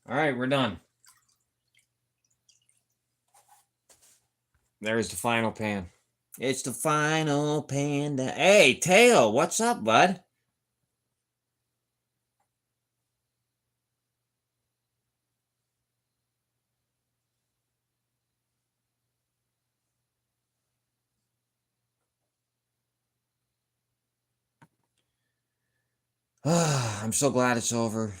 S1: All right, we're done. There's the final pan. It's the final panda. Hey, Tail, what's up, bud? I'm so glad it's over.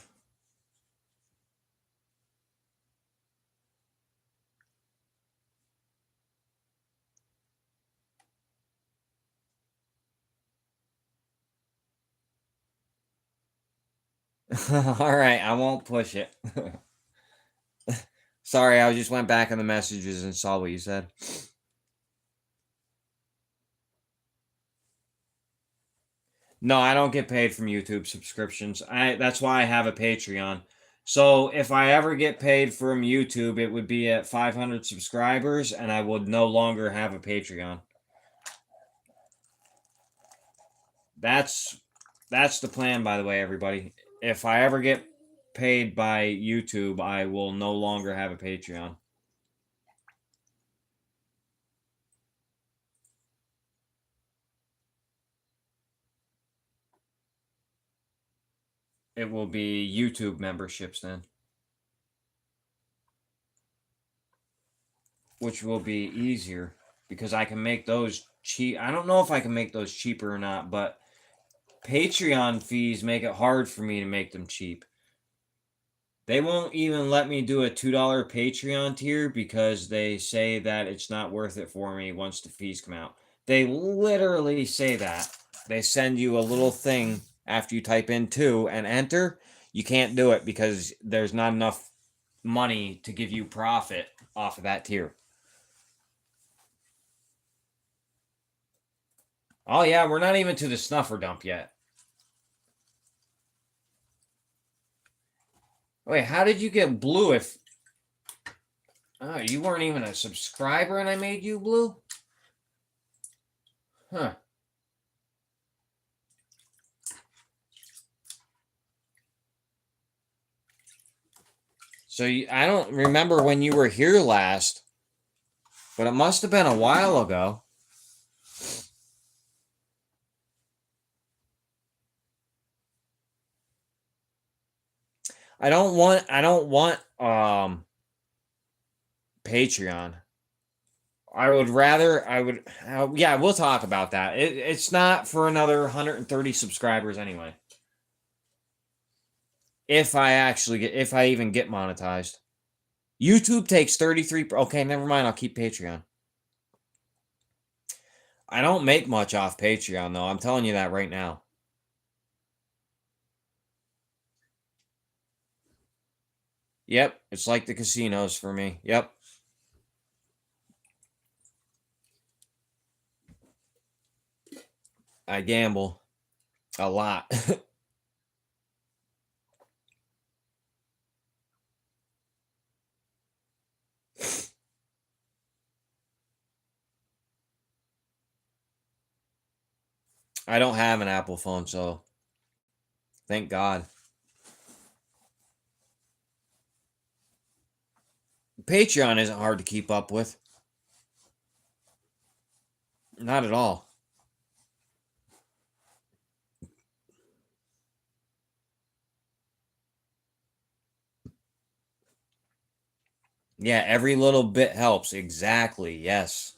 S1: All right, I won't push it. Sorry, I just went back in the messages and saw what you said. No, I don't get paid from YouTube subscriptions. That's why I have a Patreon. So if I ever get paid from YouTube, it would be at 500 subscribers, and I would no longer have a Patreon. That's that's the plan, by the way, everybody. If I ever get paid by YouTube, I will no longer have a Patreon. It will be YouTube memberships then, which will be easier because I can make those cheap. I don't know if I can make those cheaper or not, but Patreon fees make it hard for me to make them cheap. They won't even let me do a $2 Patreon tier because they say that it's not worth it for me once the fees come out. They literally say that. They send you a little thing after you type in 2 and enter. You can't do it because there's not enough money to give you profit off of that tier. Oh, yeah, we're not even to the snuffer dump yet. Wait, how did you get blue if. Oh, you weren't even a subscriber and I made you blue? Huh. So I don't remember when you were here last, but it must have been a while ago. I don't want Patreon. Yeah, we'll talk about that. It's not for another 130 subscribers anyway. If I even get monetized. YouTube takes 33. Okay, never mind. I'll keep Patreon. I don't make much off Patreon though. I'm telling you that right now. Yep, it's like the casinos for me. Yep. I gamble a lot. I don't have an Apple phone, so thank God. Patreon isn't hard to keep up with. Not at all. Yeah, every little bit helps. Exactly. Yes.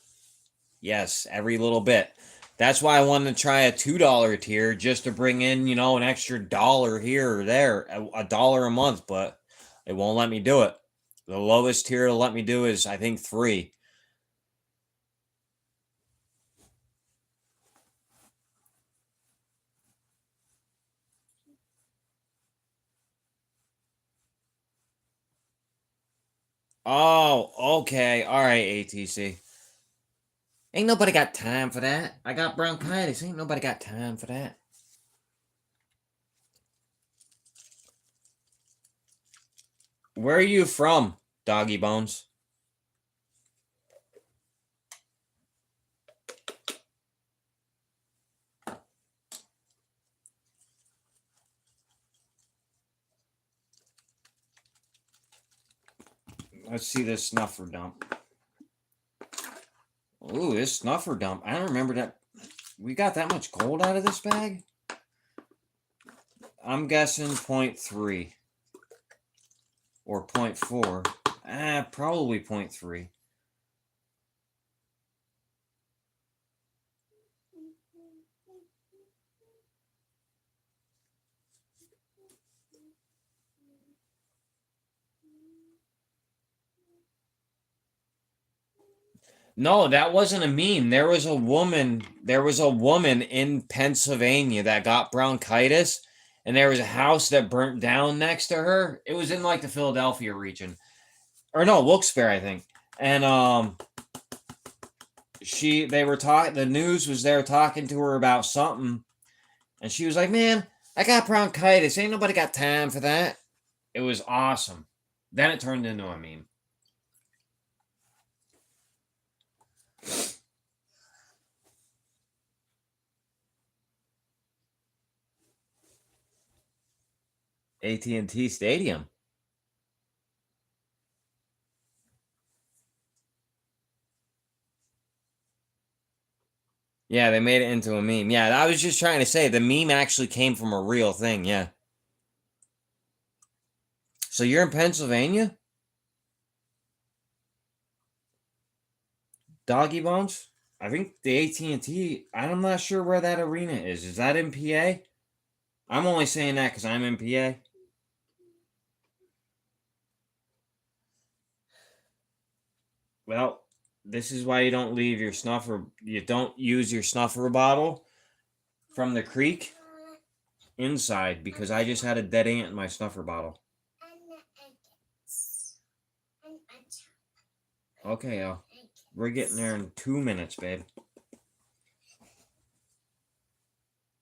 S1: Yes, every little bit. That's why I wanted to try a $2 tier just to bring in, an extra dollar here or there, a dollar a month, but it won't let me do it. The lowest tier to let me do is, I think, 3. Oh, okay. All right, ATC. Ain't nobody got time for that. I got bronchitis. Ain't nobody got time for that. Where are you from, Doggy Bones? Let's see this snuffer dump. Ooh, this snuffer dump. I don't remember that. We got that much gold out of this bag? I'm guessing 0.3 or 0.4. Probably 0.3. No, that wasn't a meme. There was a woman. There was a woman in Pennsylvania that got bronchitis, and there was a house that burnt down next to her. It was in like the Philadelphia region, or no, Wilkes-Barre, I think. And they were talking. The news was there talking to her about something, and she was like, "Man, I got bronchitis. Ain't nobody got time for that." It was awesome. Then it turned into a meme. AT&T Stadium. Yeah, they made it into a meme. Yeah, I was just trying to say the meme actually came from a real thing. Yeah. So you're in Pennsylvania, Doggy Bones? I think the AT&T. I'm not sure where that arena is. Is that in PA? I'm only saying that because I'm in PA. Well, this is why you don't leave your snuffer. You don't use your snuffer bottle from the creek inside because I just had a dead ant in my snuffer bottle. Okay, we're getting there in 2 minutes, babe.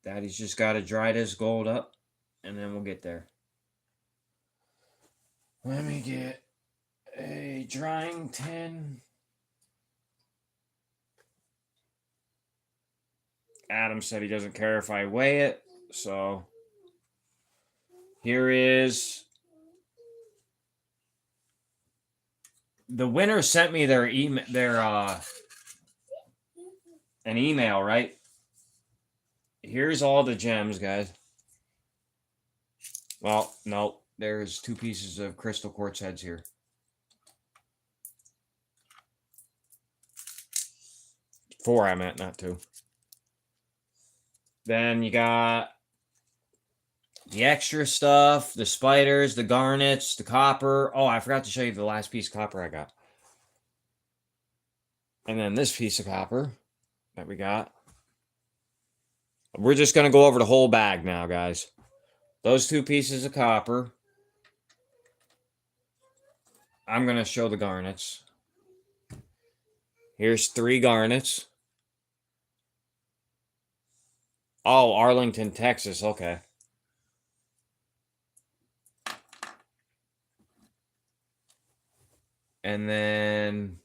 S1: Daddy's just got to dry this gold up, and then we'll get there. Let me get a drying tin. Adam said he doesn't care if I weigh it, so here is the winner sent me their email, an email, right? Here's all the gems, guys. Well, no, there's 2 pieces of crystal quartz heads here. 4, I meant, not 2. Then you got the extra stuff, the spiders, the garnets, the copper. Oh, I forgot to show you the last piece of copper I got. And then this piece of copper that we got. We're just going to go over the whole bag now, guys. Those 2 pieces of copper. I'm going to show the garnets. Here's 3 garnets. Oh, Arlington, Texas. Okay. And then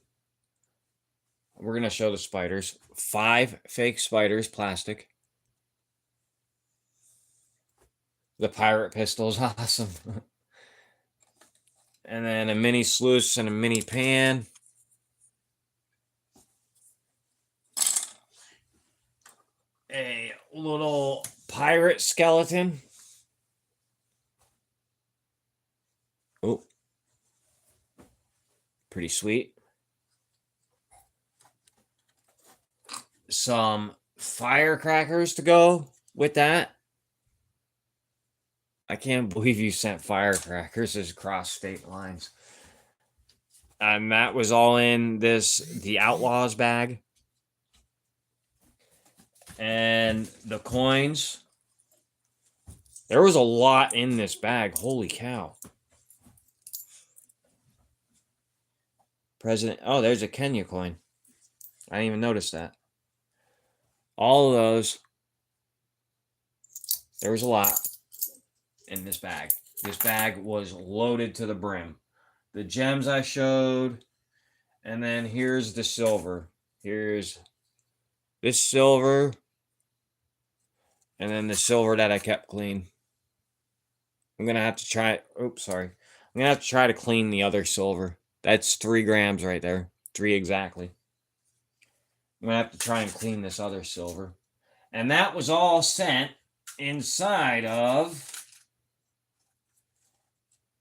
S1: we're going to show the spiders. 5 fake spiders, plastic. The pirate pistol is awesome. And then a mini sluice and a mini pan. A little pirate skeleton. Oh. Pretty sweet. Some firecrackers to go with that. I can't believe you sent firecrackers as cross state lines. And that was all in the Outlaws bag. And the coins. There was a lot in this bag. Holy cow. President. Oh, there's a Kenya coin. I didn't even notice that. All of those. There was a lot in this bag. This bag was loaded to the brim. The gems I showed. And then here's the silver. Here's this silver. And then the silver that I kept clean. I'm going to have to try. Oops, sorry. I'm going to have to try to clean the other silver. That's 3 grams right there. 3 exactly. I'm going to have to try and clean this other silver. And that was all sent inside of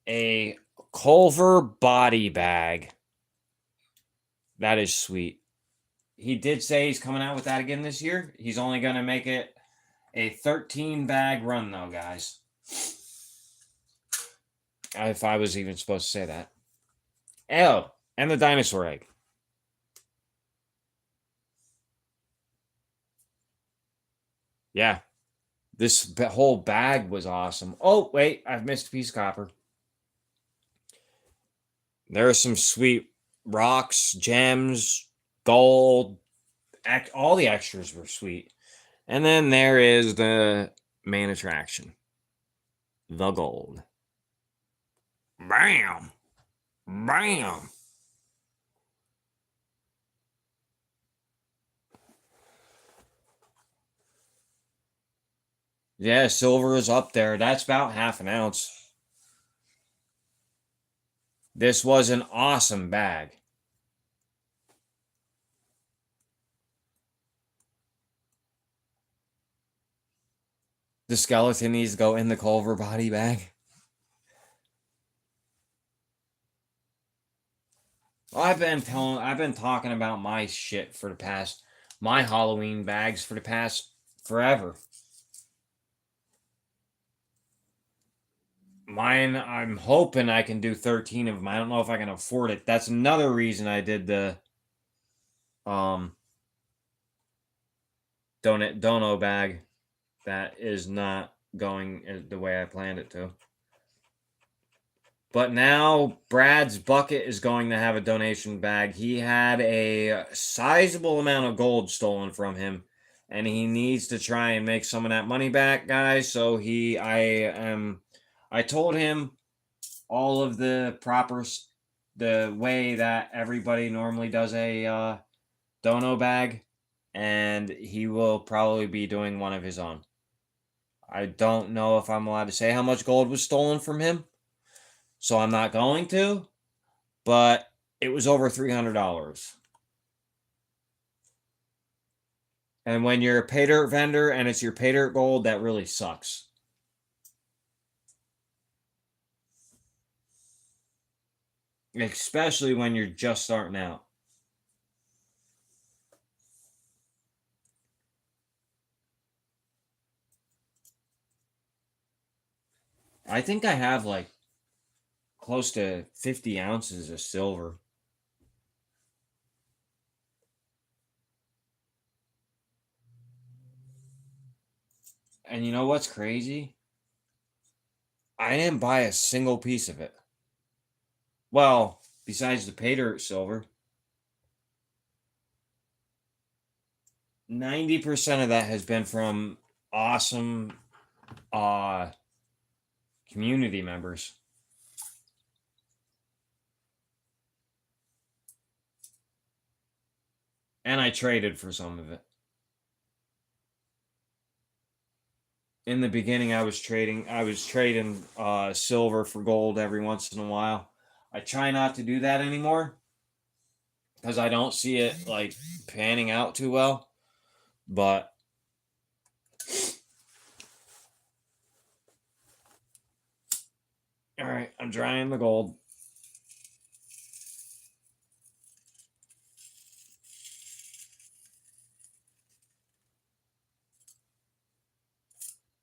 S1: a Culver body bag. That is sweet. He did say he's coming out with that again this year. He's only going to make it a 13 bag run, though, guys. If I was even supposed to say that. Oh, and the dinosaur egg. Yeah. This whole bag was awesome. Oh, wait. I've missed a piece of copper. There are some sweet rocks, gems, gold. All the extras were sweet. And then there is the main attraction. The gold. Bam! Bam! Yeah, silver is up there. That's about half an ounce. This was an awesome bag. The skeleton needs to go in the Culver body bag. Well, I've been talking about my shit for the past, my Halloween bags for the past forever. Mine, I'm hoping I can do 13 of them. I don't know if I can afford it. That's another reason I did the dono bag. That is not going the way I planned it to. But now Brad's bucket is going to have a donation bag. He had a sizable amount of gold stolen from him, and he needs to try and make some of that money back, guys. So I told him all of the the way that everybody normally does a dono bag, and he will probably be doing one of his own. I don't know if I'm allowed to say how much gold was stolen from him, so I'm not going to, but it was over $300. And when you're a pay dirt vendor and it's your pay dirt gold, that really sucks. Especially when you're just starting out. I think I have like close to 50 ounces of silver. And you know what's crazy? I didn't buy a single piece of it. Well, besides the pay dirt silver. 90% of that has been from awesome community members. And I traded for some of it. In the beginning I was trading silver for gold every once in a while. I try not to do that anymore because I don't see it like panning out too well. But all right, I'm drying the gold.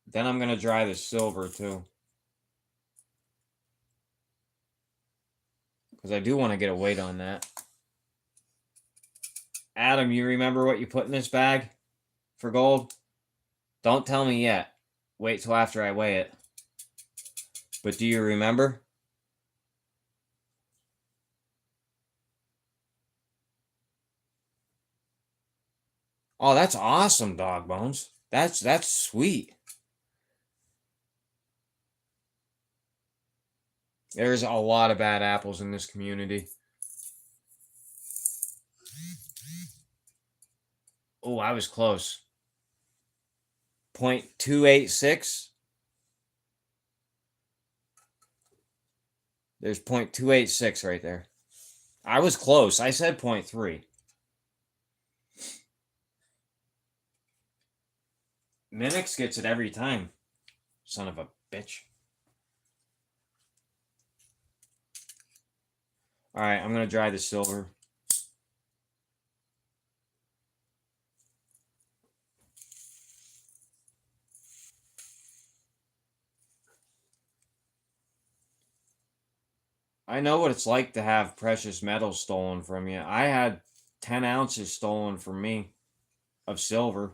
S1: Then I'm gonna dry the silver too. because I do want to get a weight on that. Adam, you remember what you put in this bag for gold? Don't tell me yet. Wait till after I weigh it. But do you remember? Oh, that's awesome, Dog Bones. That's sweet. There's a lot of bad apples in this community. Oh, I was close. 0.286. There's 0.286 right there. I was close. I said 0.3. Minix gets it every time. Son of a bitch. Alright, I'm going to dry the silver. I know what it's like to have precious metals stolen from you. I had 10 ounces stolen from me of silver.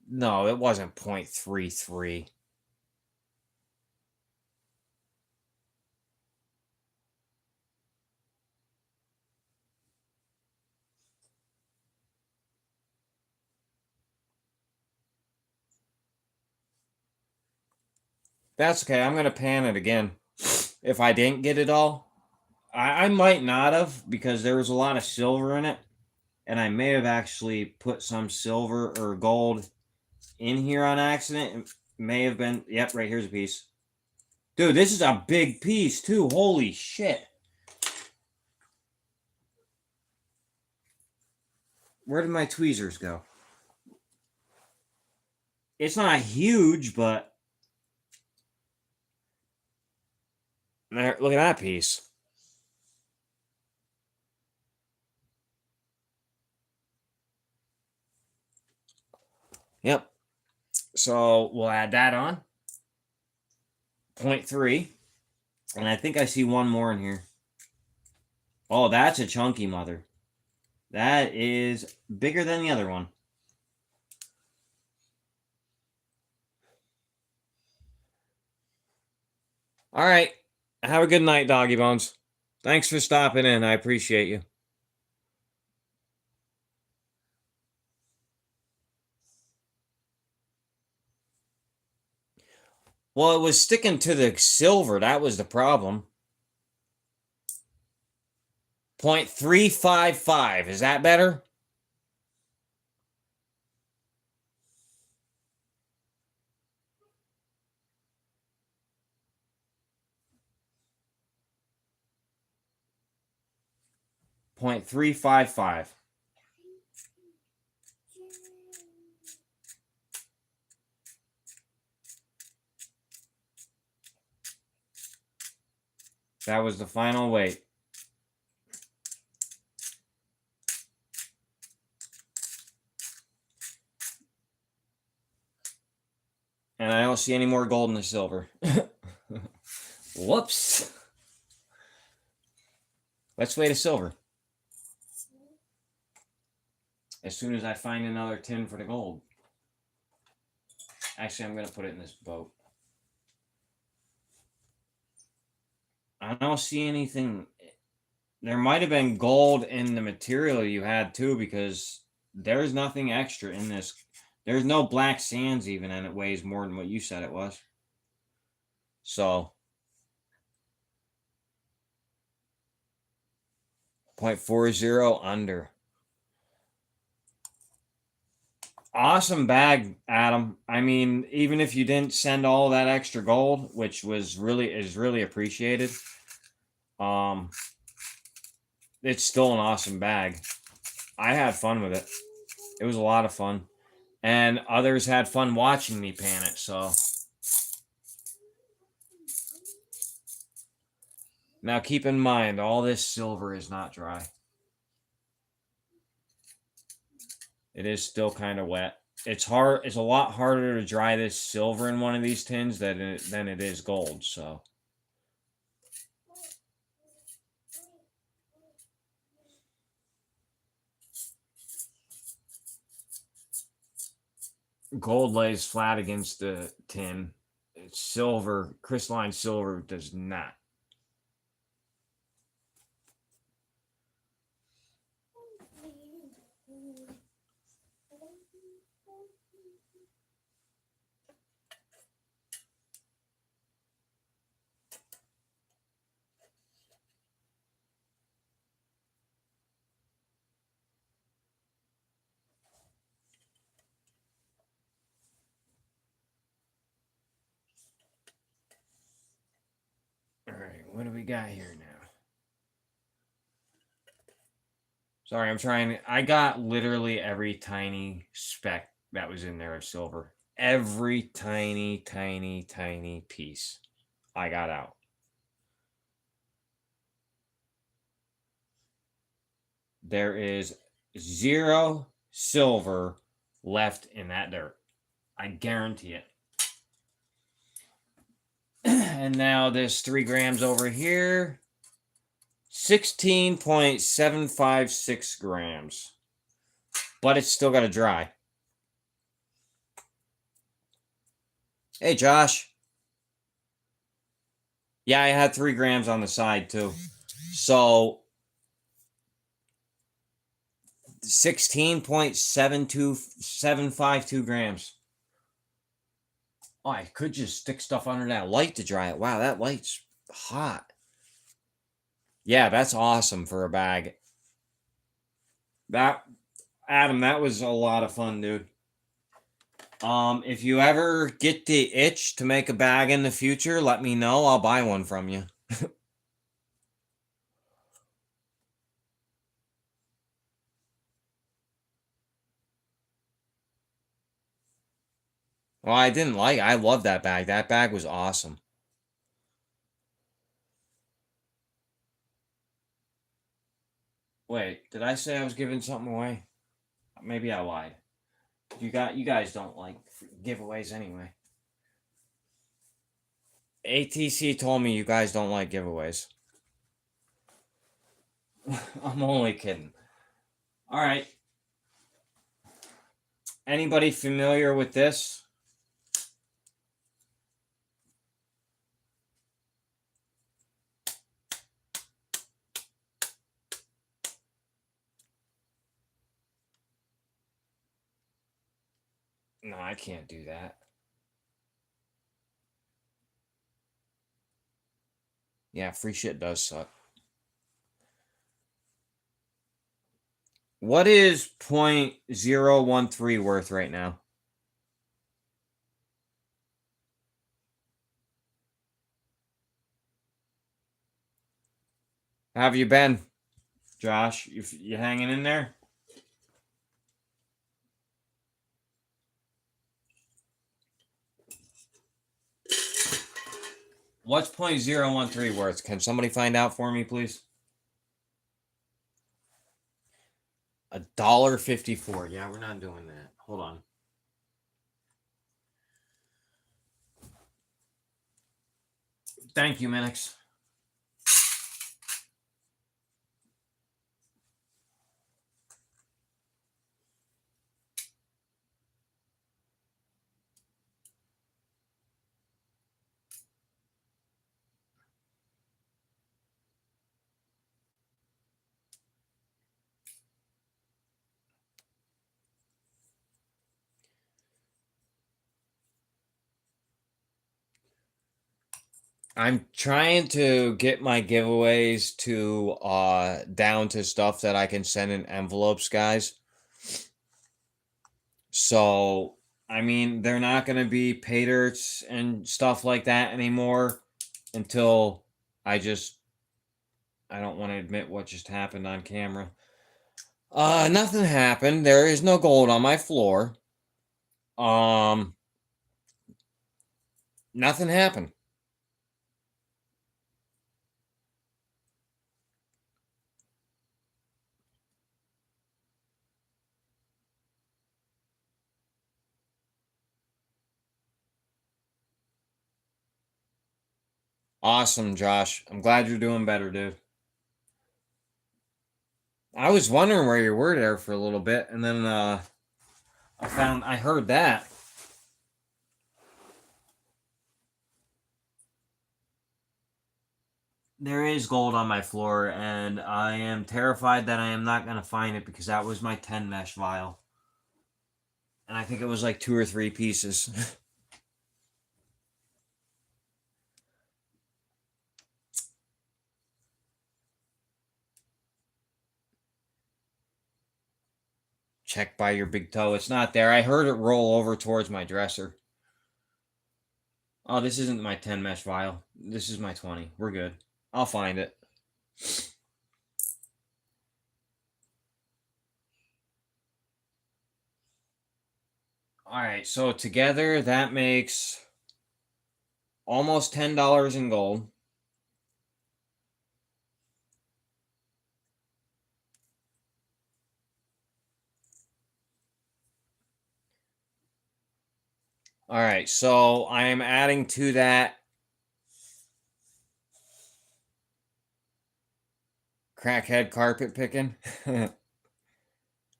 S1: No, it wasn't 0.33. That's okay. I'm going to pan it again. If I didn't get it all, I might not have because there was a lot of silver in it. And I may have actually put some silver or gold in here on accident. It may have been. Yep, right here's a piece. Dude, this is a big piece too. Holy shit. Where did my tweezers go? It's not huge, but there, look at that piece. Yep. So we'll add that on. 0.3. And I think I see one more in here. Oh, that's a chunky mother. That is bigger than the other one. All right. Have a good night, Doggy Bones. Thanks for stopping in. I appreciate you. Well, it was sticking to the silver. That was the problem. 0.355. Is that better? .355. That was the final weight. And I don't see any more gold in the silver. Whoops. Let's weigh the silver. As soon as I find another tin for the gold. Actually, I'm going to put it in this boat. I don't see anything. There might have been gold in the material you had too, because there's nothing extra in this. There's no black sands even, and it weighs more than what you said it was. So 0.40 under. Awesome bag, Adam. I mean, even if you didn't send all that extra gold, which was really appreciated, Um, it's still an awesome bag. I had fun with it. It was a lot of fun. And others had fun watching me pan it, so. Now keep in mind, all this silver is not dry. It is still kind of wet. It's hard. It's a lot harder to dry this silver in one of these tins than it is gold, so. Gold lays flat against the tin. Silver, crystalline silver, does not. All right, what do we got here now? Sorry, I'm trying. I got literally every tiny speck that was in there of silver. Every tiny, tiny, tiny piece I got out. There is 0 silver left in that dirt. I guarantee it. And now this 3 grams over here. 16.756 grams. But it's still got to dry. Hey, Josh. Yeah, I had 3 grams on the side, too. So, 16.72752 grams. Oh, I could just stick stuff under that light to dry it. Wow, that light's hot. Yeah, that's awesome for a bag. Adam, that was a lot of fun, dude. If you ever get the itch to make a bag in the future, let me know. I'll buy one from you. Well, I love that bag. That bag was awesome. Wait, did I say I was giving something away? Maybe I lied. You guys don't like giveaways anyway. ATC told me you guys don't like giveaways. I'm only kidding. All right. Anybody familiar with this? No, I can't do that. Yeah, free shit does suck. What is 0.013 worth right now? How have you been, Josh? You hanging in there? What's 0.013 worth? Can somebody find out for me, please? $1.54. Yeah, we're not doing that. Hold on. Thank you, Minix. I'm trying to get my giveaways to down to stuff that I can send in envelopes, guys. So, I mean, they're not going to be pay dirts and stuff like that anymore until I just I don't want to admit what just happened on camera. Nothing happened. There is no gold on my floor. Um, Nothing happened. Awesome, Josh. I'm glad you're doing better, dude. I was wondering where you were there for a little bit, and then I heard that. There is gold on my floor, and I am terrified that I am not going to find it because that was my 10 mesh vial. And I think it was like 2 or 3 pieces. Check by your big toe. It's not there. I heard it roll over towards my dresser. Oh, this isn't my 10 mesh vial. This is my 20. We're good. I'll find it. All right, so together that makes almost $10 in gold. All right, so I am adding to that crackhead carpet picking.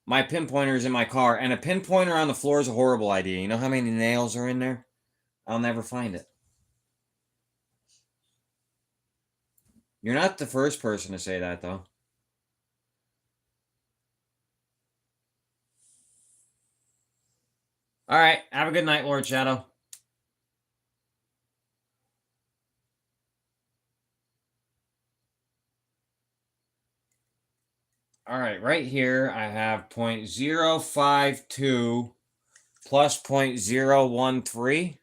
S1: My pinpointer is in my car, and a pinpointer on the floor is a horrible idea. You know how many nails are in there? I'll never find it. You're not the first person to say that, though. All right, have a good night, Lord Shadow. All right, right here I have 0.052 plus 0.013.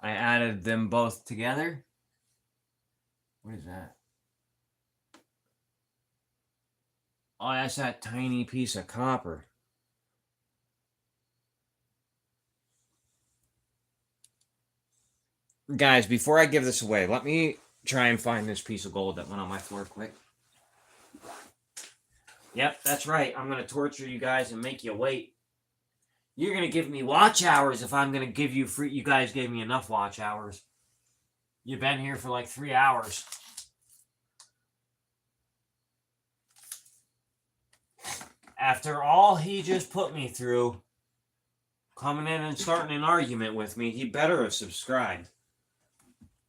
S1: I added them both together. What is that? Oh, that's that tiny piece of copper. Guys, before I give this away, let me try and find this piece of gold that went on my floor quick. Yep, that's right. I'm going to torture you guys and make you wait. You're going to give me watch hours if I'm going to give you free. You guys gave me enough watch hours. You've been here for like 3 hours. After all he just put me through, coming in and starting an argument with me, he better have subscribed.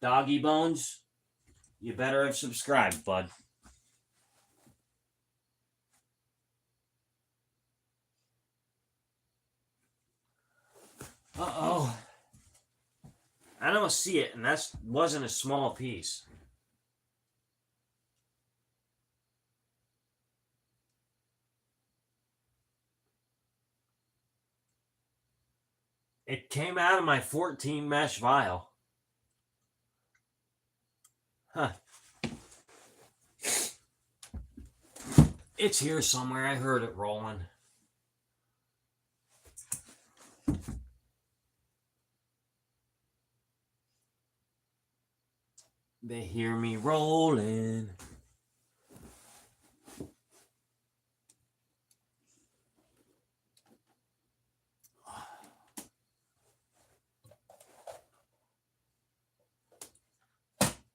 S1: Doggy Bones, you better have subscribed, bud. Uh-oh. I don't see it, and that wasn't a small piece. It came out of my 14 mesh vial. Huh. It's here somewhere. I heard it rolling. They hear me rolling.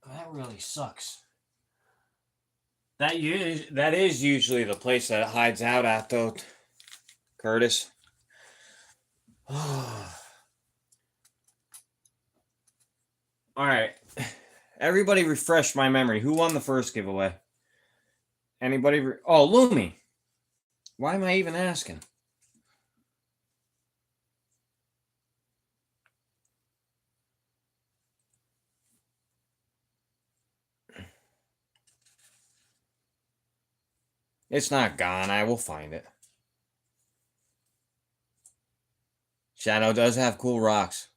S1: That really sucks. That is usually the place that it hides out at, though, Curtis. All right. Everybody refresh my memory. Who won the first giveaway? Anybody? Oh, Lumi. Why am I even asking? It's not gone. I will find it. Shadow does have cool rocks.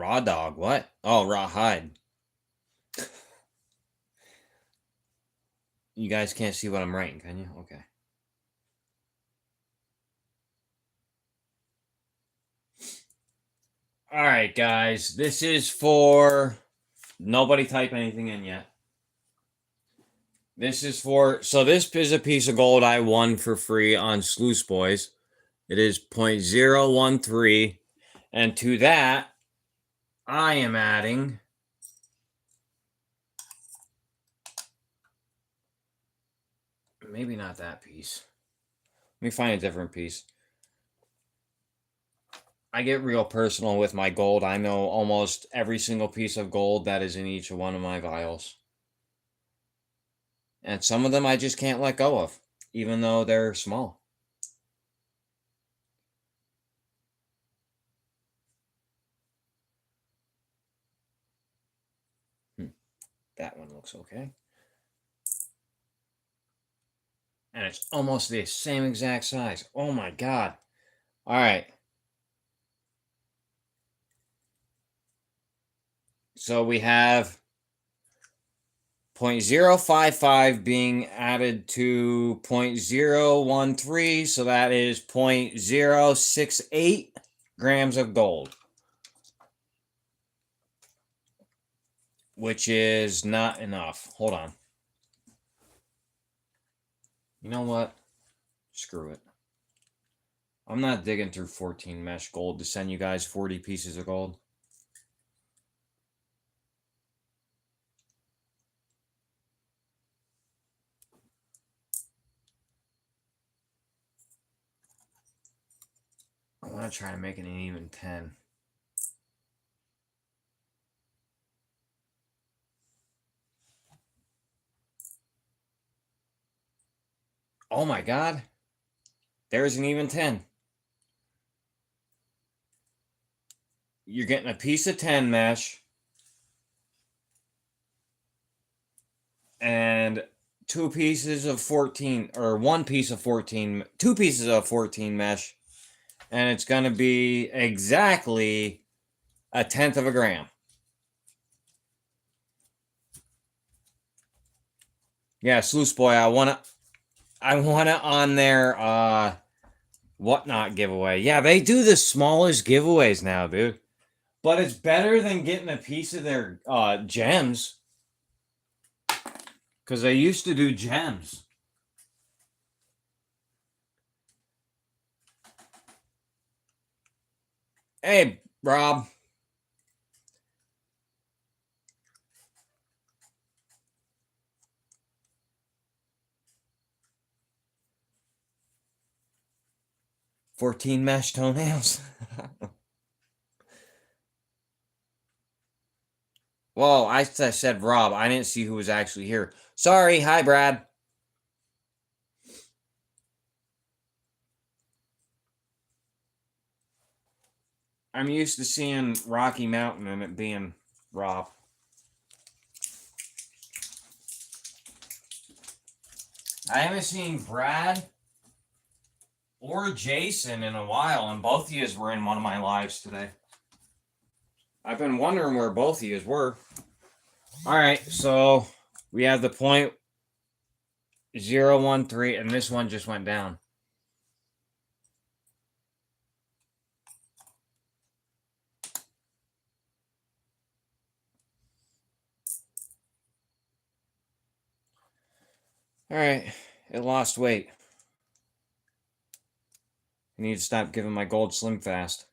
S1: Raw dog, what? Oh, raw hide. You guys can't see what I'm writing, can you? Okay. All right, guys. This is for... Nobody type anything in yet. This is for... So this is a piece of gold I won for free on Sluice Boys. It is 0.013. And to that, I am adding... Maybe not that piece. Let me find a different piece. I get real personal with my gold. I know almost every single piece of gold that is in each one of my vials. And some of them I just can't let go of, even though they're small. That one looks okay. And it's almost the same exact size. Oh my God. All right. So we have 0.055 being added to 0.013. So that is 0.068 grams of gold, which is not enough. Hold on. You know what? Screw it. I'm not digging through 14 mesh gold to send you guys 40 pieces of gold. I want to try to make it an even 10. Oh my God. There's an even 10. You're getting a piece of 10 mesh and two pieces of 14, or one piece of 14, two pieces of 14 mesh, and it's going to be exactly a tenth of a gram. Yeah, Sluice Boy, I want it on their whatnot giveaway. Yeah, they do the smallest giveaways now, dude. But it's better than getting a piece of their gems. Because they used to do gems. Hey, Rob. "14 mesh toenails." Whoa, I said Rob. I didn't see who was actually here. Sorry. Hi, Brad. I'm used to seeing Rocky Mountain and it being Rob. I haven't seen Brad or Jason in a while, and both of you were in one of my lives today. I've been wondering where both of you were. All right, so we have the 0.013, and this one just went down. All right, it lost weight. I need to stop giving my gold slim fast.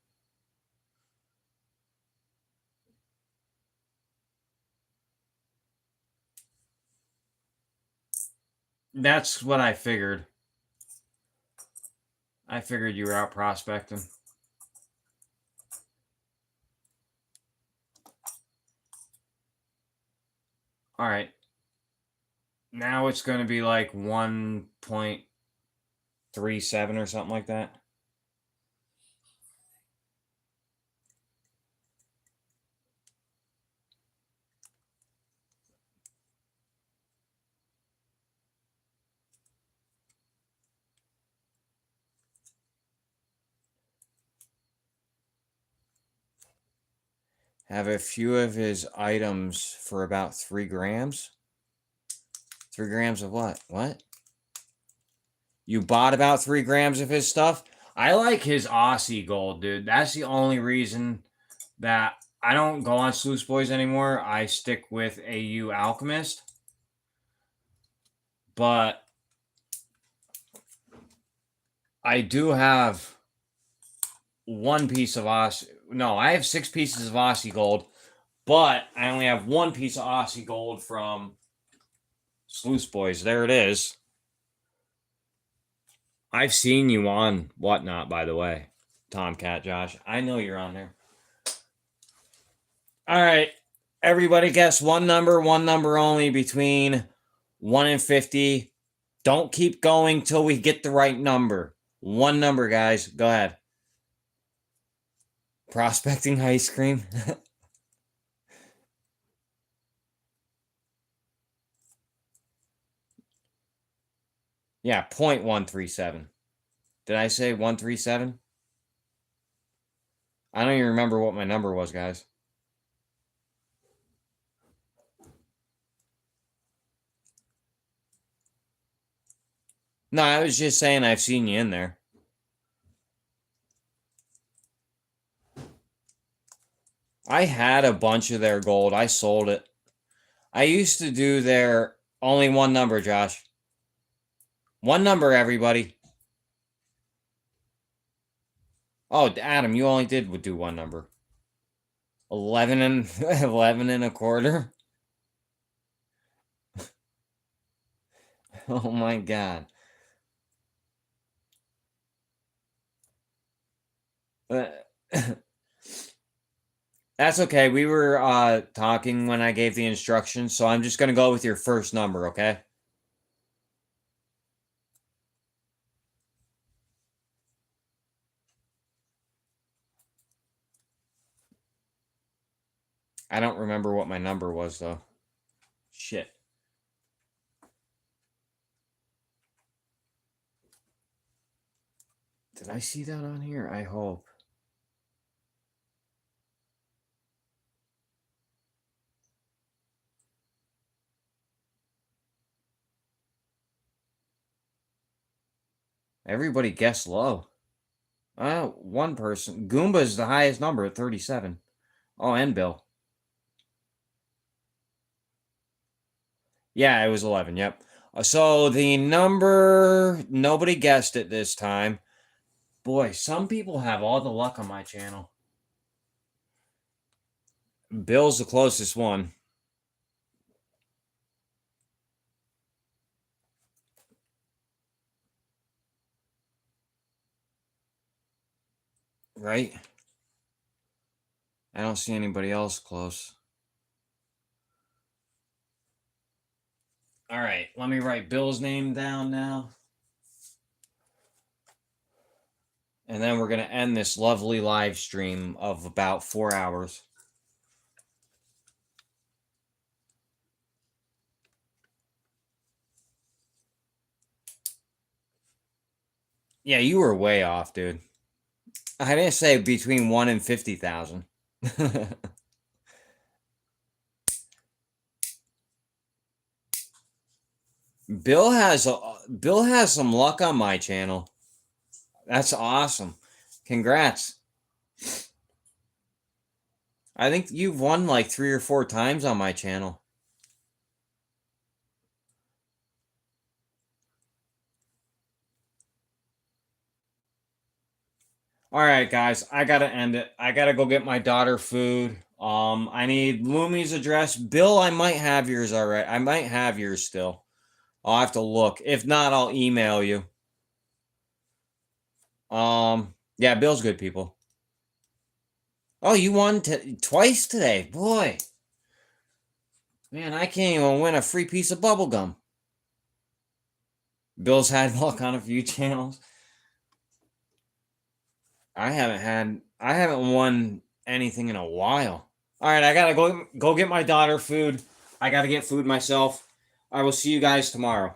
S1: That's what I figured. I figured you were out prospecting. All right. Now it's going to be like 1.37 or something like that. Have a few of his items for about 3 grams. 3 grams of what? What? You bought about 3 grams of his stuff? I like his Aussie gold, dude. That's the only reason that I don't go on Sluice Boys anymore. I stick with AU Alchemist. But I do have one piece of Aussie. No, I have 6 pieces of Aussie gold, but I only have one piece of Aussie gold from Sluice Boys. There it is. I've seen you on Whatnot, by the way, Tomcat Josh. I know you're on there. All right, everybody guess one number only between 1 and 50. Don't keep going till we get the right number. One number, guys. Go ahead. Prospecting ice cream. Yeah, 0.137. Did I say 137? I don't even remember what my number was, guys. No, I was just saying I've seen you in there. I had a bunch of their gold. I sold it. I used to do their only one number, Josh. One number, everybody. Oh, Adam, you only did do one number. 11 and 11 and a quarter. Oh my god. That's okay. We were talking when I gave the instructions, so I'm just going to go with your first number, okay? I don't remember what my number was, though. Shit. Did I see that on here? I hope. Everybody guessed low. One person. Goomba is the highest number at 37. Oh, and Bill. Yeah, it was 11. Yep. So the number, nobody guessed it this time. Boy, some people have all the luck on my channel. Bill's the closest one. Right? I don't see anybody else close. All right, let me write Bill's name down now. And then we're going to end this lovely live stream of about 4 hours. Yeah, you were way off, dude. I didn't say between 1 and 50,000. Bill has some luck on my channel. That's awesome. Congrats. I think you've won like 3 or 4 times on my channel. All right, guys, I gotta end it. I gotta go get my daughter food. I need Lumi's address. Bill, I might have yours already. I might have yours still. I'll have to look. If not, I'll email you. Yeah, Bill's good, people. Oh, you won twice today, boy. Man, I can't even win a free piece of bubble gum. Bill's had luck on a few channels. I haven't won anything in a while. All right, I gotta go get my daughter food. I gotta get food myself. I will see you guys tomorrow.